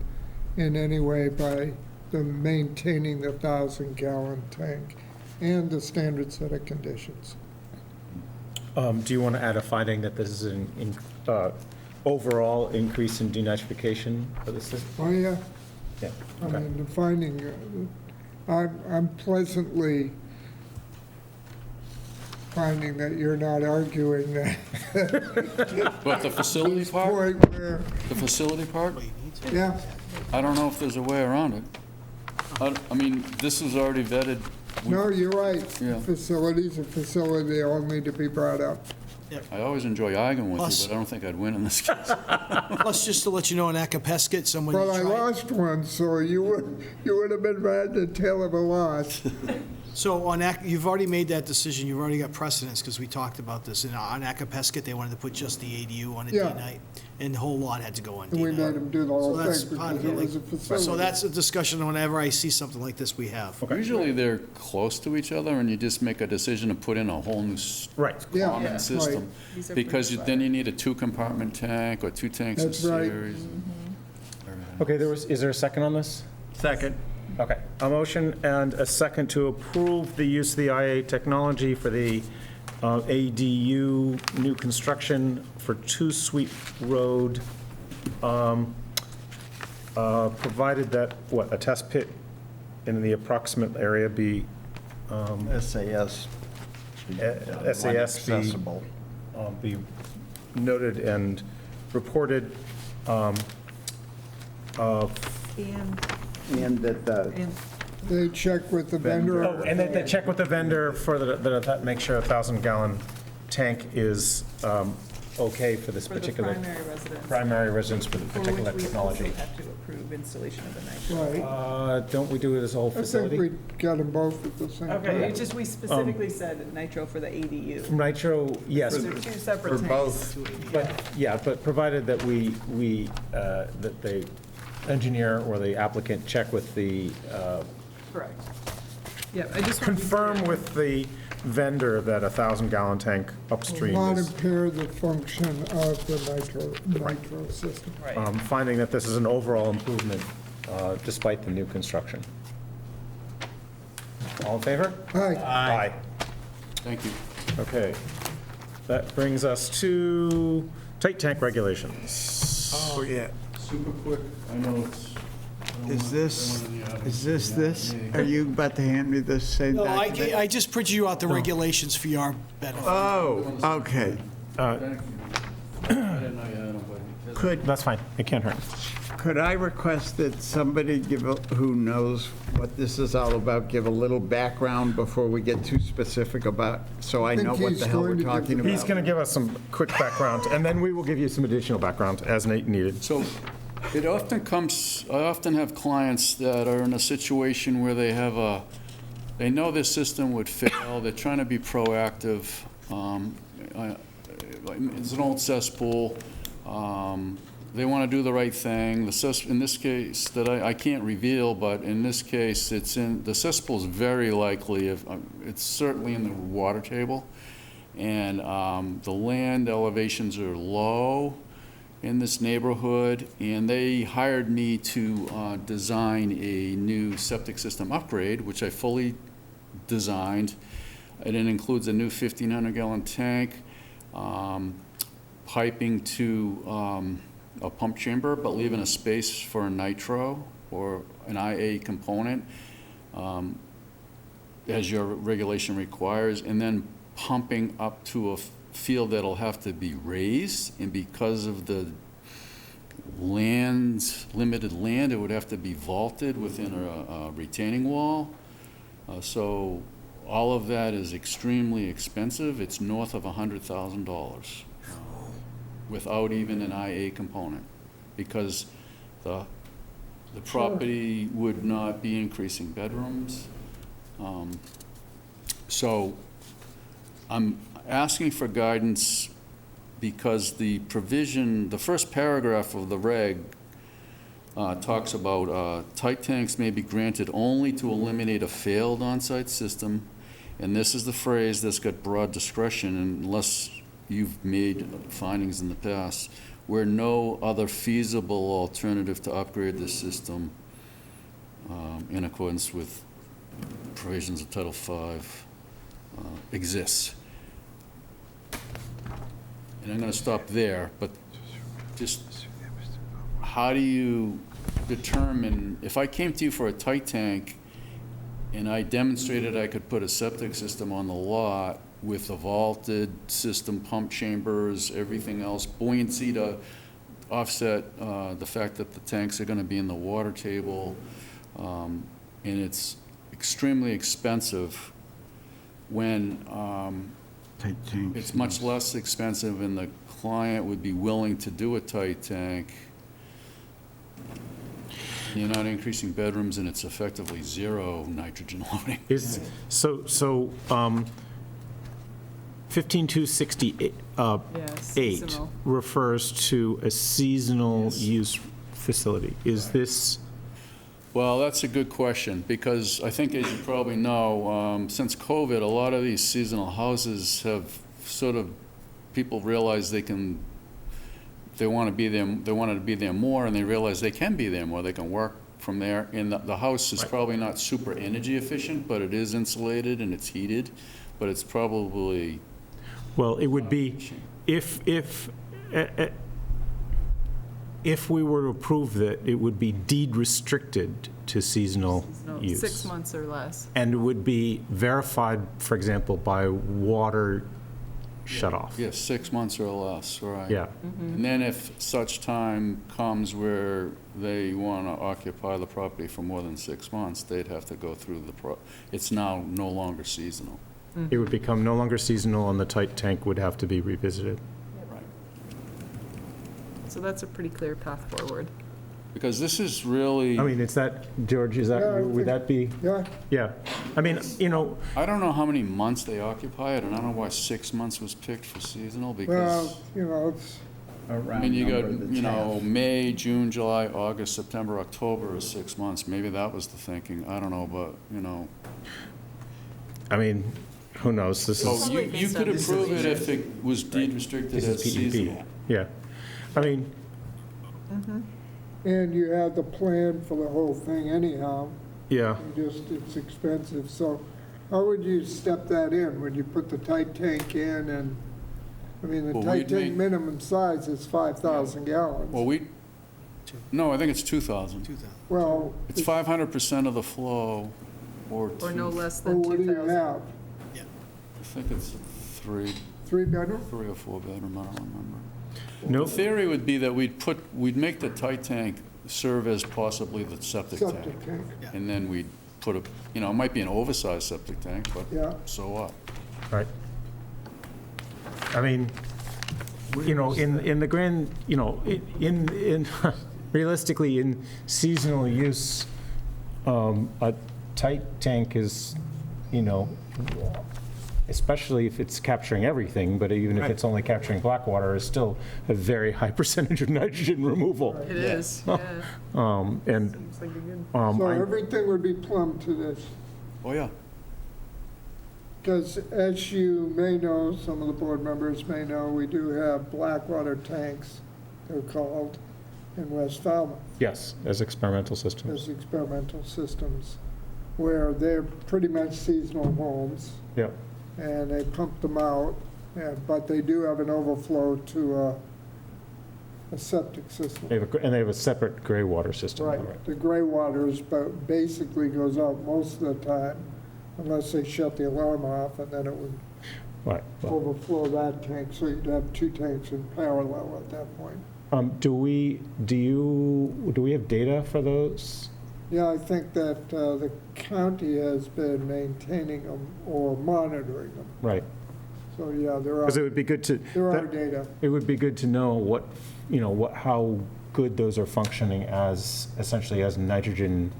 in any way by the maintaining the 1,000-gallon tank and the standard set of conditions. Do you want to add a finding that this is an overall increase in denitrification for the system? Oh, yeah. Yeah, I okay. mean, the finding, I'm pleasantly finding that you're not arguing that. But the facility part, Point where, the facility part, yeah, I don't know if there's a way around it. I mean, this is already vetted. no, you're right. Yeah. Facilities are facility, they all need to be brought up. I always enjoy arguing with Plus- you, but I don't think I'd win in this case. Plus, just to let you know, in Acapesket, someone Well, I tried. lost one, so you would have been mad the tale of a loss. So on, you've already made that decision, you've already got precedence, because we talked about this. And on Acapesket, they wanted to put just the ADU on a Yeah. D-night, and the whole lot had to go on And we D-night. made them do the So whole that's thing part because of it it. was a facility. So that's a discussion whenever I see something like this we have. Usually they're close to each other, and you just make a decision to put in a whole new Right. Yeah, common right. system. These are Because pretty then you need a 2-compartment tank or 2 tanks in That's right. series. Okay, is there a second on this? Second. Okay, a motion and a second to approve the use of the IA technology for the ADU new construction for 2 Sweet Road, provided that, a test pit in the approximate area be, SAS. SAS be, Accessible. be noted and reported, And, And that the and They check with the vendor. oh, and then they check with the vendor for that, make sure a 1,000-gallon tank is okay for this for the particular primary residence. primary residence for the For particular which we technology. also have to approve installation of the nitro. Right. Don't we do it as a whole I think facility? we got them both at the same time. Okay, it just, we specifically said nitro for the ADU. Nitro, yes, So they're 2 separate for tanks. both. but provided that that the engineer or the applicant check with the, Correct. Yeah, I just want to be confirm clear. with the vendor that a 1,000-gallon tank Will upstream not is, impair the function of the nitro system. finding that this is an overall improvement despite the new construction. All in favor? Aye. Aye. Thank you. Okay. That brings us to Tight tank regulations. Oh, yeah. Super quick, I know it's. Is this? Are you about to hand me this same No, document? I just printed you out the regulations for your benefit. Oh, okay. That's fine, it can't hurt. Could I request that somebody who knows what this is all about, give a little background before we get too specific about, so I know what he's the hell we're going to give talking the- about? He's going to give us some quick background, and then we will give you some additional background as needed. So it often I often have clients that are in a situation where they know their system would fail, they're trying to be proactive. It's an old cesspool. They want to do the right thing. In this case, that I can't reveal, but in this case, the cesspool is very likely, it's certainly in the water table, and the land elevations are low in this neighborhood, and they hired me to design a new septic system upgrade, which I fully designed. And it includes a new 1,500-gallon tank, piping to a pump chamber, but leaving a space for a nitro or an IA component, as your regulation requires, and then pumping up to a field that'll have to be raised, and because of the limited land, it would have to be vaulted within a retaining wall. So all of that is extremely expensive. It's north of $100,000 without even an IA component, because the property would not be increasing bedrooms. So I'm asking for guidance because the provision, the first paragraph of the reg talks about tight tanks may be granted only to eliminate a failed on-site system, and this is the phrase that's got broad discretion unless you've made findings in the past, where no other feasible alternative to upgrade the system in accordance with provisions of Title V exists. And I'm going to stop there, but just how do you determine, if I came to you for a tight tank and I demonstrated I could put a septic system on the lot with a vaulted system, pump chambers, everything else, buoyancy to offset the fact that the tanks are going to be in the water table, and it's extremely expensive when it's much less expensive and the client would be willing to do a tight tank. You're not increasing bedrooms and it's effectively zero nitrogen loading. 15268 seasonal. refers to a seasonal use facility. Is this? Well, that's a good question, because I think, as you probably know, since COVID, a lot of these seasonal houses have sort of, people realize they want to be there, they wanted to be there more, and they realize they can be there more, they can work from there. And the house is probably not super energy efficient, but it is insulated and it's heated, but it's probably. Well, it would be, if we were to approve that, it would be deed restricted to seasonal use. 6 months or less. And it would be verified, for example, by water shut-off. Yes, 6 months or less, right. Yeah. And then if such time comes where they want to occupy the property for more than 6 months, they'd have to go through it's now no longer seasonal. It would become no longer seasonal, and the tight tank would have to be revisited. Right. So that's a pretty clear path forward. Because this is really. I mean, is that, George, is that, Yeah, would that be? Yeah, Yeah. I mean, I don't know how many months they occupy it, and I don't know why 6 months was picked for seasonal, because, well, it's, I mean, you got, May, June, July, August, September, October is 6 months. Maybe that was the thinking. I don't know, but, I mean, who knows? This So is, you could approve it if it was deed restricted this as is PEP. seasonal. Yeah. I mean, and you have the plan for the whole thing anyhow. yeah. It's expensive, so how would you step that in? Would you put the tight tank in and I mean, the Well, tight we'd tank make- minimum size is 5,000 gallons. Well, no, I think it's 2,000. Well, It's 500% of the flow, or Or no less well, than what do you 2,000. have? I think it's three 3-bedroom? or 4-bedroom, I don't remember. No, The theory would be that we'd make the tight tank serve as possibly the septic tank. Septic tank, And then we'd put it might be an oversized septic tank, but yeah. so what? right. I mean, in the grand, in realistically, in seasonal use, a tight tank is, especially if it's capturing everything, but even if it's only capturing black water, is still a very high percentage of nitrogen removal. It is, yeah. And Seems like a good. So I- everything would be plumbed to this. Oh, yeah. Because as you may know, some of the board members may know, we do have black water tanks, they're called, in West Falmouth yes, as experimental systems. as experimental systems, where they're pretty much seasonal homes, Yep. and they pump them out, but they do have an overflow to a septic system. And they have a separate gray water system. Right, the gray water is basically goes out most of the time, unless they shut the alarm off, and then it would Right. Well, overflow that tank, so you'd have 2 tanks in parallel at that point. do we have data for those? Yeah, I think that the county has been maintaining them or monitoring them. Right. So, yeah, Because it would be good to. there are that- data. It would be good to know how good those are functioning as, essentially as nitrogen,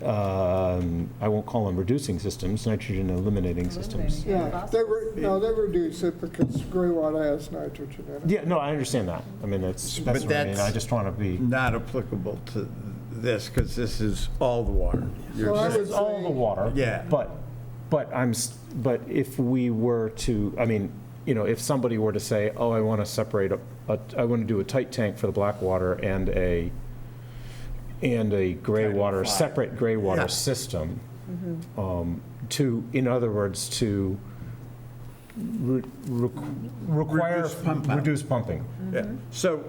I won't call them reducing systems, nitrogen eliminating systems. Yeah, they reduce it because gray water has nitrogen in it. Yeah, no, I understand that. I mean, that's But what I mean. I that's- just want to be. Not applicable to this, because this is all the water. So I This would is all the say- water. Yeah. But if we were to, I mean, if somebody were to say, oh, I want to separate I want to do a tight tank for the black water and a gray water, separate gray water Yeah. system, in other words, to require Reduce pump out. reduce pumping. Yeah. So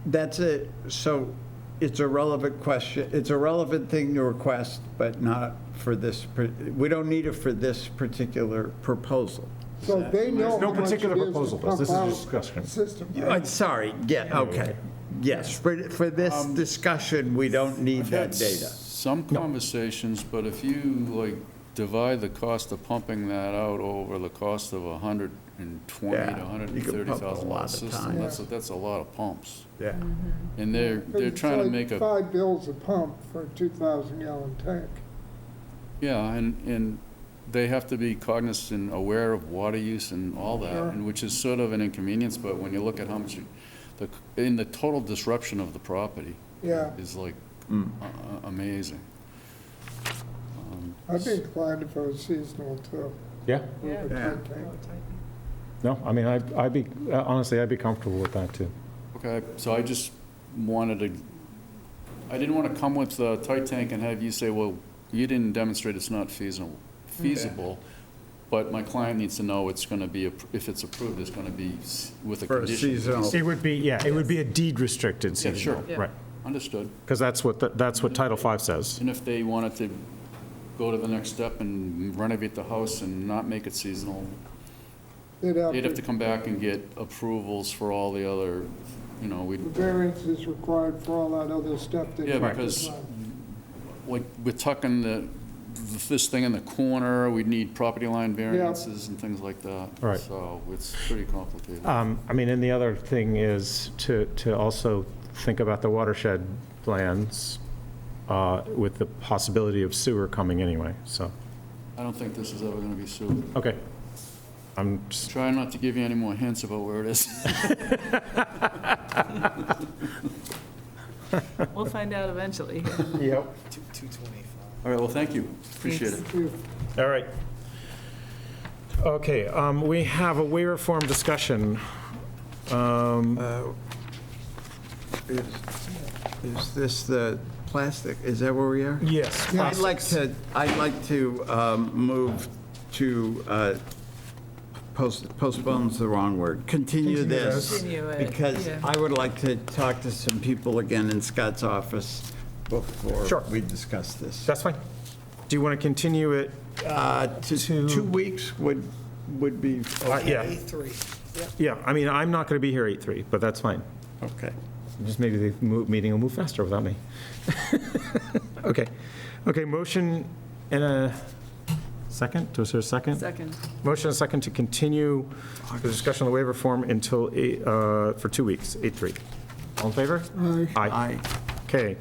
that's it. So it's a relevant question. It's a relevant thing to request, but not for this. We don't need it for this particular proposal. So they know no how much particular it is to proposal, pump this is a out discussion. the system. Sorry. Yeah. Okay. Yes. For this discussion, we don't need that data. Some conversations, but if you divide the cost of pumping that out over the cost of $120,000 to you could pump a $130,000 lot of system, times. that's a lot of pumps. Yeah. And they're trying to make a, $5 a pump for a 2,000-gallon tank. yeah, and they have to be cognizant, aware of water use and all that, Sure. and which is sort of an inconvenience, but when you look at how much, in the total disruption of the property Yeah, is amazing. I'd be inclined if it was seasonal too. Yeah? Yeah. With a Yeah. tight tank. No, I mean, honestly, I'd be comfortable with that, too. Okay, so I just wanted to, I didn't want to come with the tight tank and have you say, well, you didn't demonstrate it's not feasible, but my client needs to know it's going to be, if it's approved, it's going to be with a For a condition. seasonal. It would be, it would be a deed-restricted Yeah, seasonal. sure. Right, Understood. because that's what Title V says. And if they wanted to go to the next step and renovate the house and not make it seasonal, They'd they'd have to come back and get approvals for all the other, The we'd, variance is required for all that other stuff that. yeah, you because described. we're tucking this thing in the corner, we'd need property line variances and things like that. Right. So it's pretty complicated. I mean, and the other thing is to also think about the watershed plans with the possibility of sewer coming anyway, so, I don't think this is ever going to be sued. okay. I'm just, Try not to give you any more hints about where it is. We'll find out eventually. yep. 225. All right, well, thank you. Appreciate it. Thank you. All right. Okay, we have a waiver form discussion. Is this the plastic? Is that where we are? Yes. I'd like to move to Postpone's the wrong word. Continue this. Continue it, Because yeah. I would like to talk to some people again in Scott's office before Sure. we discuss this. That's fine. Do you want to continue it? To 2 weeks would be Yeah, A3. yeah, I mean, I'm not going to be here 8:03, but that's fine. okay. Just maybe the meeting will move faster without me. Okay. Okay, motion and a second? Was there a second? Second. Motion and a second to continue the discussion on the waiver form until, for 2 weeks, 8:03. All in favor? Aye. Aye. Okay.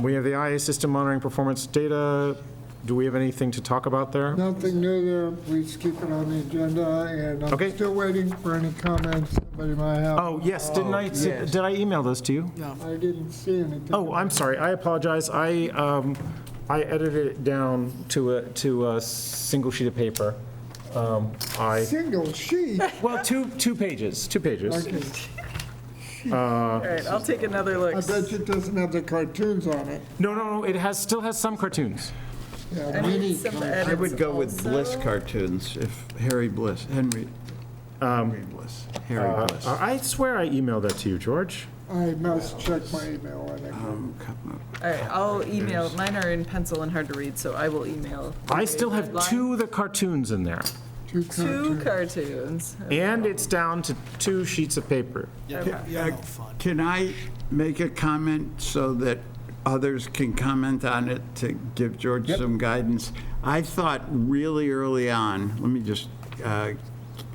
We have the IA system monitoring performance data. Do we have anything to talk about there? Nothing new there, please keep it on the agenda, and I'm Okay. still waiting for any comments somebody might have. Oh, yes, didn't I, yes. did I email those to you? I didn't see anything. Oh, I'm sorry, I apologize. I edited it down to a single sheet of paper. Single sheet? Well, two pages. Okay. All right, I'll take another look. I bet you it doesn't have the cartoons on it. No, it still has some cartoons. Yeah, I mini need some cartoons. edits I would go with also. Bliss cartoons, if Henry Bliss. Harry Bliss. I swear I emailed that to you, George. I must check my email, I think. Come up. All right, I'll email, mine are in pencil and hard to read, so I will email. I still have two of the cartoons in there. Two Two cartoons. cartoons. And it's down to 2 sheets of paper. Yeah, no fun. Can I make a comment so that others can comment on it to give George some guidance? I thought really early on, let me just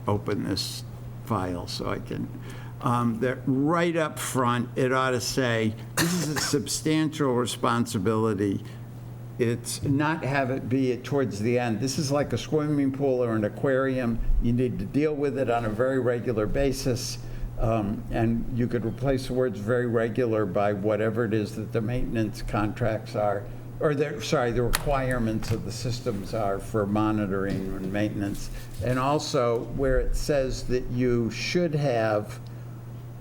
open this file so I can, that right up front, it ought to say, this is a substantial responsibility. It's not have it be towards the end. This is like a swimming pool or an aquarium. You need to deal with it on a very regular basis. And you could replace the words very regular by whatever it is that the maintenance contracts are, or the requirements of the systems are for monitoring and maintenance. And also where it says that you should have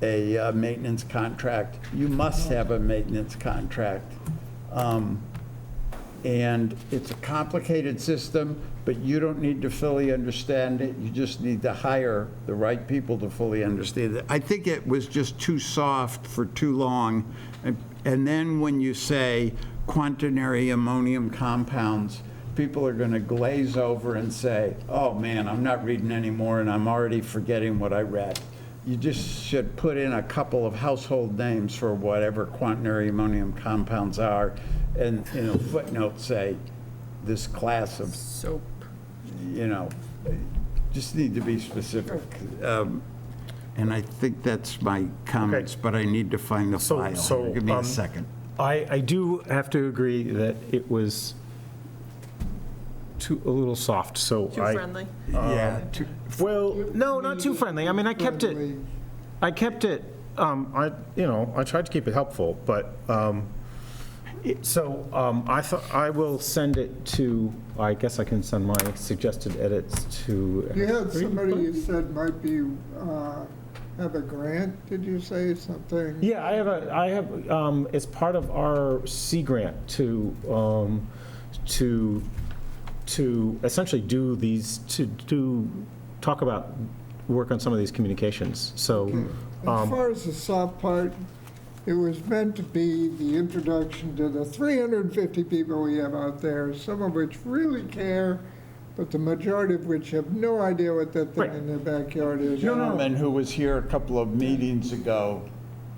a maintenance contract, you must have a maintenance contract. And it's a complicated system, but you don't need to fully understand it. You just need to hire the right people to fully understand it. I think it was just too soft for too long. And then when you say quaternary ammonium compounds, people are going to glaze over and say, oh man, I'm not reading anymore and I'm already forgetting what I read. You just should put in a couple of household names for whatever quaternary ammonium compounds are, and in a footnote say, this class of, Soap. just need to be specific. And I think that's my comments, Okay. but I need to find the So- file. so, Give me a second. I do have to agree that it was a little soft, so Too I... friendly? Yeah. Well, no, not too friendly. I mean, I kept it, I tried to keep it helpful, but, I thought, I will send it to, I guess I can send my suggested edits to... You had somebody you said might be, have a grant, did you say something? Yeah, I have, it's part of our C grant to essentially talk about, work on some of these communications, so. As far as the soft part, it was meant to be the introduction to the 350 people we have out there, some of which really care, but the majority of which have no idea what that thing in their backyard is. Gentleman who was here a couple of meetings ago,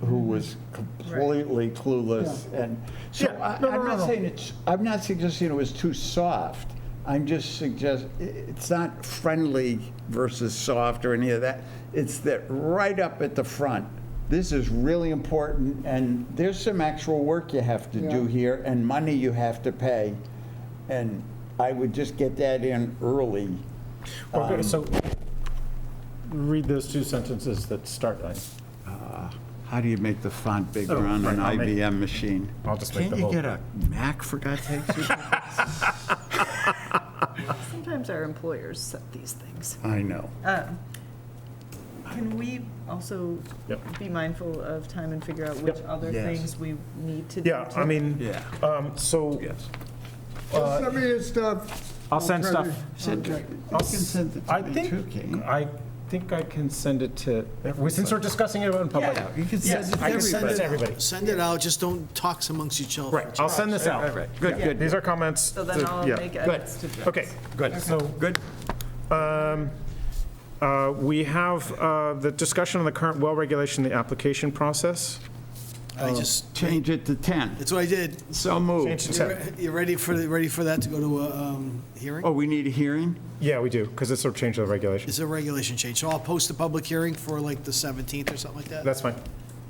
who was completely clueless, and so I'm not suggesting it was too soft. I'm just suggesting, it's not friendly versus soft or any of that. It's that right up at the front, this is really important, and there's some actual work you have to do here, and money you have to pay, and I would just get that in early. Okay, so read those 2 sentences that start line. How do you make the font bigger on an I'll make- IBM machine? I'll just make Can't the you whole... get a Mac, for God's sakes? Sometimes our employers set these things. I know. Can we also Yep. be mindful of time and figure out which other Yes. things we need to do? Yeah, I mean, Yeah. so, Yes. Some of your stuff, I'll send try stuff. to- okay. You can send it I to me think, too, can't you? I think I can send it to, since we're discussing it in public. You can send Yes, it to I can send it to everybody. everybody. Send it out, just don't talk amongst each other. Right, I'll send this out. Good, good. These are comments. So then I'll yeah. make edits to Jeff's. Okay, good. So, Good. we have the discussion on the current well regulation, the application process. I just, Change it to 10. that's what I did. So moved. Change to 10. You ready for that to go to a hearing? Oh, we need a hearing? Yeah, we do, because it's a change to the regulation. It's a regulation change, so I'll post a public hearing for like the 17th or something like that? That's fine.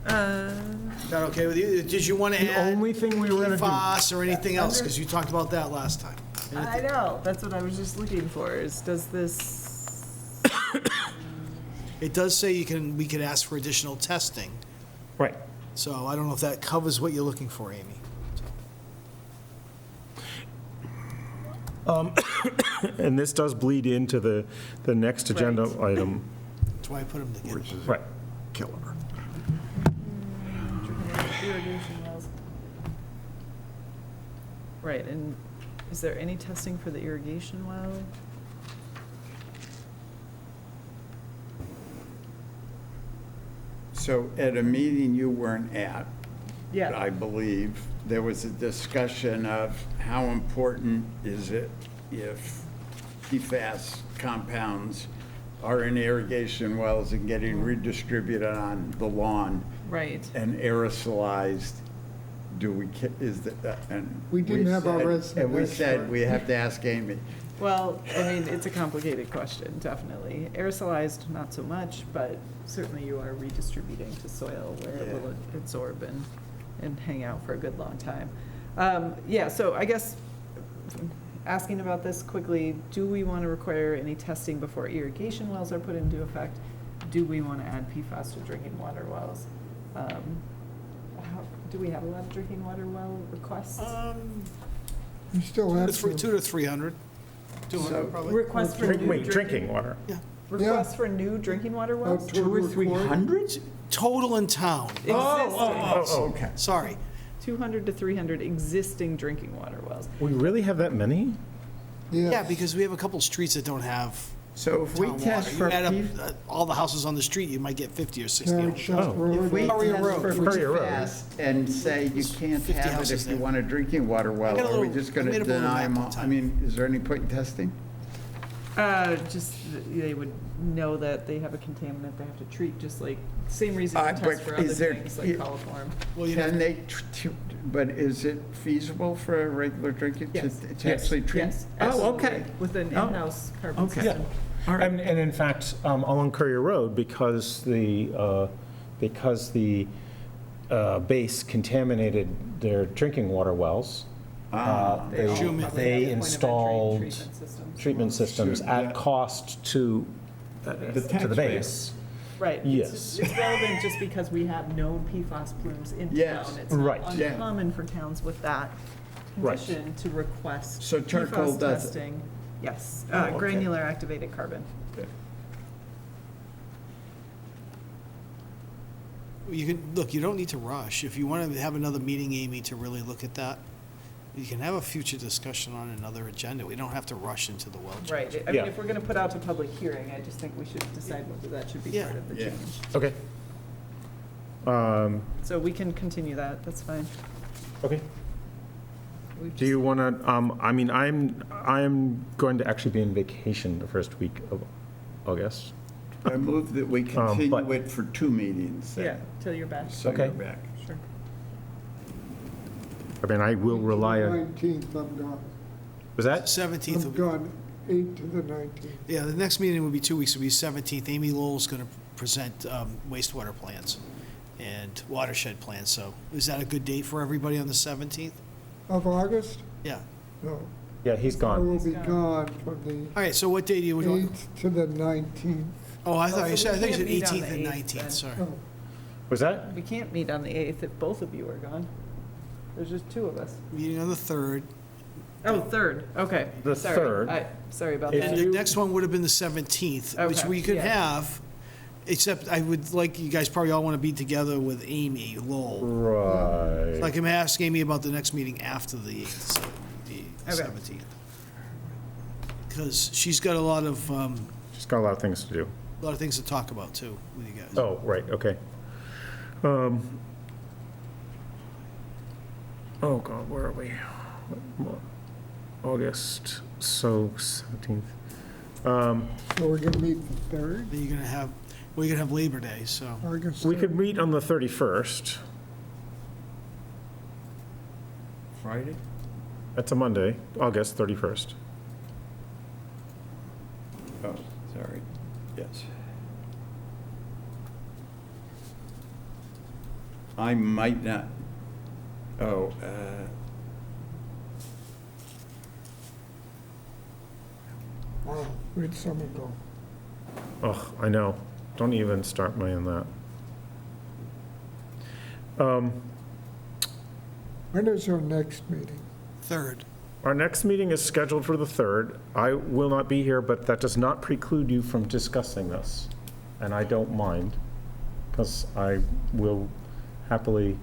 Is that okay with you? Did you want to The add only thing we were going to do. PFAS or anything else? Because you talked about that last time. I know, that's what I was just looking for, is does this, It does say we could ask for additional testing, Right. so I don't know if that covers what you're looking for, Amy. And this does bleed into the next agenda item. That's why I put them together. Right. Killer. irrigation wells? Right, and is there any testing for the irrigation well? So at a meeting you weren't at, Yeah. I believe, there was a discussion of how important is it if PFAS compounds are in irrigation wells and getting redistributed on the lawn Right. and aerosolized, is that, and. We didn't have our said- resident And we said, expert. we have to ask Amy. Well, I mean, it's a complicated question, definitely. Aerosolized, not so much, but certainly you are redistributing to soil where it will absorb and hang out for a good long time. Yeah, so I guess, asking about this quickly, do we want to require any testing before irrigation wells are put into effect? Do we want to add PFAS to drinking water wells? Do we have a lot of drinking water well requests? You still have to. 200 to 300. 200 So- probably. Requests for new Drinking water. Requests for new drinking water wells? 200 or 300? Total in town. Existing. Okay. Sorry. 200 to 300 existing drinking water wells. We really have that many? Yeah, because we have a couple streets that don't have So if we town test water. for, You add up P- all the houses on the street, you might get 50 or 60. Carrot Shop if Road. we Currier test Road. for Currier Road. PFAS and say you can't 50 have it houses if you there. want a drinking water well, got a are we little- just I going made to a little deny map them one all? I time. mean, is there any point in testing? Just, they would know that they have a contaminant they have to treat, just like, same reason Uh, we but test for other is there- things like coliform. Well, you Can they, but is it feasible for a regular drinking to Yes. to actually treat? Yes, Oh, absolutely, okay. with an Oh, in-house carbon okay. system. All right. And in fact, along Currier Road, because the base contaminated their drinking water wells, They all June- probably have they point of entry installed treatment systems. treatment systems Sure, at yeah. cost to the taxpayer. base. Right. Yes. It's relevant just because we have known PFAS plumes in Yes. town. It's Right. not Yeah. uncommon for towns with that Right. condition to request So charcoal PFAS does it? testing. Yes, Oh, okay. granular activated carbon. You can, look, you don't need to rush. If you want to have another meeting, Amy, to really look at that, you can have a future discussion on another agenda. We don't have to rush into the well change. Right. I Yeah. mean, if we're going to put out to public hearing, I just think we should decide whether that should be Yeah. part of the Yeah. change. Okay. So we can continue that, that's fine. Okay. We've Do you want to, I mean, I'm going to actually be on vacation the first week of August. I move that we but- continue it for 2 meetings then. Yeah, till you're back. So Okay. you're back. Sure. I mean, I will rely on, 19th, I'm gone. was that? 17th will I'm be, gone, 8 to the 19th. yeah, the next meeting will be 2 weeks, it'll be 17th. Amy Lowell's going to present wastewater plans and watershed plans, so is that a good date for everybody on the 17th? Of August? Yeah. No. Yeah, he's I gone. will be gone from the All right, so what day do you want? 8th to the 19th. Oh, I thought you said, I think you said We can't meet 18th on and the 19th, 8th sorry. Oh, Was that? We can't meet on the 8th if both of you are gone. There's just 2 of us. Meeting on the 3rd. Oh, 3rd, okay. The Sorry. 3rd. Sorry about If And that. the next one would have been the 17th, which Okay, we could yeah. have, except I would like, you guys probably all want to be together with Amy Lowell. Right. So I can ask Amy about the next meeting after the 8th, so the Okay. 17th. because she's got a lot of She's got a lot of things to do. things to talk about, too, with you guys. Oh, right, okay. Oh, God, where are we? August, so 17th. So we're going to meet the 3rd, Then you're going to have, well, you're going to have Labor Day, so. August We 3rd. could meet on the 31st. Friday? That's a Monday, August 31st. Oh, sorry. Yes. I might not, oh, Wow, where'd summer go? Oh, I know. Don't even start me on that. When is our next meeting? 3rd. Our next meeting is scheduled for the 3rd. I will not be here, but that does not preclude you from discussing this. And I don't mind, because I will happily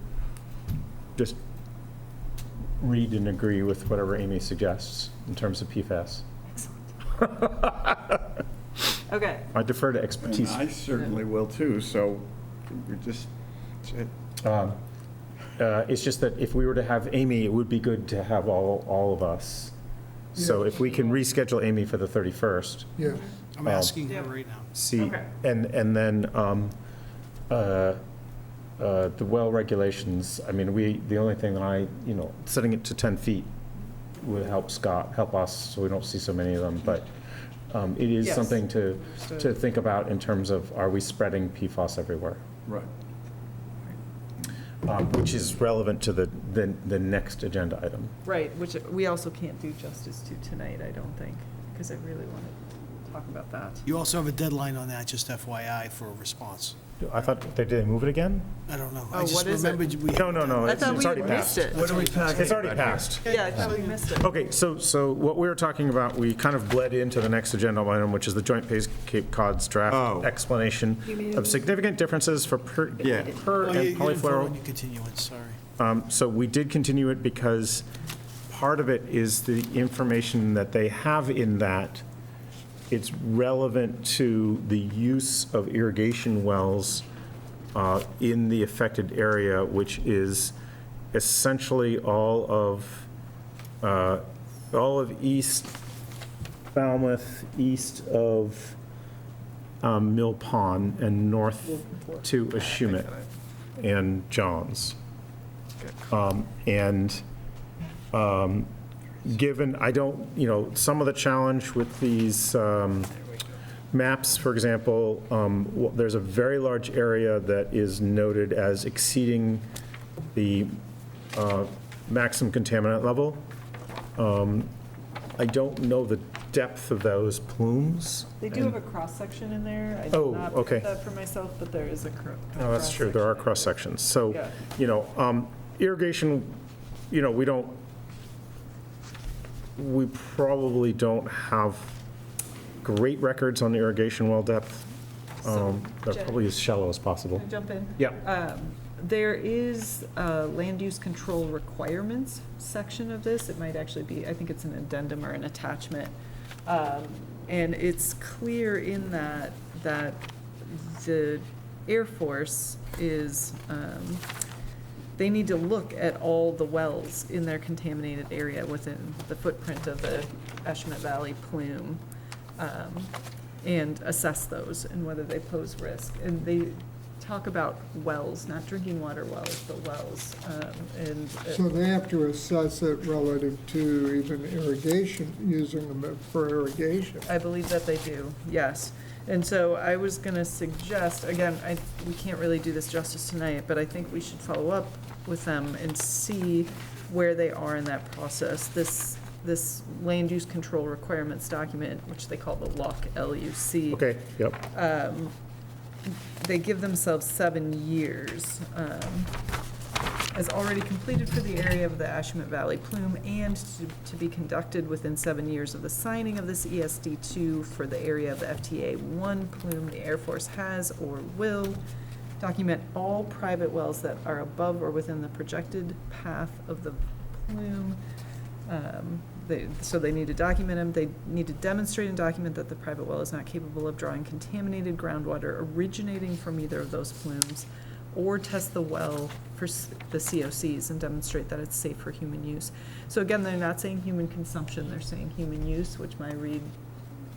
just read and agree with whatever Amy suggests in terms of PFAS. Okay. I defer to and expertise. I certainly will too, so we just, It's just that if we were to have Amy, it would be good to have all of us. So if we can reschedule Amy for the 31st, Yeah, I'm asking her right now. see, Okay. and then the well regulations, I mean, the only thing that setting it to 10 feet would help us, so we don't see so many of them, but it is Yes. something to think about in terms of, are we spreading PFAS everywhere? right. Which is relevant to the next agenda item. Right, which we also can't do justice to tonight, I don't think, because I really want to talk about that. You also have a deadline on that, just FYI, for a response. I thought, did they move it again? I don't know. Oh, I just what is it? remembered we. No, I it's thought we already missed passed. it. What are we talking It's already about here? passed. Yeah, I thought we missed it. Okay, so what we were talking about, we kind of bled into the next agenda item, which is the Joint Base Cape Cod's draft Oh. explanation of significant differences for per Yeah. and Oh, you didn't vote polyfluoro. on your continuance, sorry. So we did continue it because part of it is the information that they have in that. It's relevant to the use of irrigation wells in the affected area, which is essentially all of East Falmouth, east of Mill Pond, and north to Ashumet and Johns. Given, I don't, some of the challenge with these maps, for example, there's a very large area that is noted as exceeding the maximum contaminant level. I don't know the depth of those plumes. They do have a cross-section in there. I Oh, did not okay. pick that for myself, but there is a Oh, that's true, there are cross-sections. So, Yeah. Irrigation, we probably don't have great records on irrigation well depth. So, They're Jen- probably as shallow as possible. Can I jump in? Yeah. There is a land use control requirements section of this. It might actually be, I think it's an addendum or an attachment. And it's clear in that the Air Force is, they need to look at all the wells in their contaminated area within the footprint of the Ashmet Valley plume, and assess those and whether they pose risk. And they talk about wells, not drinking water wells, but wells. so they have to assess it relative to even irrigation, using them for irrigation. I believe that they do, yes. And so I was going to suggest, again, we can't really do this justice tonight, but I think we should follow up with them and see where they are in that process. This land use control requirements document, which they call the LUC, L-U-C. Okay, yep. They give themselves 7 years, as already completed for the area of the Ashmet Valley plume, and to be conducted within 7 years of the signing of this ESD2 for the area of the FTA1 plume. The Air Force has or will document all private wells that are above or within the projected path of the plume. So they need to document them, they need to demonstrate and document that the private well is not capable of drawing contaminated groundwater originating from either of those plumes, or test the well for the COCs and demonstrate that it's safe for human use. So again, they're not saying human consumption, they're saying human use, which might read,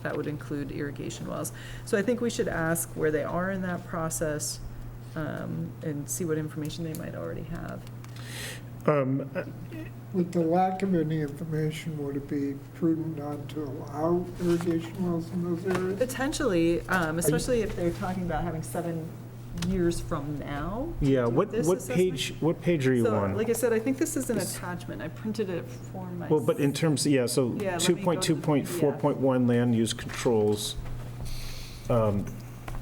that would include irrigation wells. So I think we should ask where they are in that process, and see what information they might already have. With the lack of any information, would it be prudent not to allow irrigation wells in those areas? Potentially, especially if they're talking about having 7 years from now. to Yeah, do what this assessment. page are you So, on? like I said, I think this is an attachment. I printed it for myself. Well, but in terms, yeah, so Yeah, let me go to the 2.2.4.1 land use controls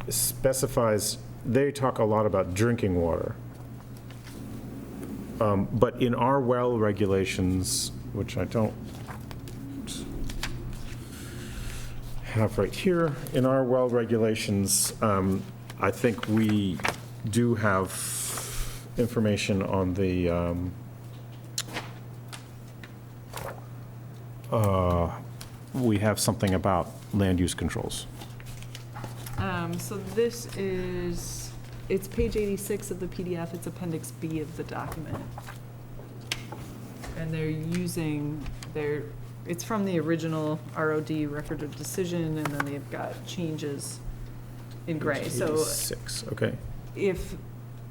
specifies, they talk a lot about drinking water. But in our well regulations, which I don't have right here, in our well regulations, I think we do have information on the, we have something about land use controls. So this is, it's page 86 of the PDF, it's Appendix B of the document. And they're using it's from the original ROD record of decision, and then they've got changes in gray. So 86, okay. if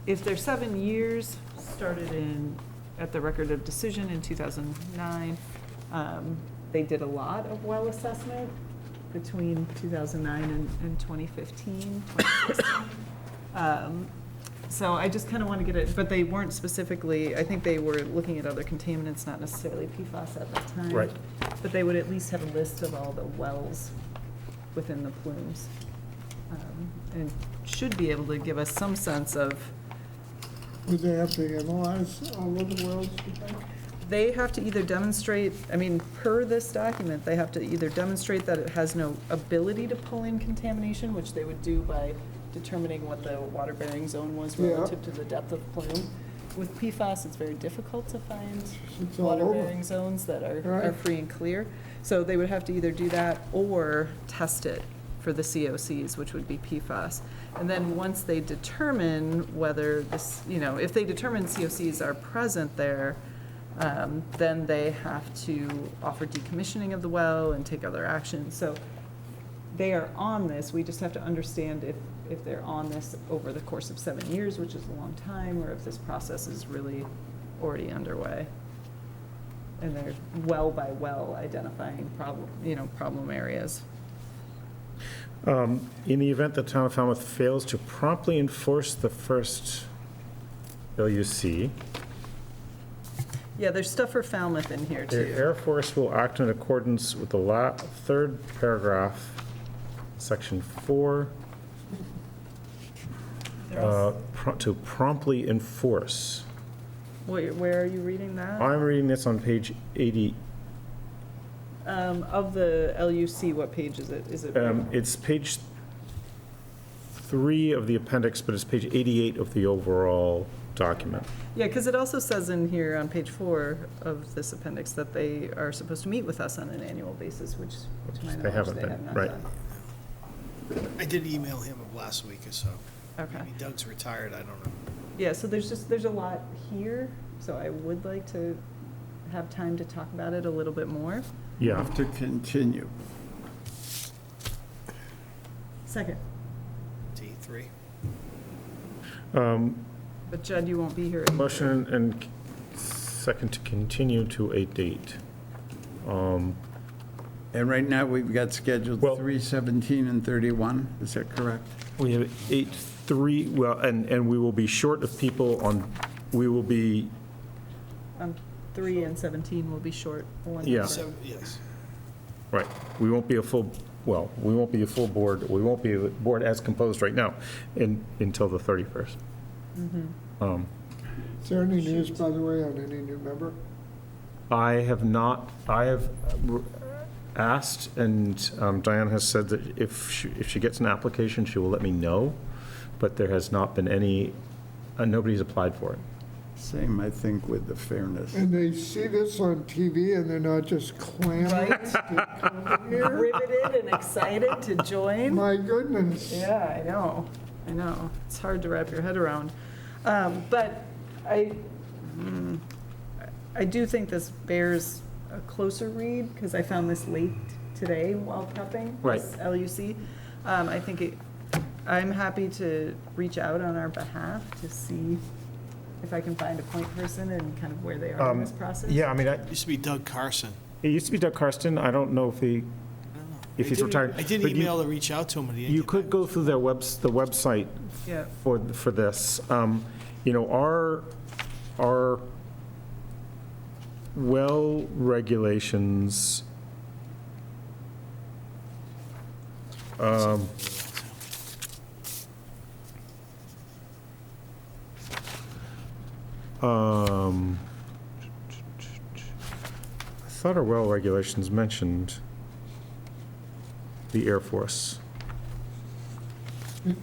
they're 7 years, started at the record of decision in 2009, they did a lot of well assessment between 2009 and 2015, 2016. So I just kind of want to get it, but they weren't specifically, I think they were looking at other contaminants, not necessarily PFAS at that time. Right. But they would at least have a list of all the wells within the plumes. And should be able to give us some sense of. Would they have to analyze all of the wells, you think? They have to either demonstrate, I mean, per this document, they have to either demonstrate that it has no ability to pull in contamination, which they would do by determining what the water-bearing zone was Yeah. relative to the depth of plume. With PFAS, it's very difficult to find It's all over. water-bearing zones that are Right. free and clear. So they would have to either do that or test it for the COCs, which would be PFAS. And then once they determine whether this, if they determine COCs are present there, then they have to offer decommissioning of the well and take other actions. So they are on this, we just have to understand if they're on this over the course of 7 years, which is a long time, or if this process is really already underway. And they're well by well identifying problem areas. In the event the town of Falmouth fails to promptly enforce the first LUC, Yeah, there's stuff for Falmouth in here the too. Air Force will act in accordance with the third paragraph, section 4, to promptly enforce. Where are you reading that? I'm reading this on page 80. Of the LUC, what page is it? Is it? It's page 3 of the appendix, but it's page 88 of the overall document. Yeah, because it also says in here on page 4 of this appendix that they are supposed to meet with us on an annual basis, which to my They knowledge, haven't they been, have not right. done. I did email him last week or so. Okay. Maybe Doug's retired, I don't know. Yeah, so there's a lot here, so I would like to have time to talk about it a little bit more. Yeah. Have to continue. Second. T3. But Judd, you won't be here. either. Motion and second to continue to a date. And right now, we've got scheduled Well- 3/17 and 31, is that correct? We have 8/3, well, and we will be short of people on, we will be, 3 and 17 will be short. One Yeah. number. So, yes. right, we won't be a full, well, we won't be a full board, we won't be a board as composed right now until the 31st. Is there any news, by the way, on any new member? I have asked, and Diane has said that if she gets an application, she will let me know, but there has not been any, nobody's applied for it. Same, I think, with the fairness. And they see this on TV and they're not just clamoring Right. to come here? Riveted and excited to join. My goodness. Yeah, I know. It's hard to wrap your head around. But I do think this bears a closer read, because I found this late today while prepping. Right. This LUC. I think I'm happy to reach out on our behalf to see if I can find a point person and kind of where they are in this process. Yeah, I mean, It used to be Doug Carson. it used to be Doug Karsten. I don't know if he's retired. I did but you- email to reach out to him, but he didn't You get could back. go through the website Yeah. for this. You know, our well regulations, I thought our well regulations mentioned the Air Force. It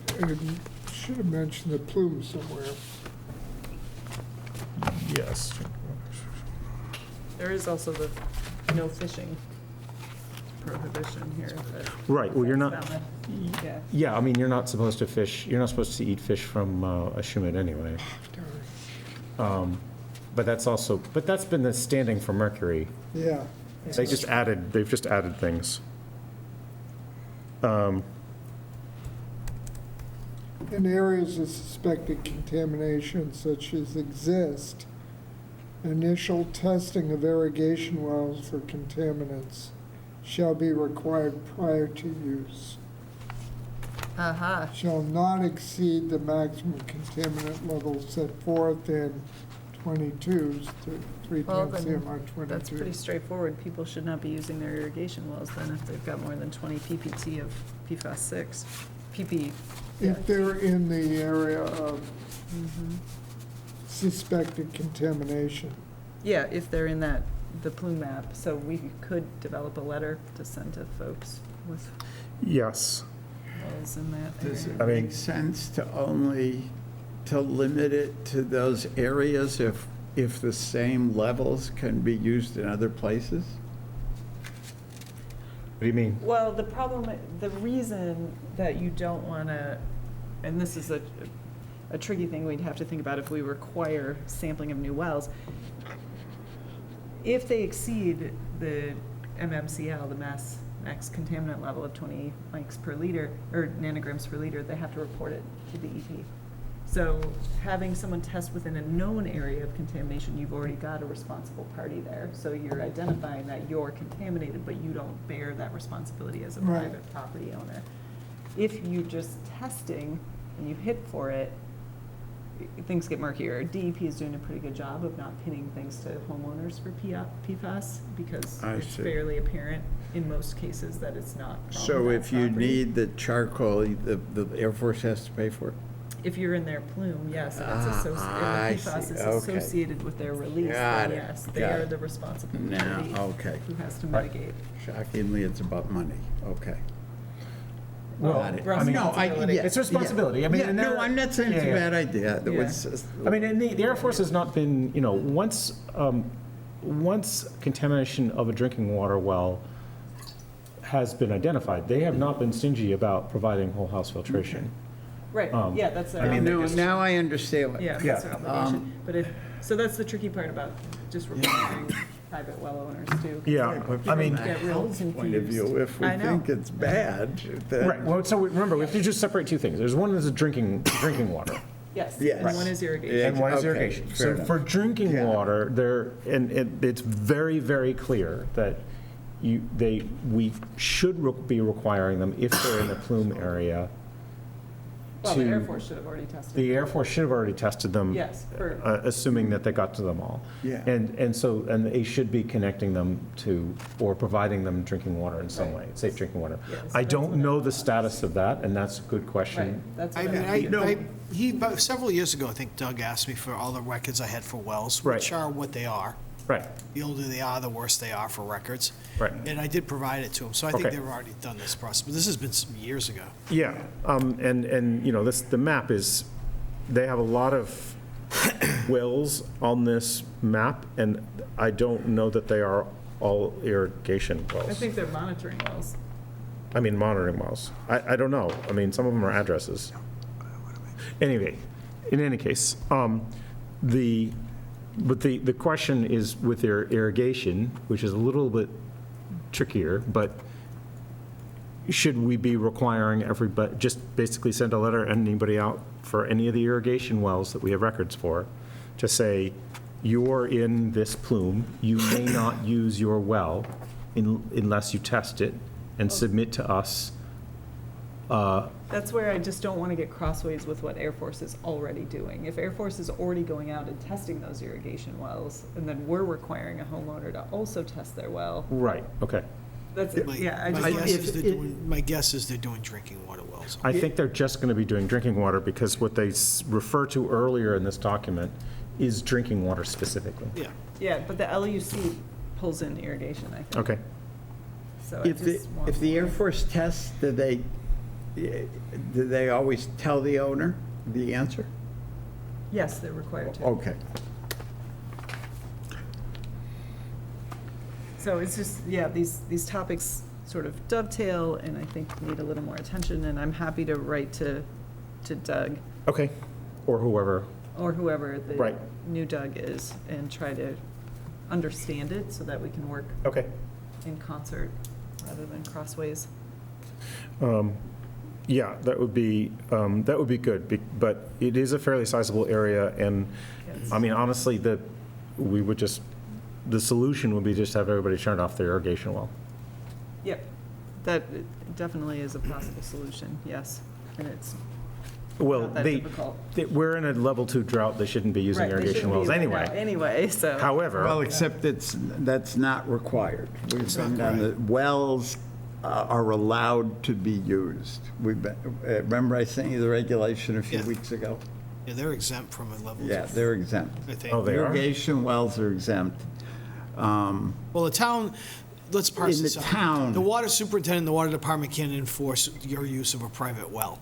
should have mentioned the plume somewhere. Yes. There is also the no fishing prohibition here. that- Right, well, you're not, Yeah. yeah, I mean, you're not supposed to fish, you're not supposed to eat fish from a Shumid anyway. But that's been the standing for Mercury. Yeah. They've just added things. In areas of suspected contamination such as exist, initial testing of irrigation wells for contaminants shall be required prior to use. Aha. Shall not exceed the maximum contaminant level set forth in 22s to 3 Well, times then, CMR 22. that's pretty straightforward. People should not be using their irrigation wells then if they've got more than 20 ppt of PFAS 6. If they're in the area of suspected contamination. Yeah, if they're in the plume map. So we could develop a letter to send to folks with Yes. wells in that Does area. it make sense to limit it to those areas if the same levels can be used in other places? What do you mean? Well, the reason that you don't want to, and this is a tricky thing we'd have to think about if we require sampling of new wells. If they exceed the MMCL, the max contaminant level of 20 mics per liter, or nanograms per liter, they have to report it to the EP. So having someone test within a known area of contamination, you've already got a responsible party there. So you're identifying that you're contaminated, but you don't bear that responsibility as a Right. private property owner. If you're just testing and you hit for it, things get murkier. DEP is doing a pretty good job of not pinning things to homeowners for PFAS because I it's see. fairly apparent in most cases that it's not. from So that if you property. need the charcoal, the Air Force has to pay for it? If you're in their plume, yes, and it's I and the PFAS see. is Okay. associated with their release, Got then it. yes, they Got are it. the responsible Now, party okay. who has to mitigate. Shockingly, it's about money. Okay. Well, Got it. I mean- No, Responsibility. It's responsibility. I mean, Yeah, and no, there- I'm not saying it's a yeah, yeah. bad idea. It Yeah. was just- I mean, and the Air Force has not been, you know, once contamination of a drinking water well has been identified, they have not been stingy about providing whole house filtration. Right, yeah, that's their I mean, obligation. Now I understand. Yeah, yeah, that's their obligation. But so that's the tricky part about just requiring private well owners too. Yeah, I mean, Get real Point of view, if we I know. think it's bad, then. right, well, so remember, we have to just separate two things. There's one is drinking water, Yes, Yes. and one is irrigation. Yeah. and one is Okay, irrigation. fair So enough. for drinking Yeah. water, it's very, very clear that we should be requiring them if they're in the plume area. Well, the Air to- Force should have already tested. The Air Force should have already tested them. Yes, for- Assuming that they got to them all. Yeah. And they should be connecting them to, or providing them drinking water in some way, safe drinking water. Yes, I that's don't what know I the thought. status of that, and that's a good Right, question. that's I what mean, about several years ago, I think Doug asked me for all the records I had for wells, Right. which are what they are. Right, The older they are, the worse they are for records. right. And I did provide it to him, so I think Okay. they've already done this process, but this has been some years ago. Yeah, and, you know, the map is, they have a lot of wells on this map, and I don't know that they are all irrigation wells. I think they're monitoring wells. I mean, monitoring wells. I don't know. I mean, some of them are addresses. Anyway, in any case, the question is with their irrigation, which is a little bit trickier, but should we be requiring everybody, just basically send a letter, anybody out for any of the irrigation wells that we have records for, to say, you're in this plume, you may not use your well unless you test it and submit to us. That's where I just don't want to get crossways with what Air Force is already doing. If Air Force is already going out and testing those irrigation wells, and then we're requiring a homeowner to also test their well, Right, okay. that's, yeah, I My just. guess is they're doing drinking water wells. I think they're just going to be doing drinking water because what they refer to earlier in this document is drinking water specifically. Yeah. Yeah, but the LUC pulls in irrigation, I think. Okay. So I just want. If the Air Force tests, do they always tell the owner the answer? Yes, they're required to. Okay. So it's just, yeah, these topics sort of dovetail and I think need a little more attention, and I'm happy to write to Doug Okay, or whoever. or whoever the Right. new Doug is and try to understand it so that we can work Okay. in concert rather than crossways. Yeah, that would be good, but it is a fairly sizable area, and, I mean, honestly, the solution would be just have everybody turn off their irrigation well. Yep, that definitely is a possible solution, yes, and it's Well, not that difficult. we're in a level 2 drought, they shouldn't be using Right, they irrigation shouldn't be wells using that anyway. Anyway, so. However. Well, except that's not required. We've been on the wells are allowed to be used. Remember I sent you the regulation a few Yeah. weeks ago? Yeah, they're exempt from a level. Yeah, they're exempt. I think. Oh, they are? Irrigation wells are exempt. Well, the town, let's parse In this the out. town. The water superintendent and the water department can't enforce your use of a private well.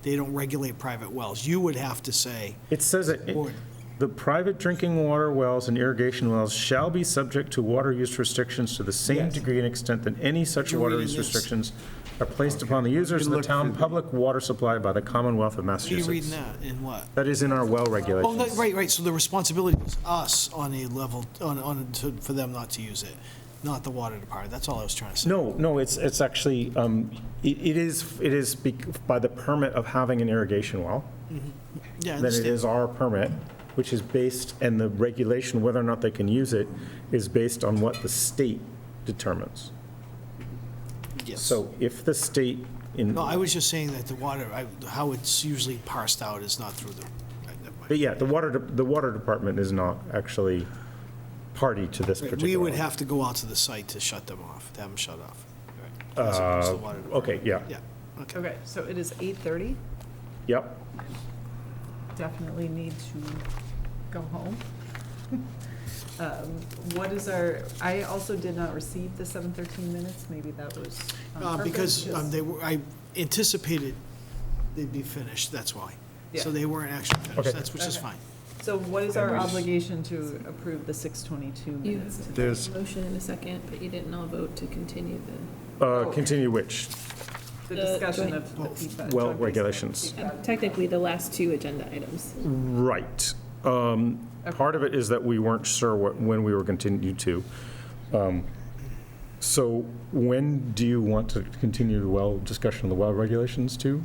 They don't regulate private wells. You would have to say, It says it, Board. the private drinking water wells and irrigation wells shall be subject to water use restrictions to the same Yes. degree and extent that any such You're water reading use this. restrictions are placed upon the users of the look town through the- public water supply by the Commonwealth of what are you reading Massachusetts. that, in what? That is in our well Oh, regulations. right, so the responsibility is us on a level, for them not to use it, not the water department. That's all I was trying to say. No, it's actually, it is by the permit of having an irrigation well, Yeah, I then it understand. is our permit, which is based, and the regulation, whether or not they can use it, is based on what the state determines. Yes. So if the state in, No, I was just saying that the water, how it's usually parsed out is not through the, never mind. yeah, the water department is not actually party to this Right, particular. we would one. have to go out to the site to shut them off, to have them shut off. Right. As opposed to the water department. Okay, yeah, Yeah, okay. Okay, so it is 8:30. yep. Definitely need to go home. What is I also did not receive the 7:13 minutes, maybe that was on purpose, Because just- I anticipated they'd be finished, that's why. So Yeah. they weren't actually Okay. finished, that's, which is Okay. fine. So what is our obligation to approve the 6:22 You minutes? today? There's, have a motion in a second, but you didn't all vote to continue the, Continue which? The the discussion joint- of the PFAS. Well, joint base regulations. technically the last two agenda items. Right. Part of it is that we weren't sure when we were continued to. So when do you want to continue the well, discussion of the well regulations to?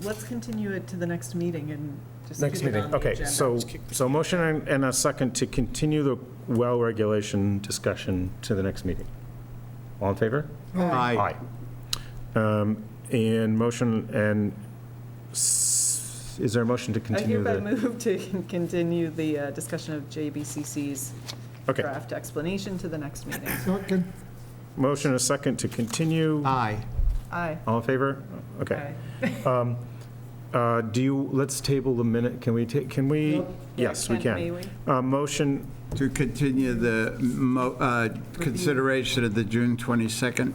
Let's continue it to the next meeting and just Next keep it meeting, on the okay, agenda. so motion and a second to continue the well regulation discussion to the next meeting. All in favor? Aye. And motion, and is there a motion to I continue hereby the? move to continue the discussion of JBCC's Okay, draft explanation to the next meeting. Second. motion and a second to continue. Aye. Aye. All in favor? Okay. Let's table the minute, can we take, can we? Yes, we May can. we? Motion, To continue the consideration of the June 22nd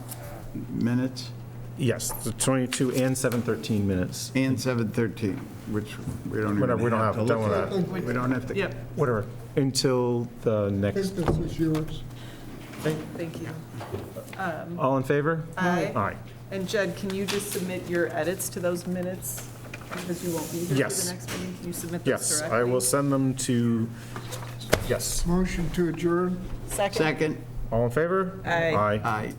minutes? Yes, the 22 and 7:13 minutes. And 7:13, which we don't Whatever, we even don't have to have, look don't at. worry. We don't have to. Yep, Whatever, until the I next, think this is yours. thank you. all in favor? Aye. All right, And Jed, can you just submit your edits to those minutes? Because you won't be here for Yes. the next meeting. Can you submit those yes, directly? I will send them to, yes. Motion to adjourn. Second. Second, All in favor? Aye. Aye. aye.